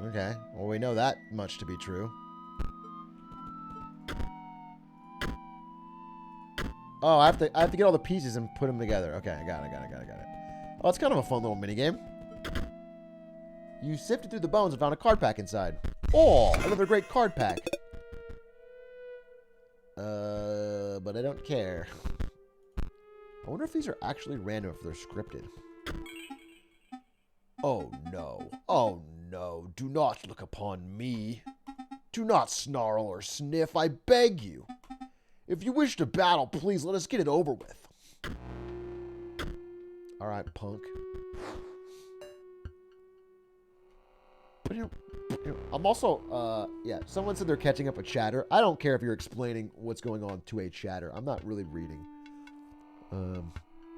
Okay. Well, we know that much to be true. Oh, I have to get all the pieces and put them together. Okay, I got it. Oh, it's kind of a fun little minigame. You sifted through the bones and found a card pack inside. Oh, another great card pack. But I don't care. I wonder if these are actually random, if they're scripted. Oh no, do not look upon me. Do not snarl or sniff, I beg you. If you wish to battle, please let us get it over with. Alright, punk. I'm also, yeah, someone said they're catching up a chatter. I don't care if you're explaining what's going on to a chatter. I'm not really reading.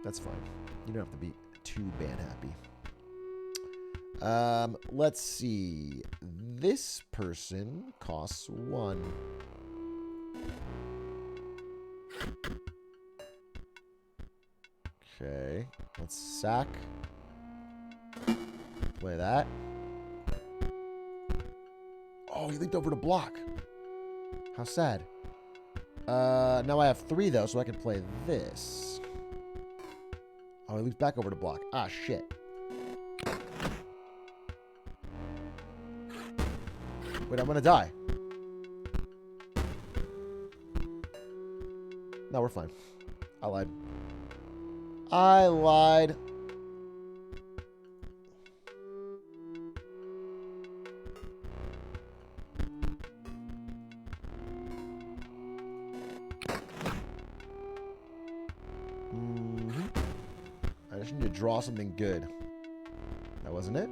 That's fine. You don't have to be too bad happy. Let's see. This person costs 1. Okay. Let's sack. Play that. Oh, he leaped over to block. How sad. Now I have 3, though, so I can play this. Oh, he leaps back over to block. Ah, shit. Wait, I'm gonna die. No, we're fine. I lied. I lied. I just need to draw something good. That wasn't it?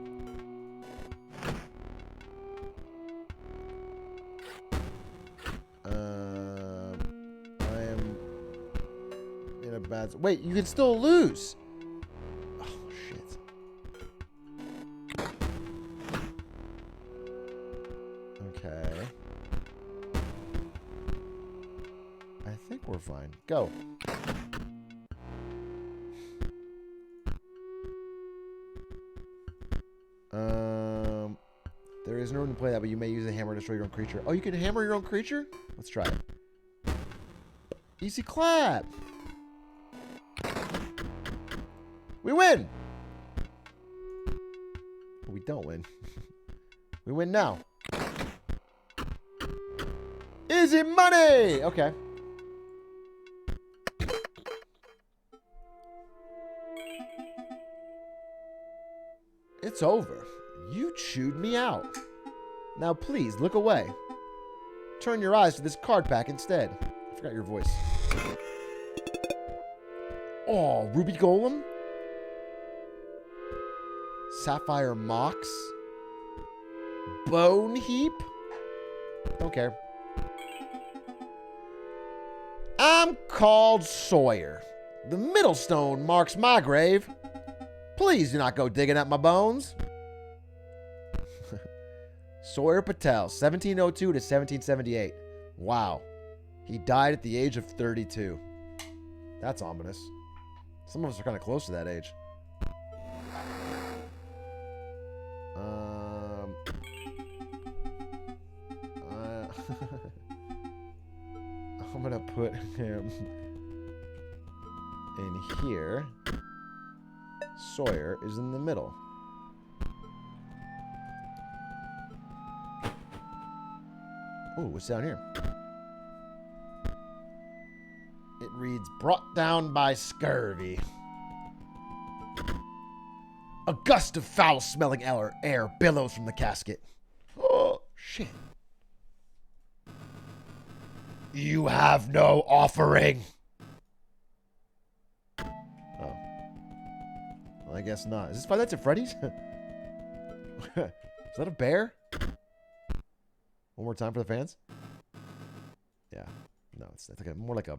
I am in a bad... Wait, you can still lose. Oh, shit. Okay. I think we're fine. Go. There is no room to play that, but you may use a hammer to destroy your own creature. Oh, you can hammer your own creature? Let's try it. Easy clap. We win. We don't win. We win now. Easy money. Okay. It's over. You chewed me out. Now please, look away. Turn your eyes to this card pack instead. I forgot your voice. Oh, Ruby Golem? Sapphire Mox? Bone Heap? Don't care. I'm called Sawyer. The middle stone marks my grave. Please do not go digging at my bones. Sawyer Patel, 1702 to 1778. Wow. He died at the age of 32. That's ominous. Some of us are kind of close to that age. I'm going to put him in here. Sawyer is in the middle. Ooh, what's down here? It reads, brought down by scurvy. A gust of foul-smelling air billows from the casket. Oh, shit. You have no offering. Oh. Well, I guess not. Is this Five Nights at Freddy's? Is that a bear? One more time for the fans? Yeah. No, it's like more like a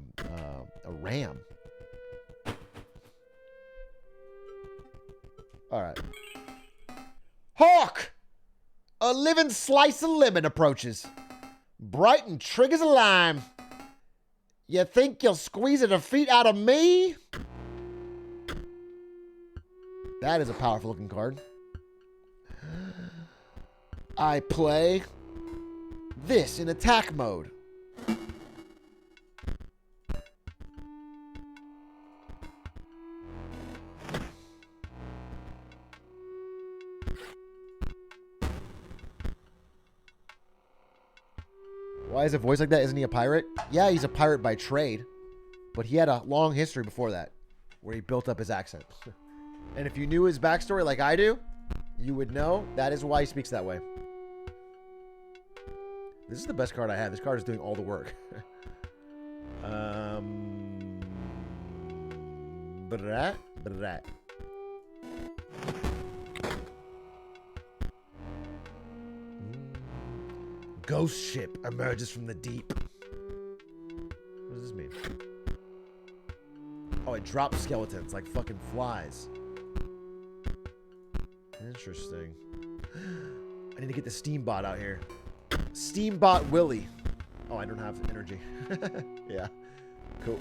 ram. All right. Hawk! A living slice of lemon approaches. Bright and trig as a lime. You think you'll squeeze a defeat out of me? That is a powerful looking card. I play this in attack mode. Why is a voice like that? Isn't he a pirate? Yeah, he's a pirate by trade. But he had a long history before that where he built up his accent. And if you knew his backstory like I do, you would know that is why he speaks that way. This is the best card I have. This card is doing all the work. Ghost ship emerges from the deep. What does this mean? Oh, it drops skeletons like fucking flies. Interesting. I need to get the Steambot out here. Steambot Willie. Oh, I don't have energy. Yeah. Cool.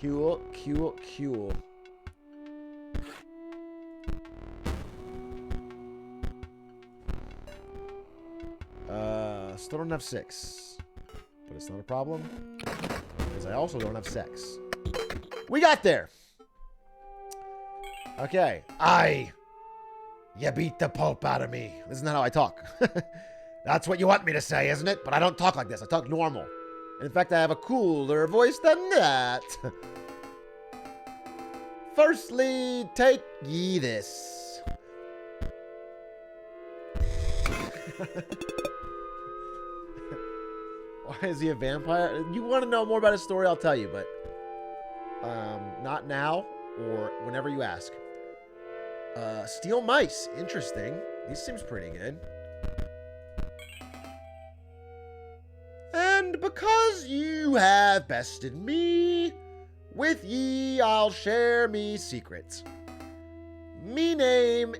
Cool, cool, cool. Still don't have 6. But it's not a problem. Because I also don't have sex. We got there! Okay. You beat the pulp out of me. This is not how I talk. That's what you want me to say, isn't it? But I don't talk like this. I talk normal. And in fact, I have a cooler voice than that. Firstly, take ye this. Why is he a vampire? You want to know more about his story, I'll tell you, but not now or whenever you ask. Steel mice. Interesting. These seems pretty good. And because you have bested me, with ye I'll share me secrets. Me name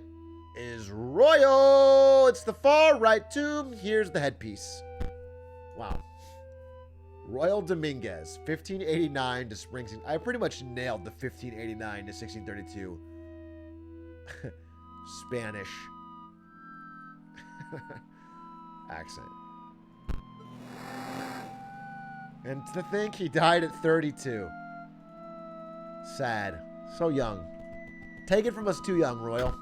is Royal. It's the far right tomb. Here's the headpiece. Wow. Royal Dominguez, 1589 to Springsteen. I pretty much nailed the 1589 to 1632 Spanish accent. And to think he died at 32. Sad. So young. Take it from us too young, Royal.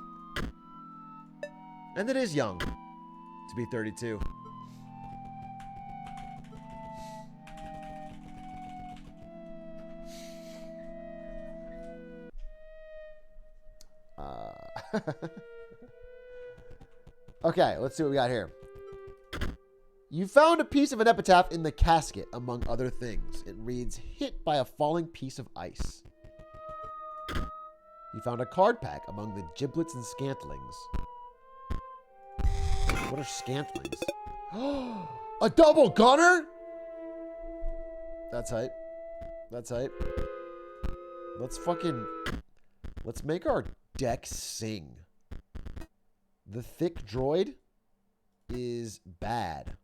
And it is young to be 32. Okay, let's see what we got here. You found a piece of an epitaph in the casket, among other things. It reads, hit by a falling piece of ice. You found a card pack among the giblets and scantlings. What are scantlings? A double gunner? That's hype. That's hype. Let's make our deck sing. The thick droid is bad.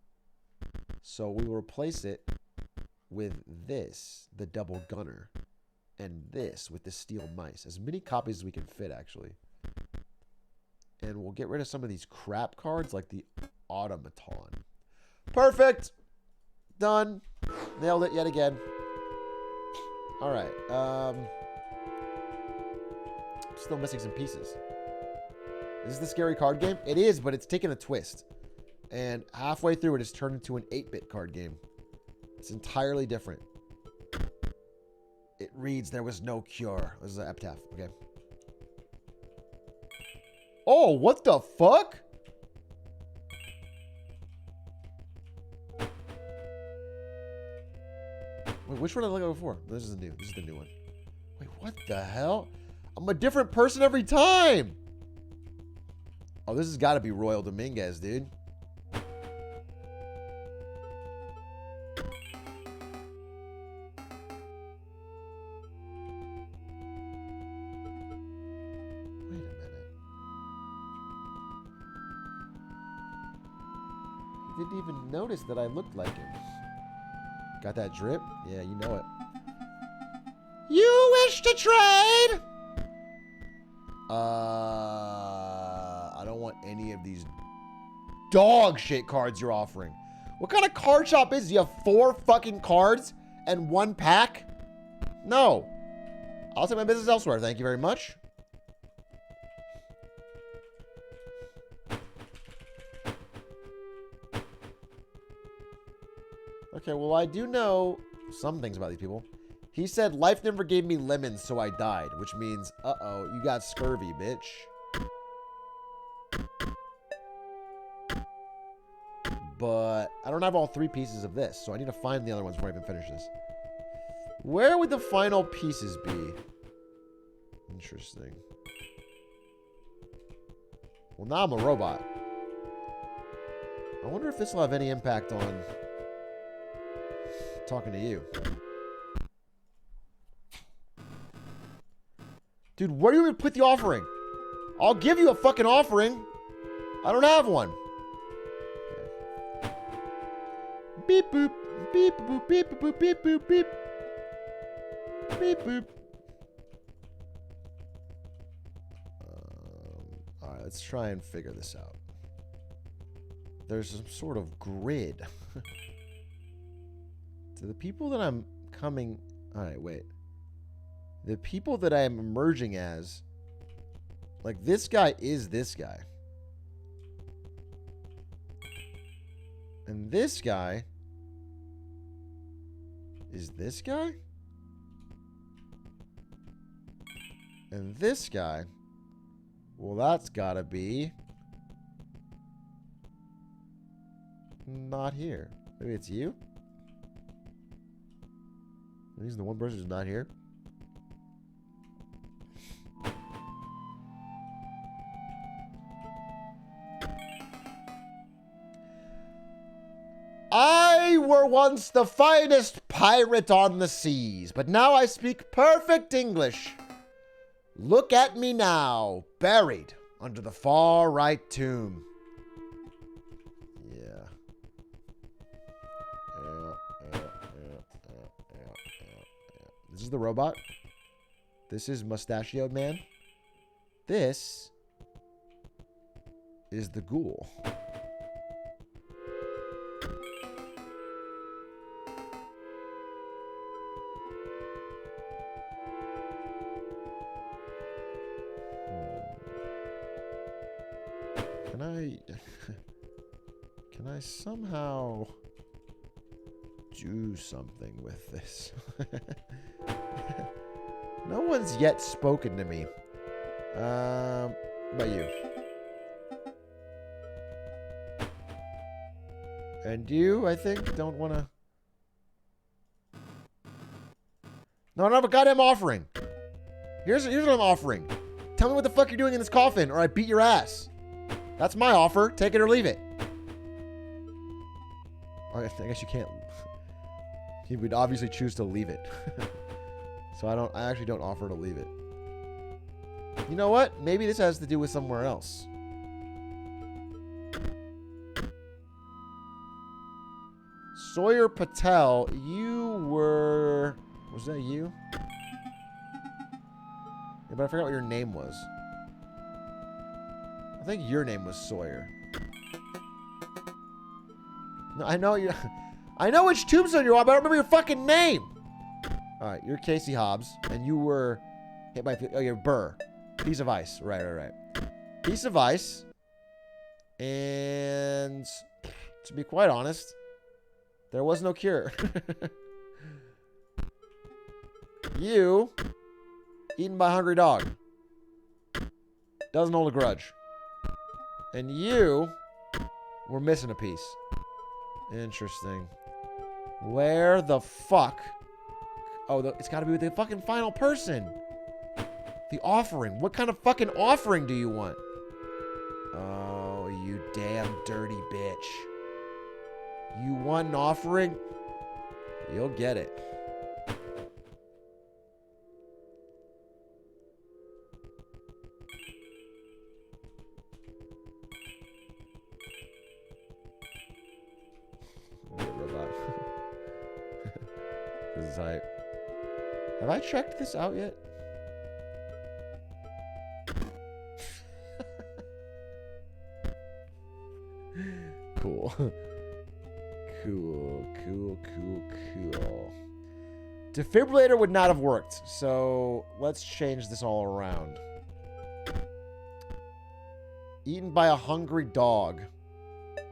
So we will replace it with this, the double gunner, and this with the steel mice. As many copies as we can fit, actually. And we'll get rid of some of these crap cards like the automaton. Perfect. Done. Nailed it yet again. All right. Still missing some pieces. Is this the scary card game? It is, but it's taken a twist. And halfway through it has turned into an 8-bit card game. It's entirely different. It reads, there was no cure. This is an epitaph. Okay. Oh, what the fuck? Wait, which one did I look at before? This is the new one. Wait, what the hell? I'm a different person every time. Oh, this has got to be Royal Dominguez, dude. Wait a minute. He didn't even notice that I looked like him. Got that drip? Yeah, you know it. You wish to trade? I don't want any of these dog shit cards you're offering. What kind of card shop is? You have 4 fucking cards and 1 pack? No. I'll take my business elsewhere. Thank you very much. Okay, well, I do know some things about these people. He said, life never gave me lemons, so I died. Which means, uh-oh, you got scurvy, bitch. But I don't have all 3 pieces of this, so I need to find the other ones before I even finish this. Where would the final pieces be? Interesting. Well, now I'm a robot. I wonder if this will have any impact on talking to you. Dude, where do you even put the offering? I'll give you a fucking offering. I don't have one. Okay. Beep boop. Beep boop. Beep boop. Beep boop. Beep. Beep boop. Alright, let's try and figure this out. There's some sort of grid. To the people that I'm coming... Alright, wait. The people that I am emerging as... Like, this guy is this guy. And this guy... is this guy? And this guy... Well, that's gotta be... not here. Maybe it's you? He's the one person who's not here. I were once the finest pirate on the seas, but now I speak perfect English. Look at me now, buried under the far right tomb. This is the robot. This is Mustachioed Man. This is the ghoul. Can I somehow do something with this? No one's yet spoken to me. About you. And you, I think, don't want to... No, I don't have a goddamn offering. Here's what I'm offering. Tell me what the fuck you're doing in this coffin, or I beat your ass. That's my offer. Take it or leave it. I guess you can't. He would obviously choose to leave it. So I actually don't offer to leave it. You know what? Maybe this has to do with somewhere else. Sawyer Patel, you were... Was that you? Yeah, but I forgot what your name was. I think your name was Sawyer. No, I know you. I know which tombstone you're on, but I don't remember your fucking name. All right, you're Casey Hobbs, and you were hit by... Oh, you're Burr. Piece of ice. Right. Piece of ice. And to be quite honest, there was no cure. You, eaten by a hungry dog. Doesn't hold a grudge. And you were missing a piece. Interesting. Where the fuck? Oh, it's got to be with the fucking final person. The offering. What kind of fucking offering do you want? Oh, you damn dirty bitch. You want an offering? You'll get it. Robot. This is hype. Have I checked this out yet? Cool. Cool. Defibrillator would not have worked, so let's change this all around. Eaten by a hungry dog.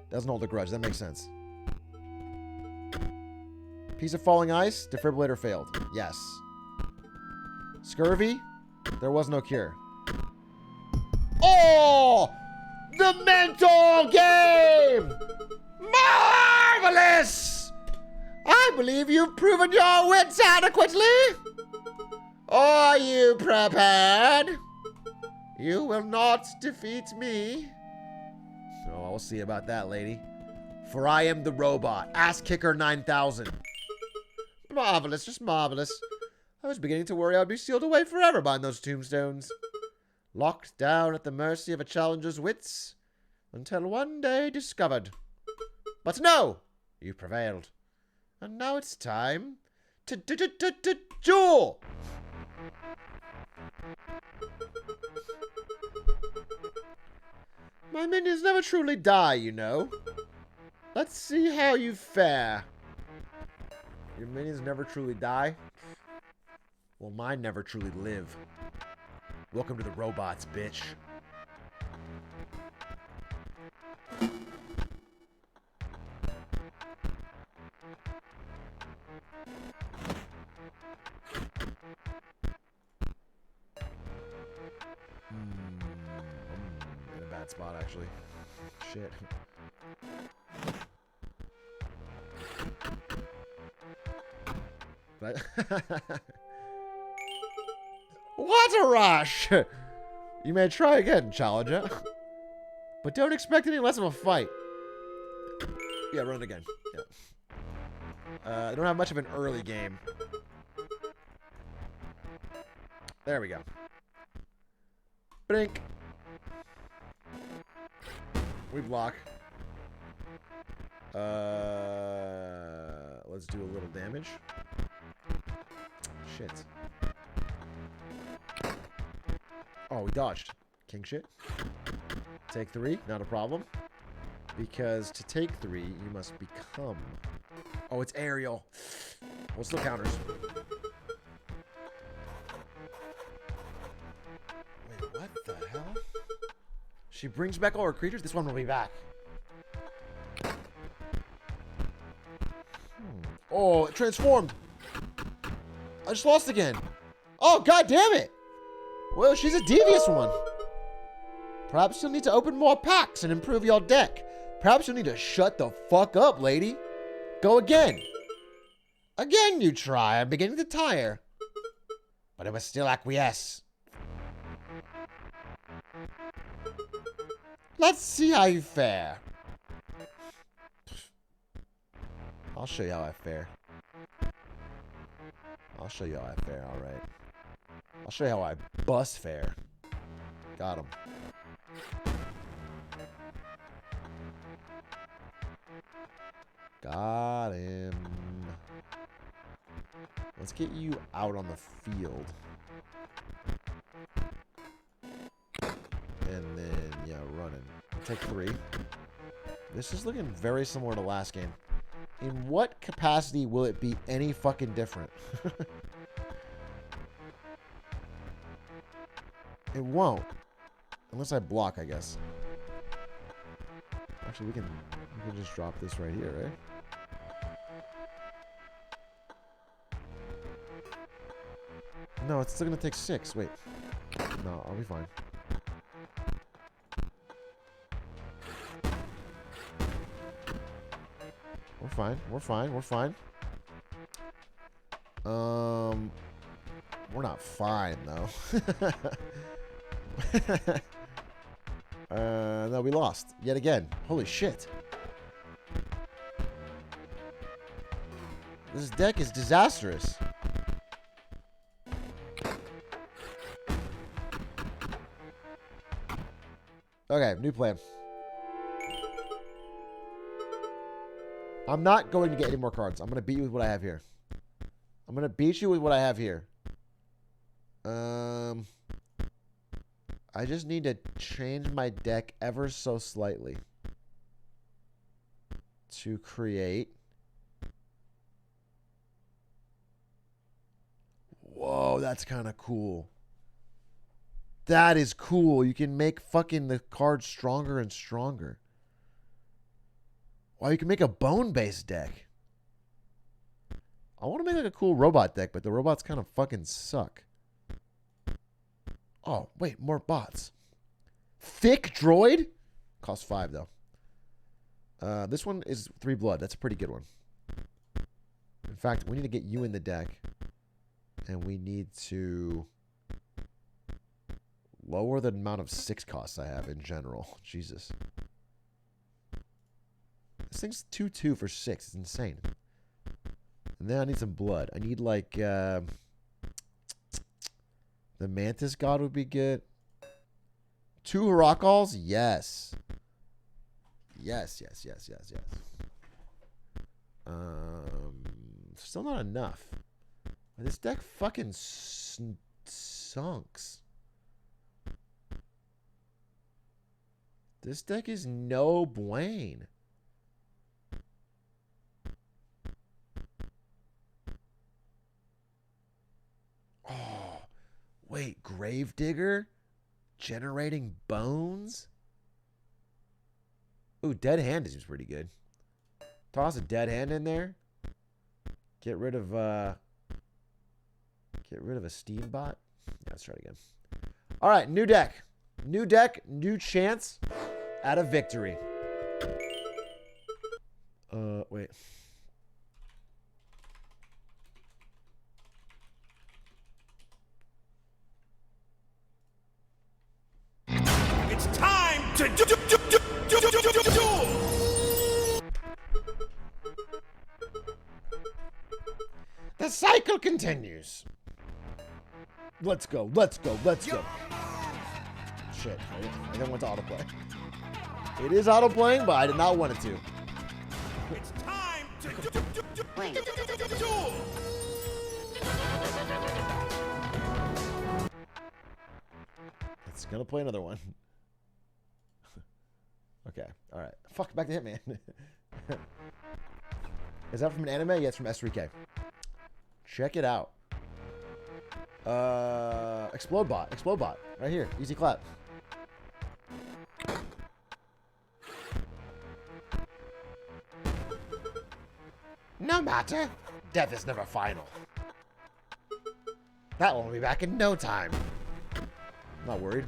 Doesn't hold a grudge. That makes sense. Piece of falling ice. Defibrillator failed. Yes. Scurvy. There was no cure. Oh! The mental game! Marvelous! I believe you've proven your wits adequately. Are you prepared? You will not defeat me. Oh, I'll see about that, lady. For I am the robot. Ass Kicker 9000. Marvelous, just marvelous. I was beginning to worry I'd be sealed away forever behind those tombstones. Locked down at the mercy of a challenger's wits. Until one day discovered. But no! You prevailed. And now it's time Jewel! My minions never truly die, you know. Let's see how you fare. Your minions never truly die? Well, mine never truly live. Welcome to the robots, bitch. In a bad spot, actually. Shit. But what a rush! You may try again, challenger. But don't expect any less of a fight. Yeah, run again. Yeah. I don't have much of an early game. There we go. Blink. We block. Let's do a little damage. Shit. Oh, we dodged. King shit. Take 3, not a problem. Because to take 3, you must become... Oh, it's aerial. Well, still counters. Wait, what the hell? She brings back all her creatures? This one will be back. Oh, it transformed. I just lost again. Oh, god damn it. Well, she's a devious one. Perhaps you'll need to open more packs and improve your deck. Perhaps you'll need to shut the fuck up, lady. Go again. Again you try. I'm beginning to tire. But I must still acquiesce. Let's see how you fare. I'll show you how I fare. I'll show you how I fare, alright. I'll show you how I bust fare. Got him. Got him. Let's get you out on the field. And then, yeah, running. Take 3. This is looking very similar to last game. In what capacity will it be any fucking different? It won't. Unless I block, I guess. Actually, we can just drop this right here, right? No, it's still gonna take 6. Wait. No, I'll be fine. We're fine. We're fine. We're fine. We're not fine though. No, we lost yet again. Holy shit. This deck is disastrous. Okay, new plan. I'm not going to get any more cards. I'm going to beat you with what I have here. I'm going to beat you with what I have here. I just need to change my deck ever so slightly to create. Whoa, that's kind of cool. That is cool. You can make fucking the cards stronger and stronger. Wow, you can make a bone-based deck. I want to make like a cool robot deck, but the robots kind of fucking suck. Oh, wait, more bots. Thick droid? Costs 5, though. This one is 3 blood. That's a pretty good one. In fact, we need to get you in the deck. And we need to lower the amount of 6 costs I have in general. Jesus. This thing's 2/2 for 6. It's insane. And then I need some blood. I need like the Mantis God would be good. 2 Herakals? Yes. Yes. Still not enough. This deck fucking sunks. This deck is no Blaine. Oh, wait, Gravedigger? Generating bones? Ooh, Dead Hand seems pretty good. Toss a Dead Hand in there. Get rid of a Steam bot. Yeah, let's try it again. All right, new deck. New deck, new chance at a victory. Wait. It's time to do. The cycle continues. Let's go. Let's go. Let's go. Shit. I didn't want to autoplay. It is autoplaying, but I did not want it to. It's time to do. It's gonna play another one. Okay. All right. Fuck. Back to Hitman. Is that from an anime? Yeah, it's from S3K. Check it out. Explode bot. Right here. Easy clap. No matter. Death is never final. That one will be back in no time. Not worried.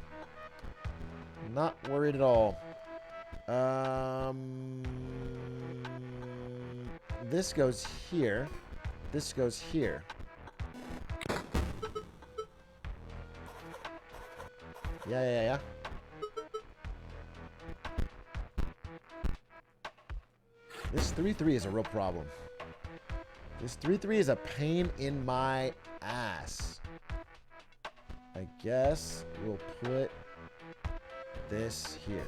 Not worried at all. This goes here. This goes here. Yeah. This 3-3 is a real problem. This 3-3 is a pain in my ass. I guess we'll put this here.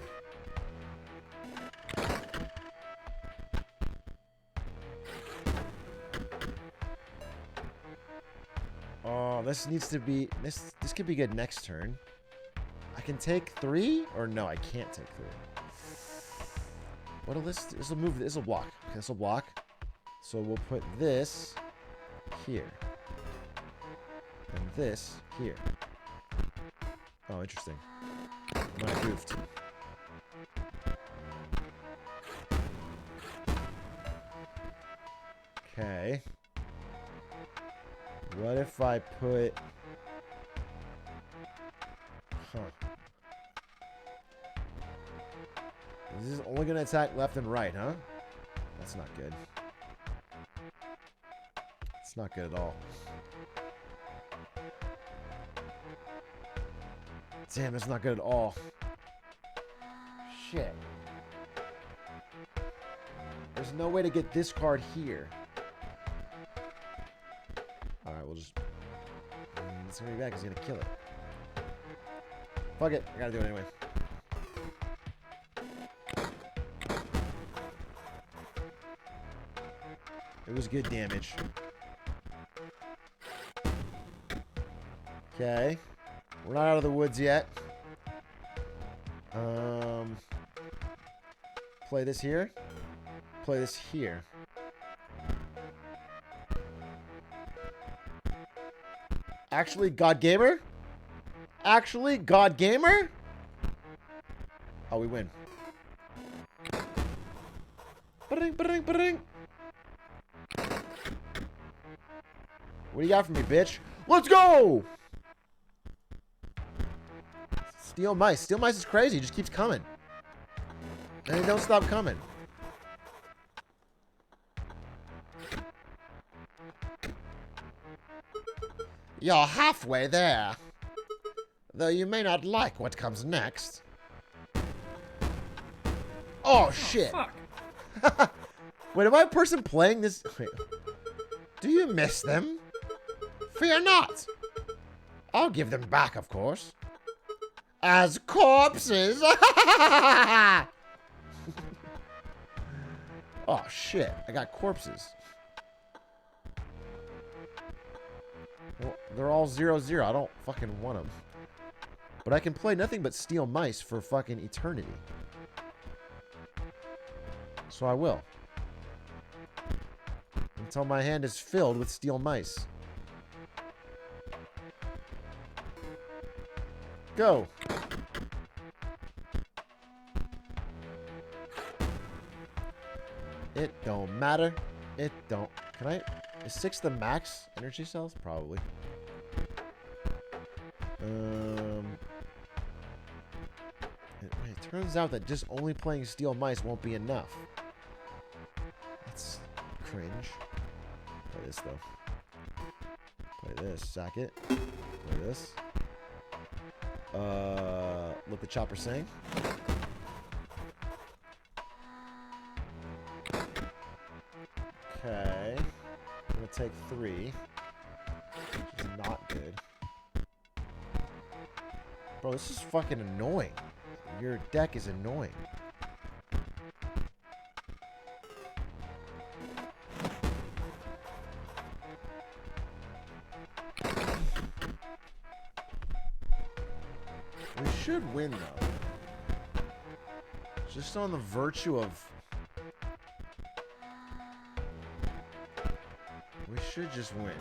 Oh, this needs to be this could be good next turn. I can take 3 or no, I can't take 3. What'll this will move, this will block. Okay, this will block. So we'll put this here. And this here. Oh, interesting. I goofed. Okay. What if I put... Huh. This is only going to attack left and right, huh? That's not good. It's not good at all. Damn, it's not good at all. Shit. There's no way to get this card here. Alright, we'll just... It's gonna be bad because he's gonna kill it. Fuck it, I gotta do it anyway. It was good damage. Okay. We're not out of the woods yet. Play this here. Play this here. Actually, God Gamer? Actually, God Gamer? Oh, we win. Ba-ding, ba-ding, ba-ding. What do you got for me, bitch? Let's go! Steel Mice. Steel Mice is crazy. He just keeps coming. And he don't stop coming. You're halfway there. Though you may not like what comes next. Oh, shit. Fuck. Wait, am I a person playing this? Wait. Do you miss them? Fear not. I'll give them back, of course. As corpses. Oh, shit. I got corpses. Well, they're all 0-0. I don't fucking want them. But I can play nothing but steel mice for fucking eternity. So I will. Until my hand is filled with steel mice. Go. It don't matter. It don't. Can I... Is 6 the max energy cells? Probably. It turns out that just only playing steel mice won't be enough. That's cringe. Play this, though. Play this. Sack it. Play this. Let the chopper sing. Okay. I'm gonna take 3. Which is not good. Bro, this is fucking annoying. Your deck is annoying. We should win, though. Just on the virtue of... We should just win.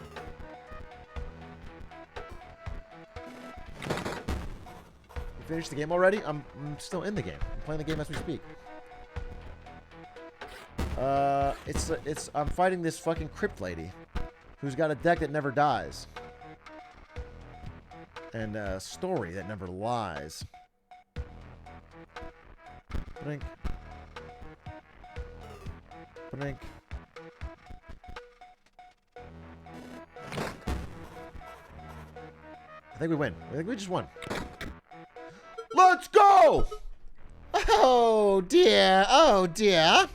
You finished the game already? I'm still in the game. I'm playing the game as we speak. I'm fighting this fucking crypt lady who's got a deck that never dies. And a story that never lies. Blink. Blink. I think we win. I think we just won. Let's go! Oh dear. Oh dear.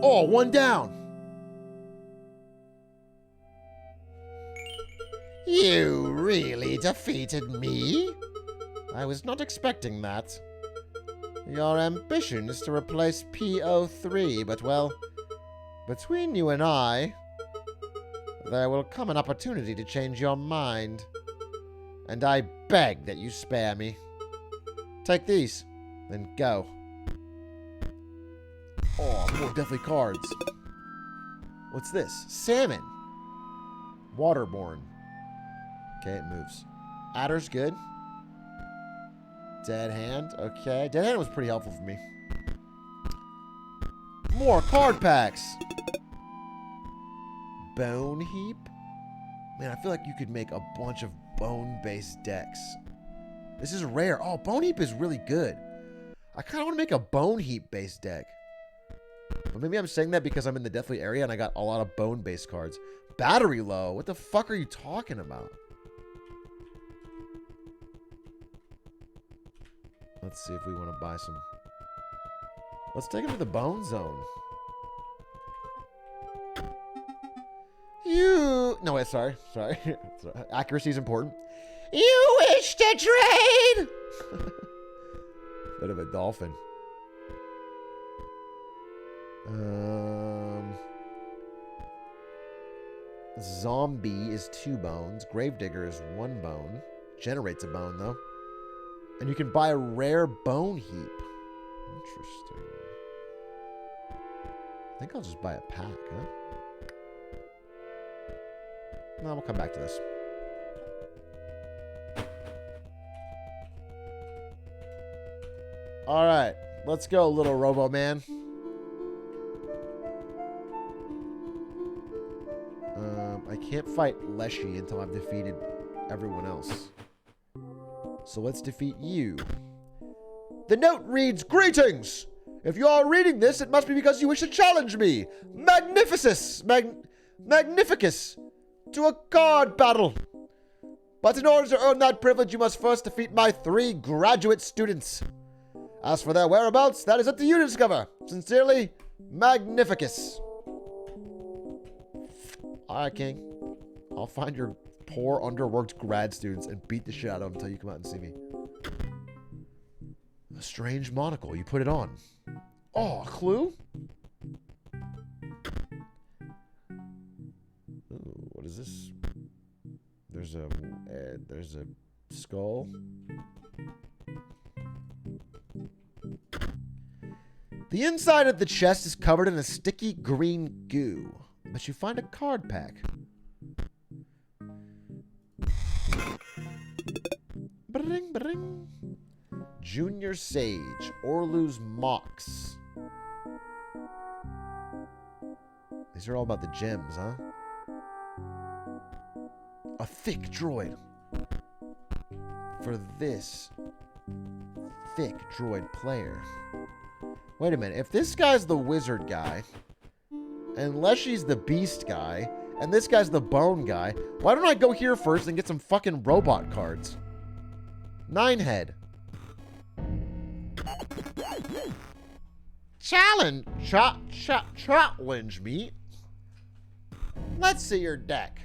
Oh, 1 down. You really defeated me? I was not expecting that. Your ambition is to replace PO3, but well, between you and I, there will come an opportunity to change your mind. And I beg that you spare me. Take these, then go. Oh, more deathly cards. What's this? Salmon. Waterborne. Okay, it moves. Adder's good. Dead Hand. Okay. Dead Hand was pretty helpful for me. More card packs. Bone Heap. Man, I feel like you could make a bunch of bone-based decks. This is rare. Oh, Bone Heap is really good. I kind of want to make a Bone Heap-based deck. But maybe I'm saying that because I'm in the Deathly area and I got a lot of bone-based cards. Battery low. What the fuck are you talking about? Let's see if we want to buy some. Let's take him to the Bone Zone. No, wait, sorry. Accuracy is important. You wish to trade? Bit of a dolphin. Zombie is 2 bones. Gravedigger is 1 bone. Generates a bone, though. And you can buy a rare Bone Heap. Interesting. I think I'll just buy a pack, huh? No, we'll come back to this. Alright. Let's go, little Robo Man. I can't fight Leshy until I've defeated everyone else. So let's defeat you. The note reads, "Greetings! If you are reading this, it must be because you wish to challenge me. Magnificus! Magnificus! To a card battle. But in order to earn that privilege, you must first defeat my 3 graduate students. As for their whereabouts, that is up to you to discover. Sincerely, Magnificus." Alright, King. I'll find your poor, underworked grad students and beat the shit out of them until you come out and see me. A strange monocle. You put it on. Oh, a clue? There's a skull. The inside of the chest is covered in a sticky green goo, but you find a card pack. Bring, bring. Junior Sage, Orlu's Mox. These are all about the gems, huh? A thick droid. For this thick droid player. Wait a minute. If this guy's the wizard guy, and Leshy's the beast guy, and this guy's the bone guy, why don't I go here first and get some fucking robot cards? 9-head. Challenge me. Let's see your deck.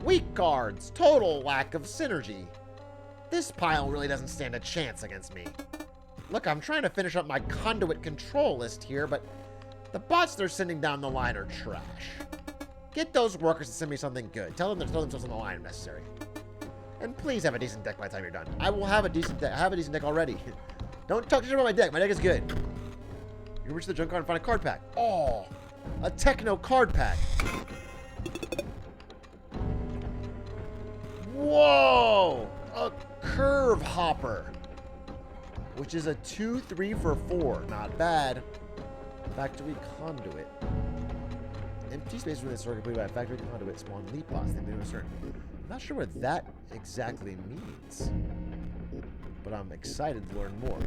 Weak cards. Total lack of synergy. This pile really doesn't stand a chance against me. Look, I'm trying to finish up my conduit control list here, but the bots they're sending down the line are trash. Get those workers to send me something good. Tell them to throw themselves on the line if necessary. And please have a decent deck by the time you're done. I will have a decent deck. I have a decent deck already. Don't talk shit about my deck. My deck is good. You reach the junk card and find a card pack. Oh, a techno card pack. Whoa, a curve hopper, which is a 2/3 for 4. Not bad. Factory conduit. Empty space within the circuit completed by a factory conduit spawn leap bots. I'm not sure what that exactly means, but I'm excited to learn more.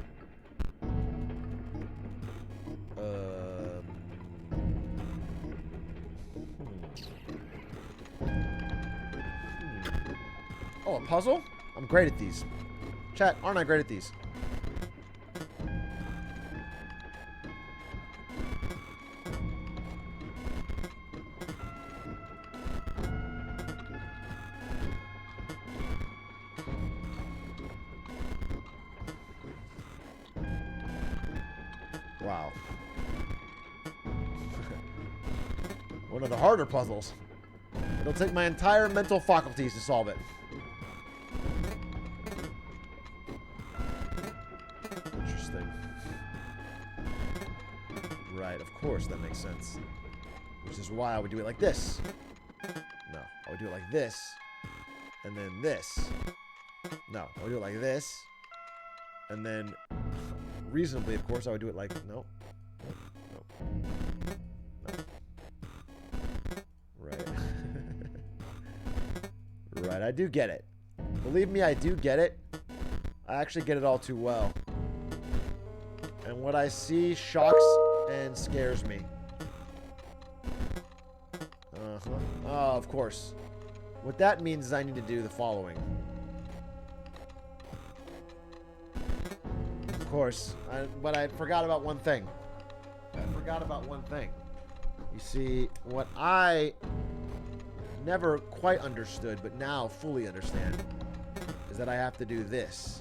Oh, a puzzle? I'm great at these. Chat, aren't I great at these? Wow. One of the harder puzzles. It'll take my entire mental faculties to solve it. Interesting. Right, of course, that makes sense. Which is why I would do it like this. No, I would do it like this. And then this. No, I would do it like this. And then, reasonably, of course, I would do it like, no. Right. Right, I do get it. Believe me, I do get it. I actually get it all too well. And what I see shocks and scares me. Oh, of course. What that means is I need to do the following. Of course. But I forgot about one thing. You see, what I never quite understood, but now fully understand, is that I have to do this.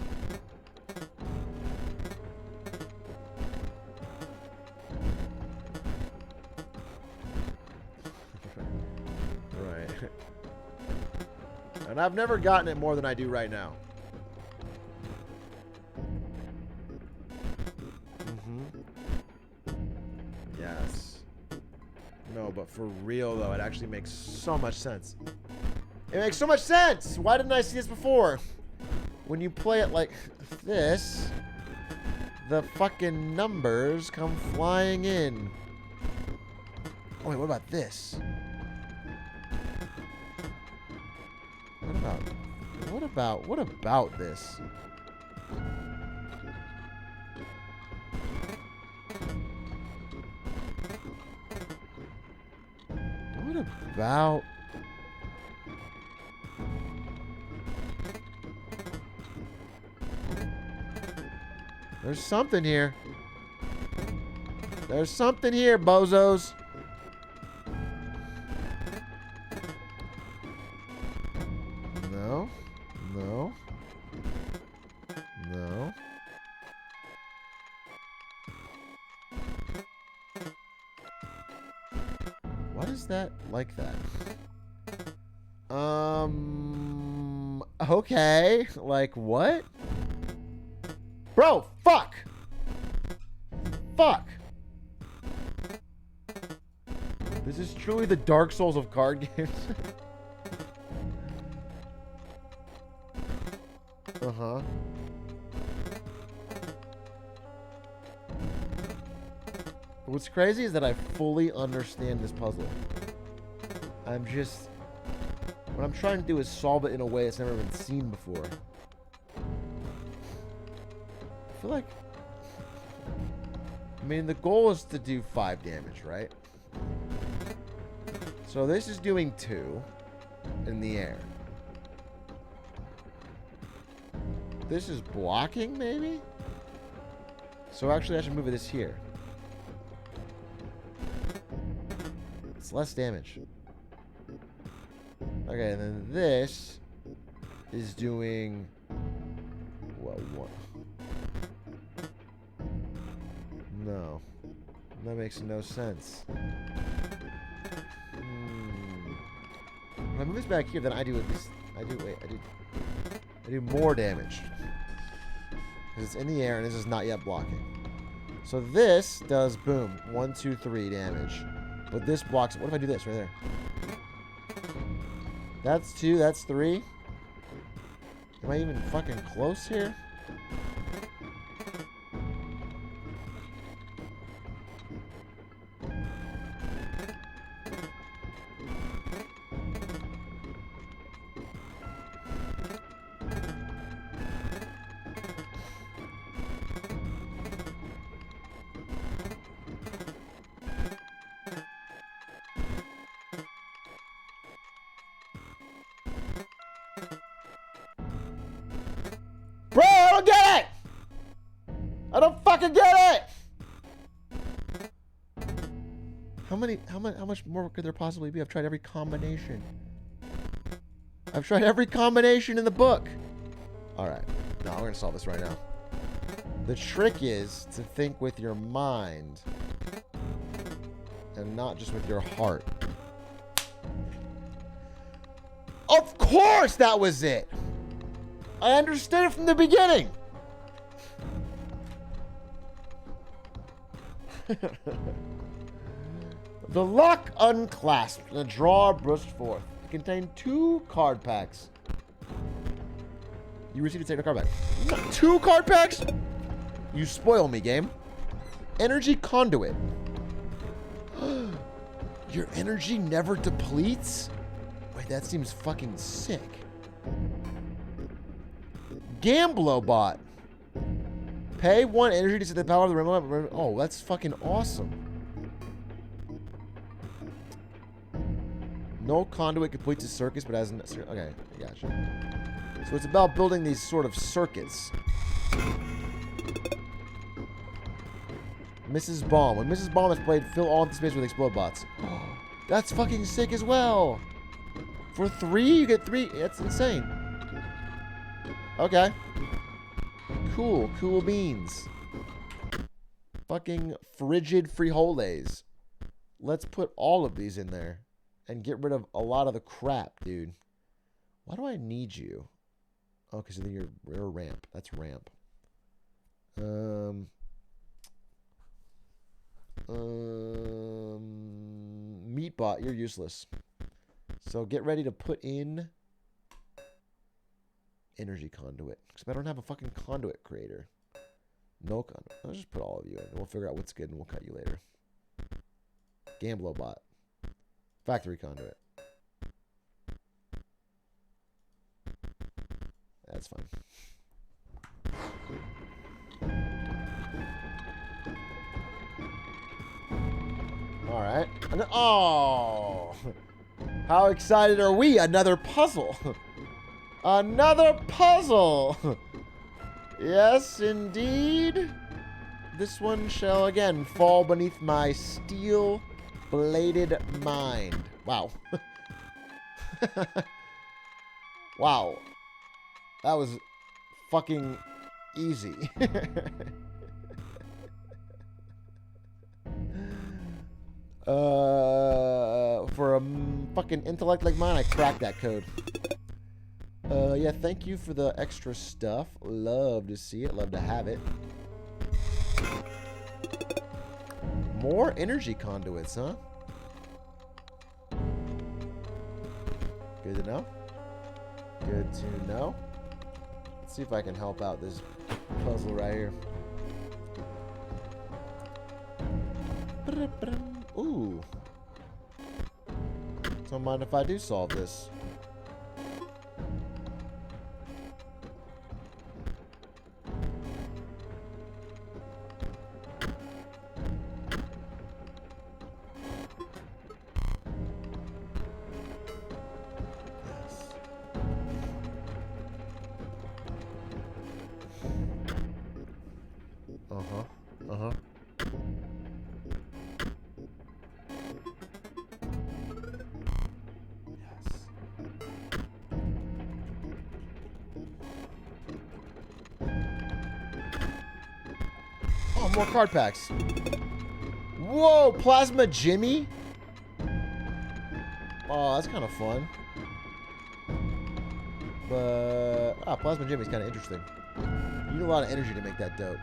Right. And I've never gotten it more than I do right now. Yes. No, but for real though, it actually makes so much sense. It makes so much sense! Why didn't I see this before? When you play it like this, the fucking numbers come flying in. Oh wait, what about this? What about this? What about... There's something here. There's something here, bozos. No. No. No. What is that like that? Okay. Like, what? Bro, fuck! Fuck! This is truly the Dark Souls of card games. Uh-huh. What's crazy is that I fully understand this puzzle. I'm just... What I'm trying to do is solve it in a way it's never been seen before. I feel like... I mean, the goal is to do 5 damage, right? So this is doing 2 in the air. This is blocking, maybe? So actually, I should move this here. It's less damage. Okay, and then this is doing... Well, what? No. That makes no sense. When I move this back here, then I do at least... I do more damage. Because it's in the air and this is not yet blocking. So this does, boom, 1, 2, 3 damage. But this blocks... What if I do this right there? That's 2, that's 3. Am I even fucking close here? Bro, I don't get it! I don't fucking get it! How much more could there possibly be? I've tried every combination. I've tried every combination in the book. Alright. No, we're gonna solve this right now. The trick is to think with your mind and not just with your heart. Of course that was it! I understood it from the beginning. The lock unclasped and a drawer burst forth. It contained 2 card packs. You received a second card pack. 2 card packs? You spoil me, game. Energy conduit. Your energy never depletes? Wait, that seems fucking sick. Gamblobot. Pay 1 energy to set the power of the remote. Oh, that's fucking awesome. No conduit completes a circus, but has... Okay, I gotcha. So it's about building these sort of circuits. Mrs. Bomb. When Mrs. Bomb is played, fill all the space with explode bots. That's fucking sick as well. For 3, you get 3. That's insane. Okay. Cool. Cool beans. Fucking frigid frijoles. Let's put all of these in there. And get rid of a lot of the crap, dude. Why do I need you? Oh, because you're ramp. That's ramp. Meatbot, you're useless. So get ready to put in energy conduit. Because I don't have a fucking conduit creator. No conduit. I'll just put all of you in. We'll figure out what's good and we'll cut you later. Gamblobot. Factory conduit. That's fine. Alright. Oh! How excited are we? Another puzzle! Another puzzle! Yes, indeed. This one shall again fall beneath my steel-bladed mind. Wow. Wow. That was fucking easy. for a fucking intellect like mine, I cracked that code. Yeah, thank you for the extra stuff. Love to see it. Love to have it. More energy conduits, huh? Good to know. Good to know. Let's see if I can help out this puzzle right here. Ooh. Don't mind if I do solve this. Oh, more card packs. Whoa, Plasma Jimmy? Oh, that's kind of fun. But, Plasma Jimmy's kind of interesting. You need a lot of energy to make that dope.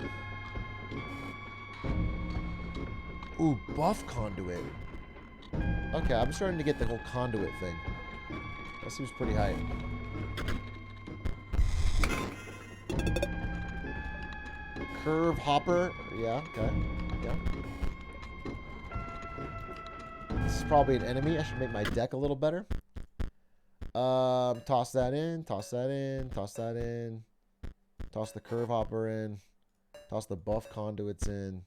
Ooh, buff conduit. Okay, I'm starting to get the whole conduit thing. That seems pretty hype. Curve hopper. Yeah, okay. Yeah. This is probably an enemy. I should make my deck a little better. Toss that in. Toss that in. Toss that in. Toss the curve hopper in. Toss the buff conduits in.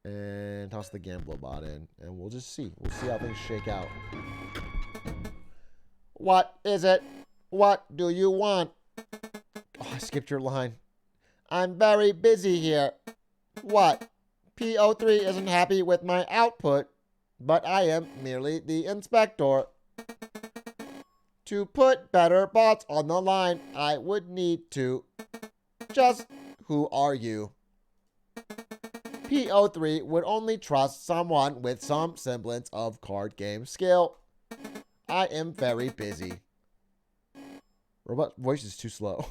And toss the Gambler bot in. And we'll just see. We'll see how things shake out. What is it? What do you want? Oh, I skipped your line. I'm very busy here. What? PO3 isn't happy with my output, but I am merely the inspector. To put better bots on the line, I would need to. Just who are you? PO3 would only trust someone with some semblance of card game skill. I am very busy. Robot voice is too slow.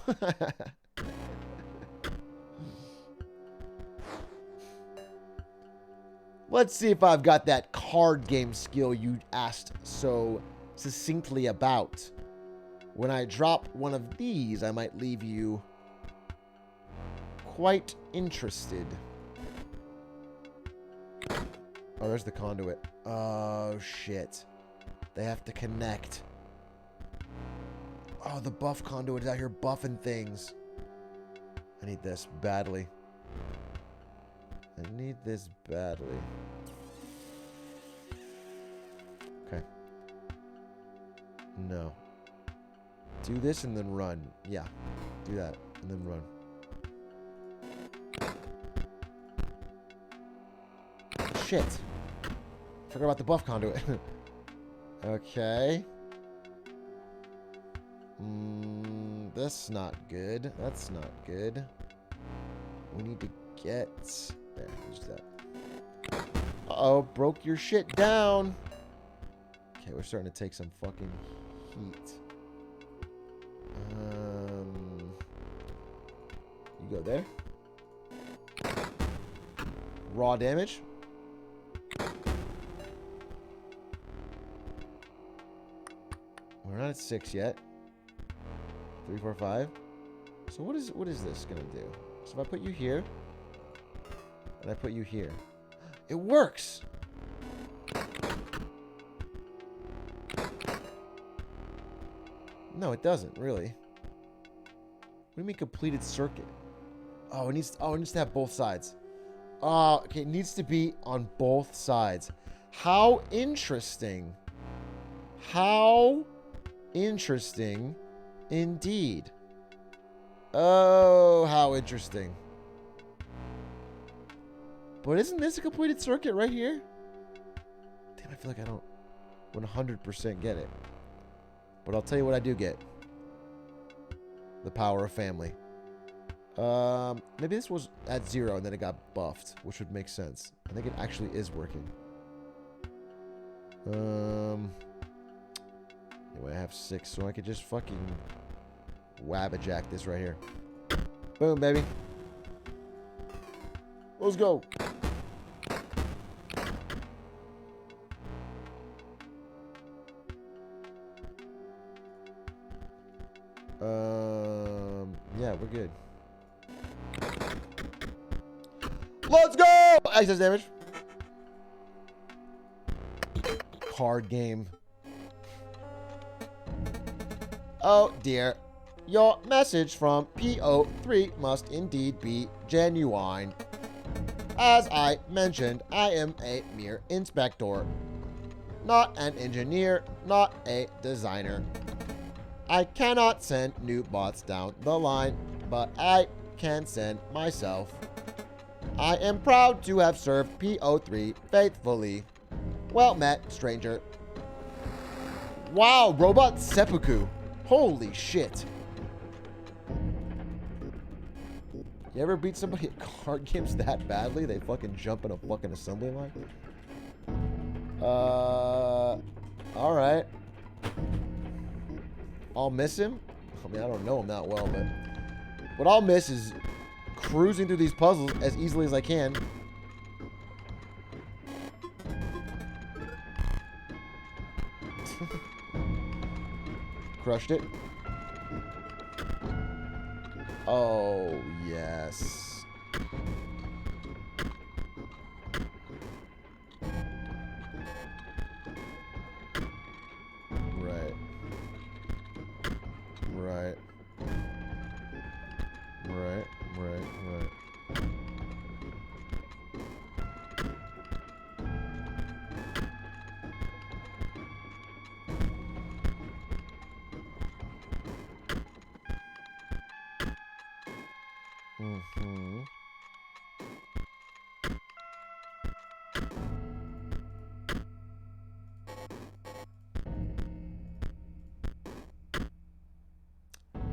Let's see if I've got that card game skill you asked so succinctly about. When I drop one of these, I might leave you quite interested. Oh, there's the conduit. Oh, shit. They have to connect. Oh, the buff conduit is out here buffing things. I need this badly. I need this badly. Okay. No. Do this and then run. Yeah. Do that and then run. Shit. Forgot about the buff conduit. Okay. That's not good. That's not good. We need to get... There, use that. Uh-oh, broke your shit down. Okay, we're starting to take some fucking heat. You go there. Raw damage. We're not at 6 yet. 3, 4, 5. So what is this gonna do? So if I put you here, and I put you here, it works. No, it doesn't really. What do you mean completed circuit? Oh, it needs to have both sides. Okay, it needs to be on both sides. How interesting. How interesting indeed. Oh, how interesting. But isn't this a completed circuit right here? Damn, I feel like I don't 100% get it. But I'll tell you what I do get. The power of family. Maybe this was at 0 and then it got buffed, which would make sense. I think it actually is working. Anyway, I have 6, so I could just fucking wabba-jack this right here. Boom, baby. Let's go. Yeah, we're good. Let's go! Access damage. Card game. Oh dear. Your message from PO3 must indeed be genuine. As I mentioned, I am a mere inspector. Not an engineer, not a designer. I cannot send new bots down the line, but I can send myself. I am proud to have served PO3 faithfully. Well met, stranger. Wow, robot seppuku. Holy shit. You ever beat somebody at card games that badly? They fucking jump in a fucking assembly line? Alright. I'll miss him. I mean, I don't know him that well, but what I'll miss is cruising through these puzzles as easily as I can. Crushed it. Oh, yes. Right. Right. Right, right, right. Mm-hmm.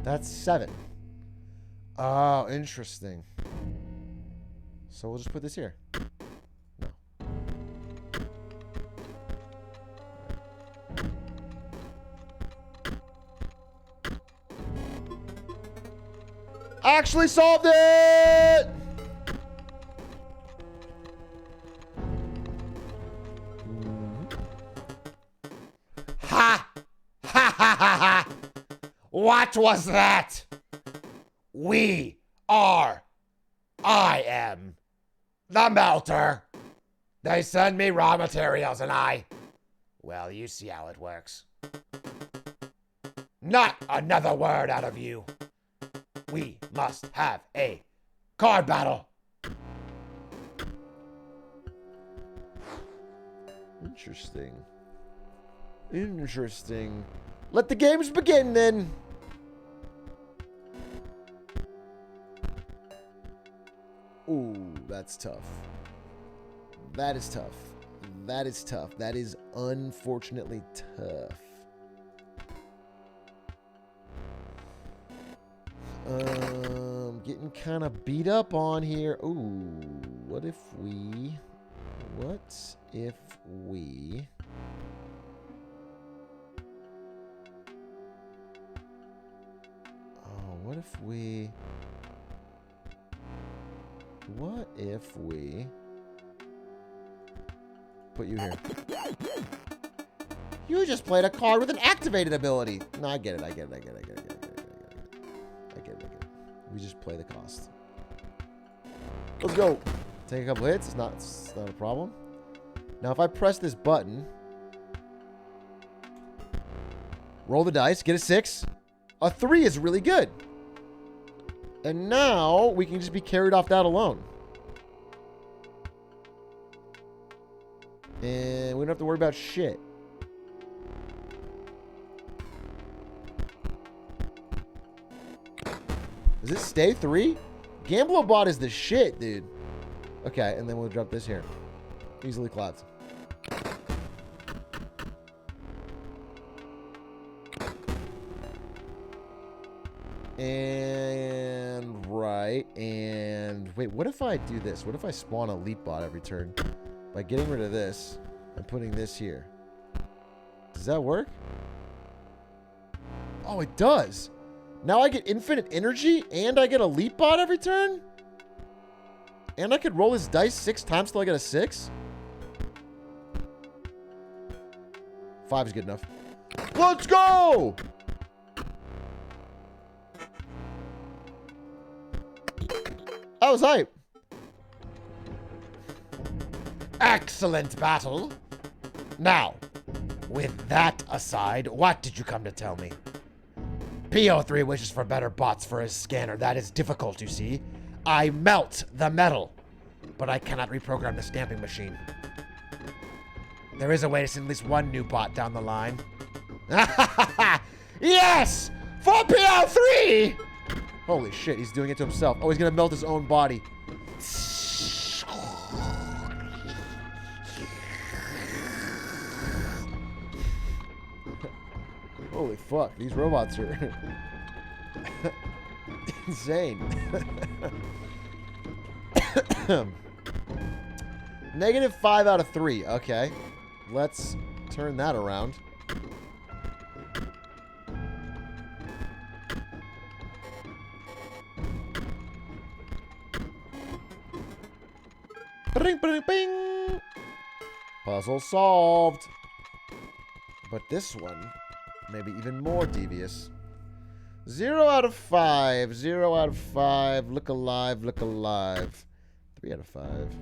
That's 7. Oh, interesting. So we'll just put this here. No. Actually solved it! Ha! Ha ha ha ha! What was that? I am the melter. They send me raw materials and well, you see how it works. Not another word out of you. We must have a card battle. Interesting. Interesting. Let the games begin then. Ooh, that's tough. That is tough. That is tough. That is unfortunately tough. Getting kind of beat up on here. Ooh, what if we... Oh, what if we... put you here? You just played a card with an activated ability. No, I get it. I get it. We just play the cost. Let's go. Take a couple hits. It's not a problem. Now, if I press this button, roll the dice, get a 6. A 3 is really good. And now we can just be carried off that alone. And we don't have to worry about shit. Does it stay 3? Gamblobot is the shit, dude. Okay, and then we'll drop this here. Easily collapsed. And right. And wait, what if I do this? What if I spawn a leap bot every turn by getting rid of this and putting this here? Does that work? Oh, it does. Now I get infinite energy and I get a leap bot every turn? And I could roll his dice 6 times till I get a 6? 5 is good enough. Let's go! That was hype. Excellent battle. Now, with that aside, what did you come to tell me? PO3 wishes for better bots for his scanner. That is difficult, you see. I melt the metal, but I cannot reprogram the stamping machine. There is a way to send at least one new bot down the line. Yes! For PO3! Holy shit, he's doing it to himself. Oh, he's gonna melt his own body. Holy fuck, these robots are insane. -5 out of 3. Okay. Let's turn that around. Bing, bing, bing. Puzzle solved. But this one may be even more devious. 0 out of 5. 0 out of 5. Look alive, look alive. 3 out of 5.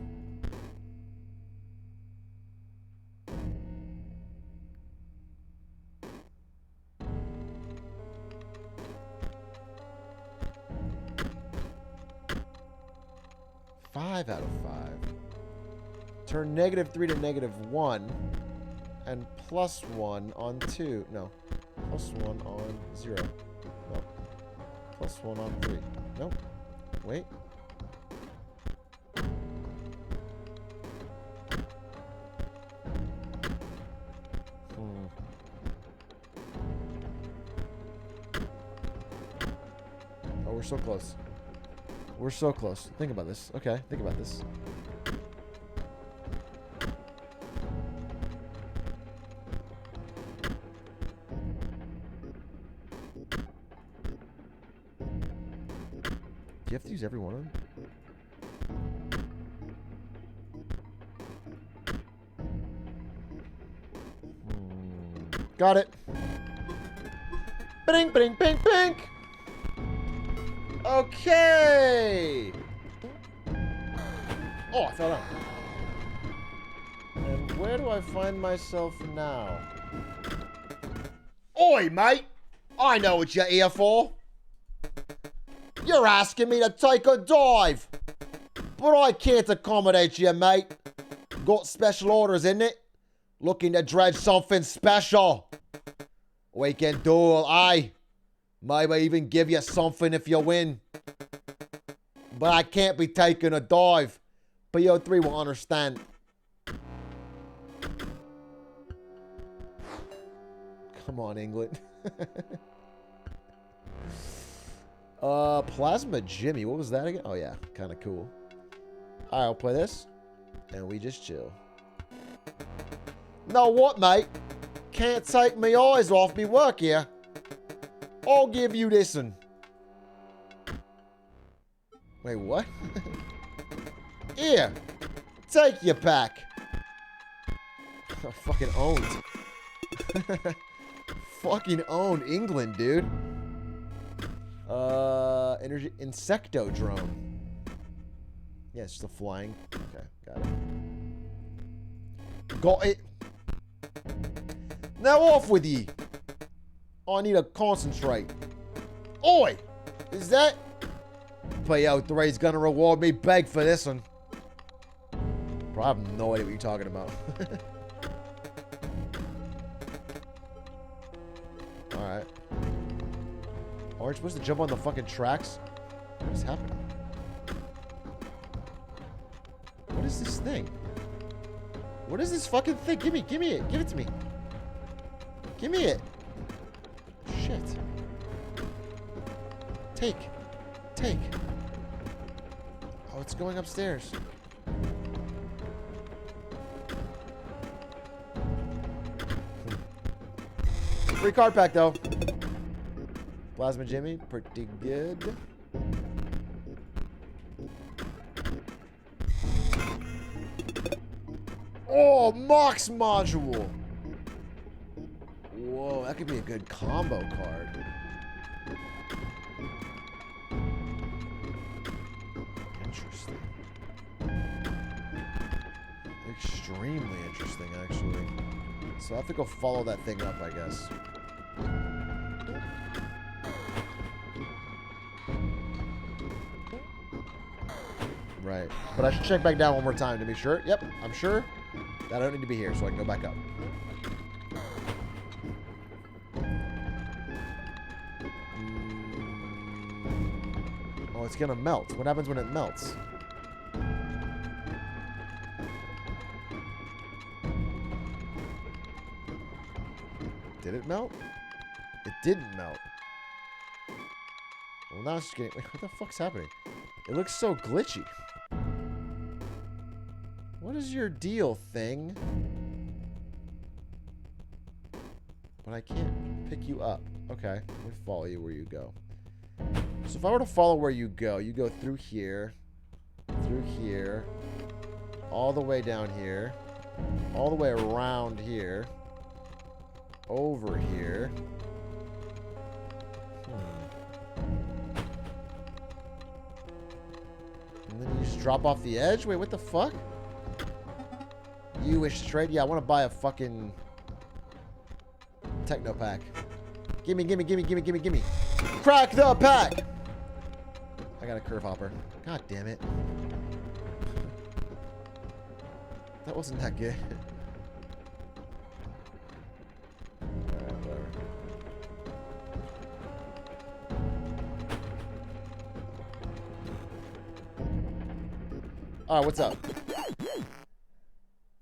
Five out of 5. Turn -3 to -1. And +1 on 2. No. +1 on 0. No. +1 on 3. Nope. Wait. Oh, we're so close. We're so close. Think about this. Okay, think about this. Do you have to use every one of them? Got it. Bing, bing, bing, bing. Okay. Oh, I fell down. And where do I find myself now? Oi, mate. I know what you're here for. You're asking me to take a dive. But I can't accommodate you, mate. Got special orders, isn't it? Looking to dredge something special. We can duel, aye. Maybe even give you something if you win. But I can't be taking a dive. PO3 will understand. Come on, England. Plasma Jimmy. What was that again? Oh, yeah. Kind of cool. Alright, I'll play this. And we just chill. Know what, mate? Can't take me eyes off me work here. I'll give you this one. Wait, what? Here. Take your pack. Fucking owned. Fucking owned England, dude. Energy Insecto drone. Yeah, it's just a flying. Okay, got it. Got it. Now off with ye. I need to concentrate. Oi! Is that? PO3's gonna reward me big for this one. Bro, I have no idea what you're talking about. Alright. Are we supposed to jump on the fucking tracks? What is happening? What is this thing? What is this fucking thing? Give me it. Give it to me. Give me it. Shit. Take. Oh, it's going upstairs. Free card pack, though. Plasma Jimmy, pretty good. Oh, Mox module. Whoa, that could be a good combo card. Interesting. Extremely interesting, actually. So I have to go follow that thing up, I guess. Right. But I should check back down one more time to be sure. Yep, I'm sure that I don't need to be here, so I can go back up. Oh, it's gonna melt. What happens when it melts? Did it melt? It didn't melt. Well, now it's just getting... Wait, what the fuck's happening? It looks so glitchy. What is your deal, thing? But I can't pick you up. Okay, let me follow you where you go. So if I were to follow where you go through here, all the way down here, all the way around here, over here. And then you just drop off the edge? Wait, what the fuck? You wish to trade? Yeah, I want to buy a fucking techno pack. Gimme, gimme, gimme, gimme, gimme, gimme. Crack the pack! I got a curve hopper. God damn it. That wasn't that good. Alright, whatever. Alright, what's up?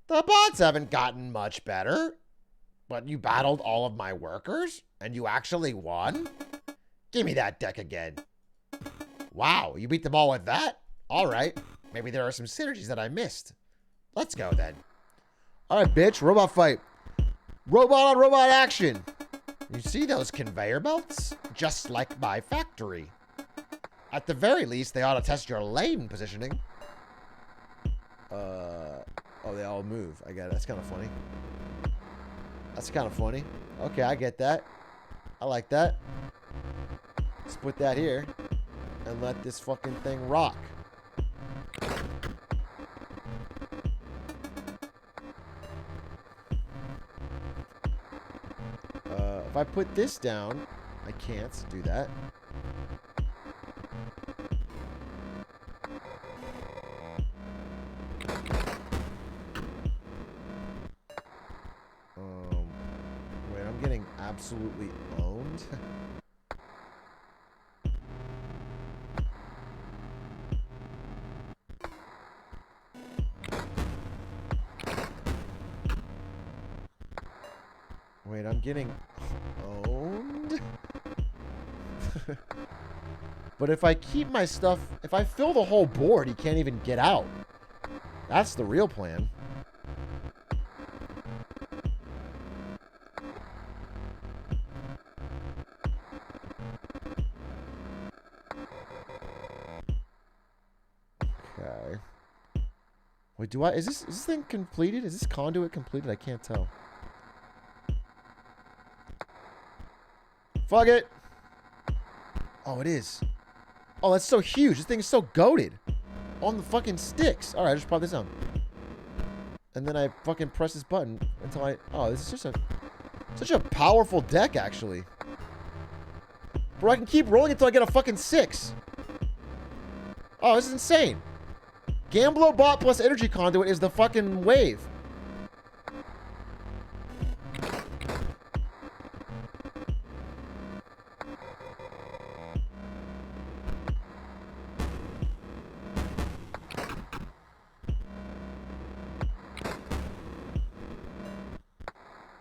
The bots haven't gotten much better. But you battled all of my workers? And you actually won? Give me that deck again. Wow, you beat them all with that? Alright. Maybe there are some synergies that I missed. Let's go then. Alright, bitch. Robot fight. Robot on robot action. You see those conveyor belts? Just like my factory. At the very least, they ought to test your lane positioning. Oh, they all move. I get it. That's kind of funny. That's kind of funny. Okay, I get that. I like that. Let's put that here. And let this fucking thing rock. If I put this down, I can't do that. Wait, I'm getting absolutely owned. Wait, I'm getting owned? But if I keep my stuff... If I fill the whole board, he can't even get out. That's the real plan. Okay. Wait, do I... Is this thing completed? Is this conduit completed? I can't tell. Fuck it. Oh, it is. Oh, that's so huge. This thing is so goated. On the fucking sticks. Alright, I just pop this on. And then I fucking press this button until I... Oh, this is just such a powerful deck, actually. Bro, I can keep rolling until I get a fucking 6. Oh, this is insane. Gamblo bot plus energy conduit is the fucking wave.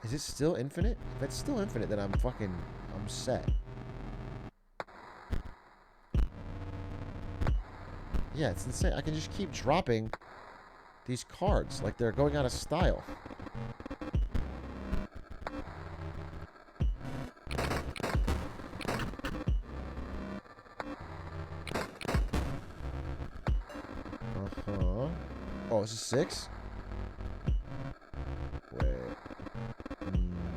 Is it still infinite? If it's still infinite, then I'm set. Yeah, it's insane. I can just keep dropping these cards like they're going out of style. Oh, this is 6? Wait.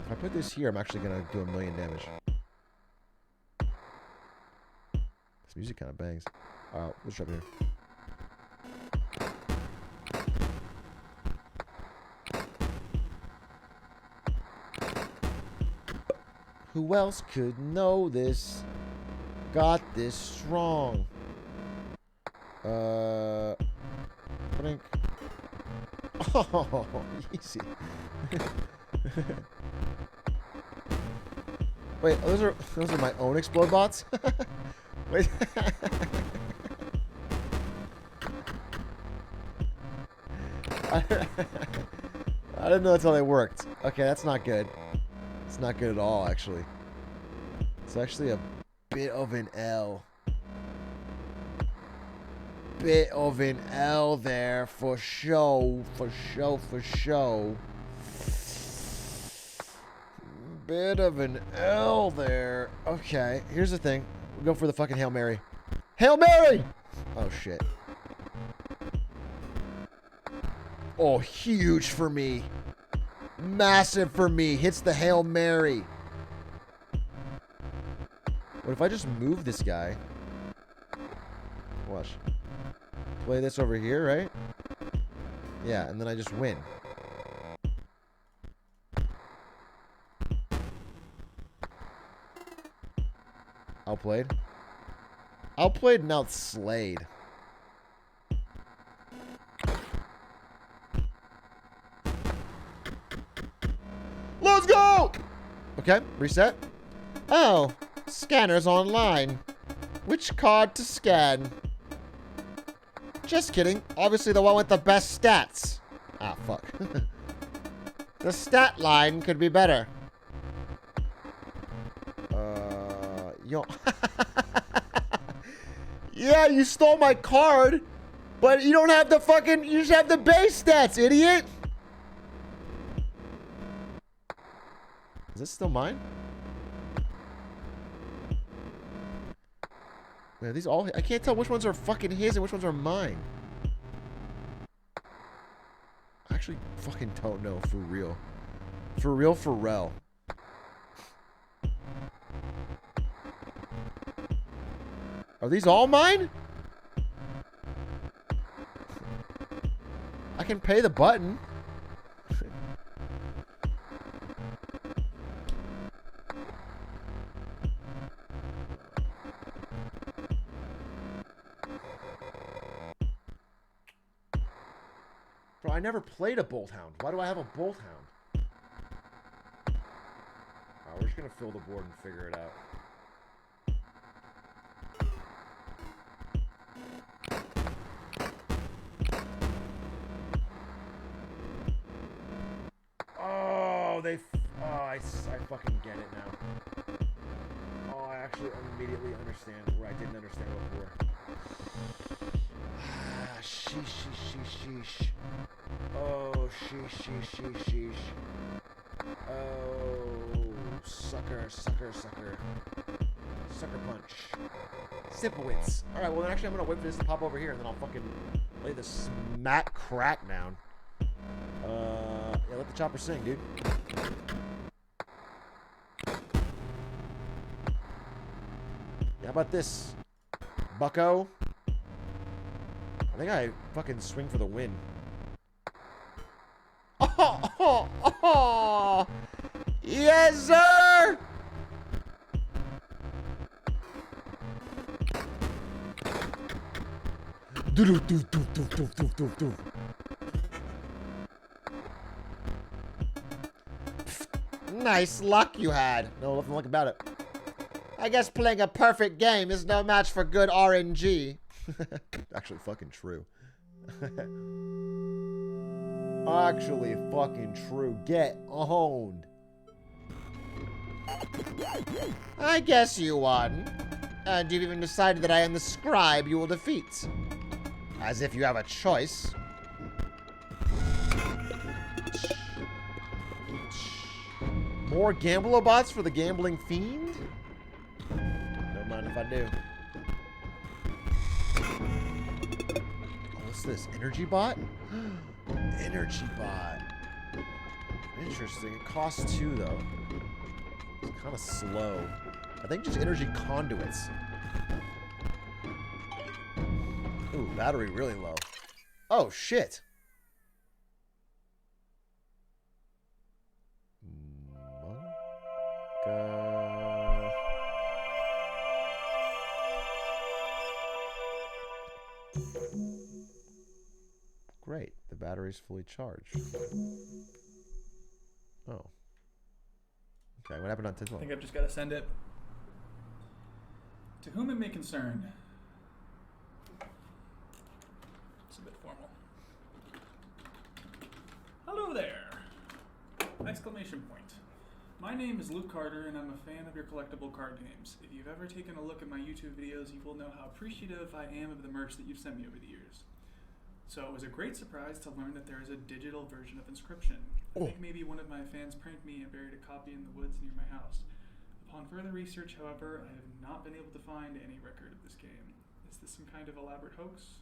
If I put this here, I'm actually going to do 1,000,000 damage. This music kind of bangs. Alright, let's drop here. Who else could know this? Got this strong. Blink. Oh, easy. Wait, those are my own explode bots? Wait. I didn't know that's how they worked. Okay, that's not good. It's not good at all, actually. It's actually a bit of an L. Bit of an L there, for show. For show, for show. Bit of an L there. Okay, here's the thing. We'll go for the fucking Hail Mary. Hail Mary! Oh, shit. Oh, huge for me. Massive for me. Hits the Hail Mary. What if I just move this guy? Watch. Play this over here, right? Yeah, and then I just win. Outplayed. Outplayed and outslayed. Let's go! Okay, reset. Oh, scanner's online. Which card to scan? Just kidding. Obviously the one with the best stats. Ah, fuck. The stat line could be better. Yo. Yeah, you stole my card, but you don't have the fucking... You just have the base stats, idiot. Is this still mine? Wait, are these all... I can't tell which ones are fucking his and which ones are mine. I actually fucking don't know, for real. For real, for rel. Are these all mine? I can pay the button. Bro, I never played a Bolt Hound. Why do I have a Bolt Hound? Alright, we're just gonna fill the board and figure it out. I fucking get it now. Oh, I actually immediately understand where I didn't understand before. Sheesh. Oh, sheesh. Oh, sucker. Sucker punch. Simplewits. Alright, well then actually I'm gonna wait for this to pop over here and then I'll fucking lay the smack crack down. Yeah, let the chopper sing, dude. How about this, bucko? I think I fucking swing for the win. Oh. Yes, sir! Nice luck you had. No, nothing luck about it. I guess playing a perfect game is no match for good RNG. Actually fucking true. Actually fucking true. Get owned. I guess you won. And you've even decided that I am the scribe you will defeat. As if you have a choice. More Gambler-bots for the gambling fiend? Don't mind if I do. Oh, What's this? Energy bot? Energy bot. Interesting. It costs 2 though. It's kind of slow. I think just energy conduits. Ooh, battery really low. Oh shit. Great, the battery's fully charged. Oh. Okay, what happened on Tizzle? I think I've just got to send it. To whom it may concern. It's a bit formal. Hello there! Exclamation point. My name is Luke Carter, and I'm a fan of your collectible card games. If you've ever taken a look at my YouTube videos, you will know how appreciative I am of the merch that you've sent me over the years. So it was a great surprise to learn that there is a digital version of Inscryption. I think maybe one of my fans pranked me and buried a copy in the woods near my house. Upon further research, however, I have not been able to find any record of this game. Is this some kind of elaborate hoax?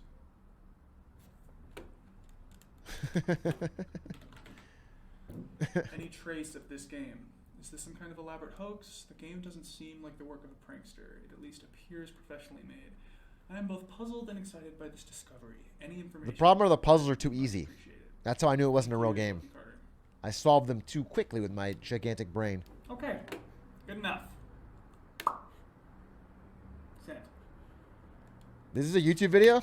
Any trace of this game? Is this some kind of elaborate hoax? The game doesn't seem like the work of a prankster. It at least appears professionally made. I am both puzzled and excited by this discovery. Any information? The problem are the puzzles are too easy. That's how I knew it wasn't a real game. I solved them too quickly with my gigantic brain. Okay, good enough. Sent. This is a YouTube video?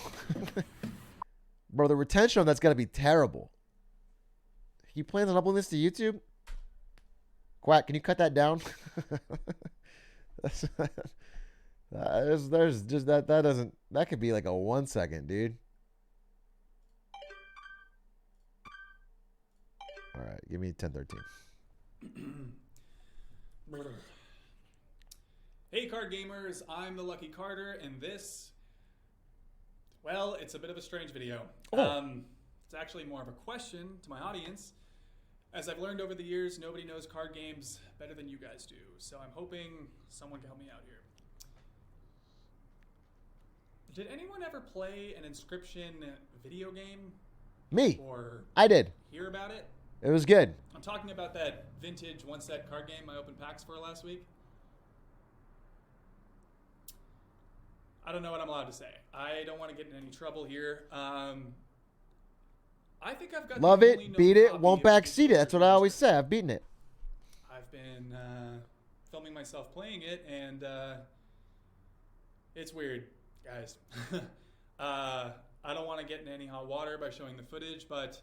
Bro, the retention on that's got to be terrible. He plans on uploading this to YouTube? Quack, can you cut that down? There's just that doesn't, that could be like a 1 second, dude. All right, give me 1013. Hey card gamers, I'm the Lucky Carter, and this, well, it's a bit of a strange video. It's actually more of a question to my audience. As I've learned over the years, nobody knows card games better than you guys do, so I'm hoping someone can help me out here. Did anyone ever play an Inscryption video game? Me. Or I did. Hear about it? It was good. I'm talking about that vintage one-set card game I opened packs for last week. I don't know what I'm allowed to say. I don't want to get in any trouble here. I think I've got Love it, beat it, won't backseat it. That's what I always say. I've beaten it. I've been filming myself playing it, and it's weird, guys. I don't want to get in any hot water by showing the footage, but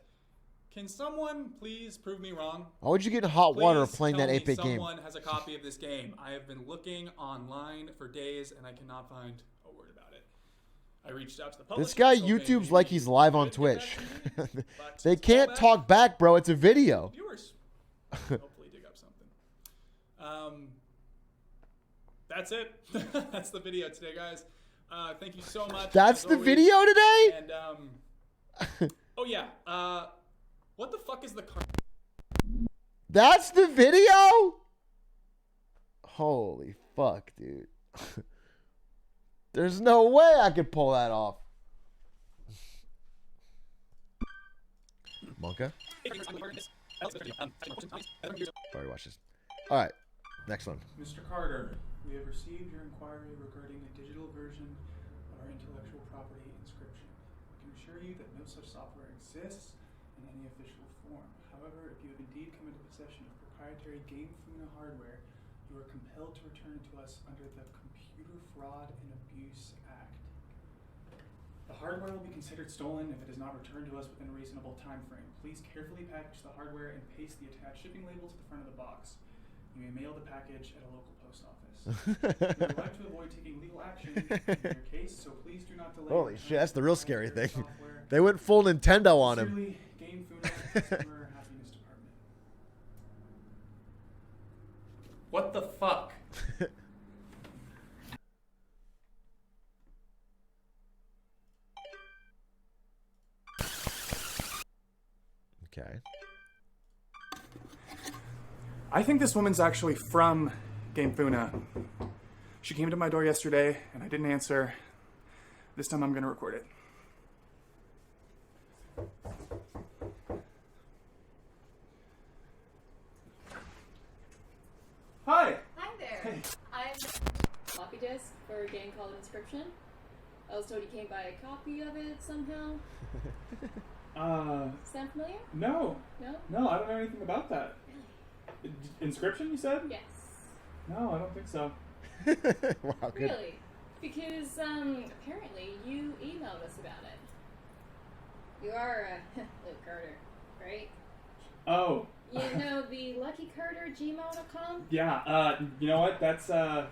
can someone please prove me wrong? Why would you get in hot water playing that 8-bit game? Someone has a copy of this game. I have been looking online for days, and I cannot find a word about it. I reached out to the publisher. This guy YouTube's like he's live on Twitch. They can't talk back, bro. It's a video. Viewers, hopefully dig up something. That's it. That's the video today, guys. Thank you so much. That's the video today? And oh yeah. What the fuck is the card? That's the video? Holy fuck, dude. There's no way I could pull that off. Monka? Already watched this. Alright, next one. Mr. Carter, we have received your inquiry regarding a digital version of our intellectual property Inscryption. I can assure you that no such software exists in any official form. However, if you have indeed come into possession of proprietary Game Funa hardware, you are compelled to return it to us under the Computer Fraud and Abuse Act. The hardware will be considered stolen if it is not returned to us within a reasonable time frame. Please carefully package the hardware and paste the attached shipping label to the front of the box. You may mail the package at a local post office. We would like to avoid taking legal action in your case, so please do not delay. Holy shit, that's the real scary thing. They went full Nintendo on him. Sincerely, Game Funa, Consumer Happiness Department. What the fuck? Okay. I think this woman's actually from Game Funa. She came to my door yesterday, and I didn't answer. This time I'm going to record it. disk for a game called Inscryption. I was told you came by a copy of it somehow. Sound familiar? No. No? No, I don't know anything about that. Really? Inscryption, you said? Yes. No, I don't think so. Wow, good. Really? Because, apparently you emailed us about it. You are, Luke Carter, right? Oh. You know the luckycarter@gmail.com? Yeah, you know what? That's, I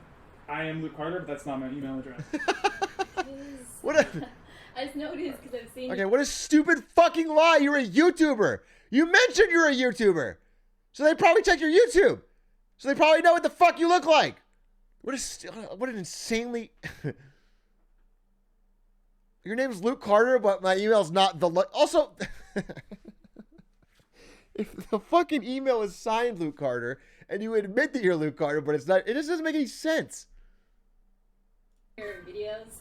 am Luke Carter, but that's not my email address. What a... I just noticed because I've seen... Okay, what a stupid fucking lie. You're a YouTuber. You mentioned you're a YouTuber. So they probably checked your YouTube. So they probably know what the fuck you look like. What an insanely... Your name's Luke Carter, but my email's not the... Also, if the fucking email is signed Luke Carter, and you admit that you're Luke Carter, but it's not... It just doesn't make any sense. Your videos.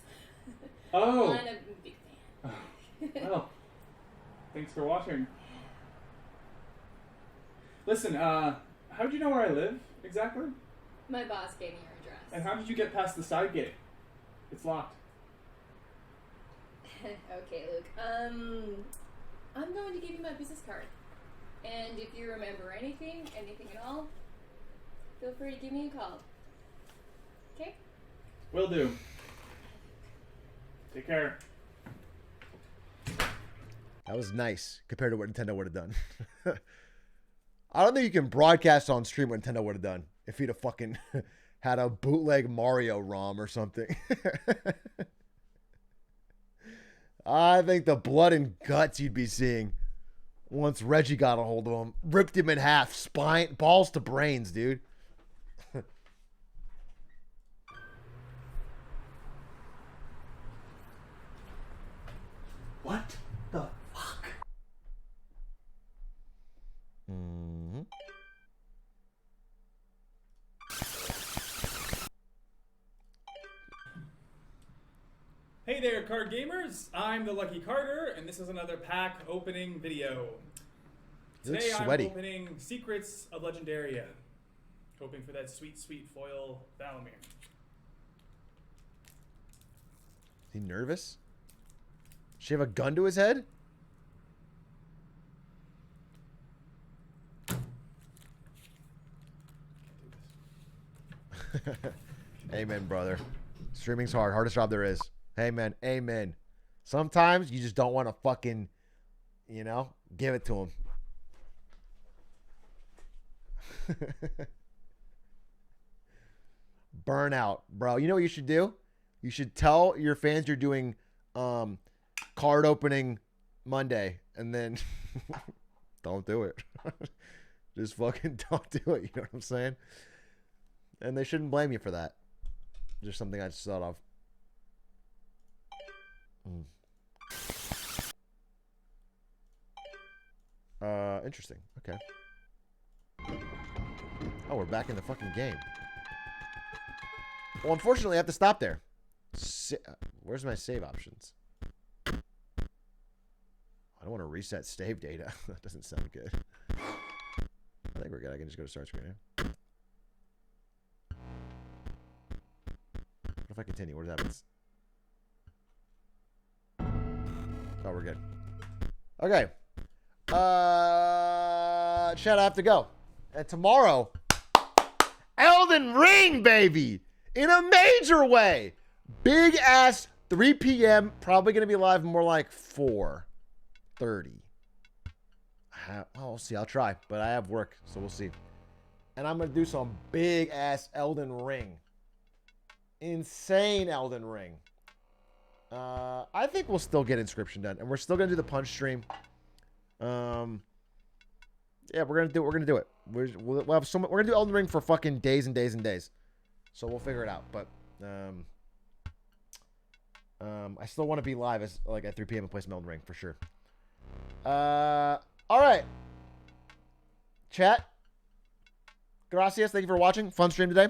Oh. I'm a big fan. Well, thanks for watching. Listen, how'd you know where I live, exactly? My boss gave me your address. And how did you get past the side gate? It's locked. Okay, Luke. I'm going to give you my business card. And if you remember anything at all, feel free to give me a call. Okay? Will do. Take care. That was nice compared to what Nintendo would have done. I don't think you can broadcast on stream what Nintendo would have done if he'd have fucking had a bootleg Mario ROM or something. I think the blood and guts you'd be seeing once Reggie got a hold of him. Ripped him in half. Spine, balls to brains, dude. What the fuck? Mm-hmm. Hey there, card gamers! I'm the Lucky Carter, and this is another pack opening video. You look Today sweaty. I'm opening Secrets of Legendaria. Hoping for that sweet, sweet foil Valamir. Is he nervous? Does she have a gun to his head? Amen, brother. Streaming's hard. Hardest job there is. Amen. Amen. Sometimes you just don't want to fucking, you know, give it to him. Burnout, bro. You know what you should do? You should tell your fans you're doing card opening Monday, and then don't do it. Just fucking don't do it. You know what I'm saying? And they shouldn't blame you for that. Just something I just thought of. Interesting. Okay. Oh, we're back in the fucking game. Well, unfortunately, I have to stop there. Where's my save options? I don't want to reset save data. That doesn't sound good. I think we're good. I can just go to start screen here. What if I continue? What happens? Oh, we're good. Okay. Chat, I have to go. And tomorrow, Elden Ring, baby! In a major way! Big ass 3 p.m. Probably going to be live more like 4:30. Well, we'll see. I'll try. But I have work, so we'll see. And I'm going to do some big ass Elden Ring. Insane Elden Ring. I think we'll still get Inscryption done. And we're still going to do the punch stream. Yeah, we're going to do it. We're going to do it. We'll have so much, we're going to do Elden Ring for fucking days and days and days. So we'll figure it out. But I still want to be live as like at 3 p.m. and play some Elden Ring for sure. All right. Chat. Gracias. Thank you for watching. Fun stream today.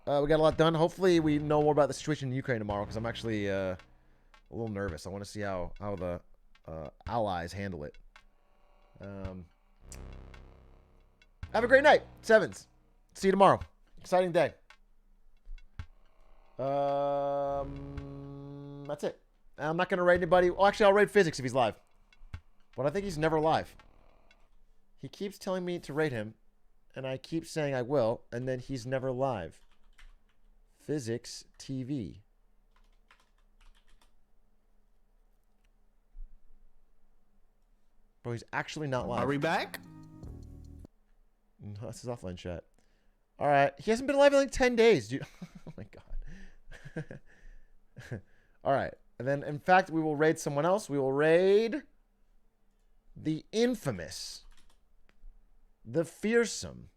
We got a lot done. Hopefully we know more about the situation in Ukraine tomorrow because I'm actually a little nervous. I want to see how the allies handle it. Have a great night. Sevens. See you tomorrow. Exciting day. That's it. I'm not going to raid anybody. Well, actually, I'll raid Physics if he's live. But I think he's never live. He keeps telling me to raid him, and I keep saying I will, and then he's never live. Physics TV. Bro, he's actually not live. Are we back? No, that's his offline chat. All right. He hasn't been live in like 10 days, dude. Oh, my God. All right. And then, in fact, we will raid someone else. We will raid the infamous, the fearsome,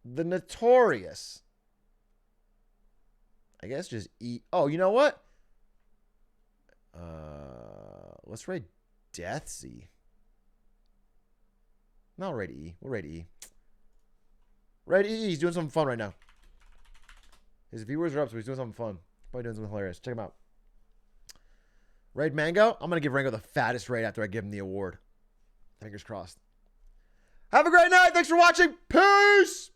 the notorious. I guess just E. Oh, you know what? Let's raid Deathsy. No, raid E. We'll raid E. Raid E. He's doing something fun right now. His viewers are up, so he's doing something fun. Probably doing something hilarious. Check him out. Raid Mango. I'm going to give Rango the fattest raid after I give him the award. Fingers crossed. Have a great night. Thanks for watching. Peace.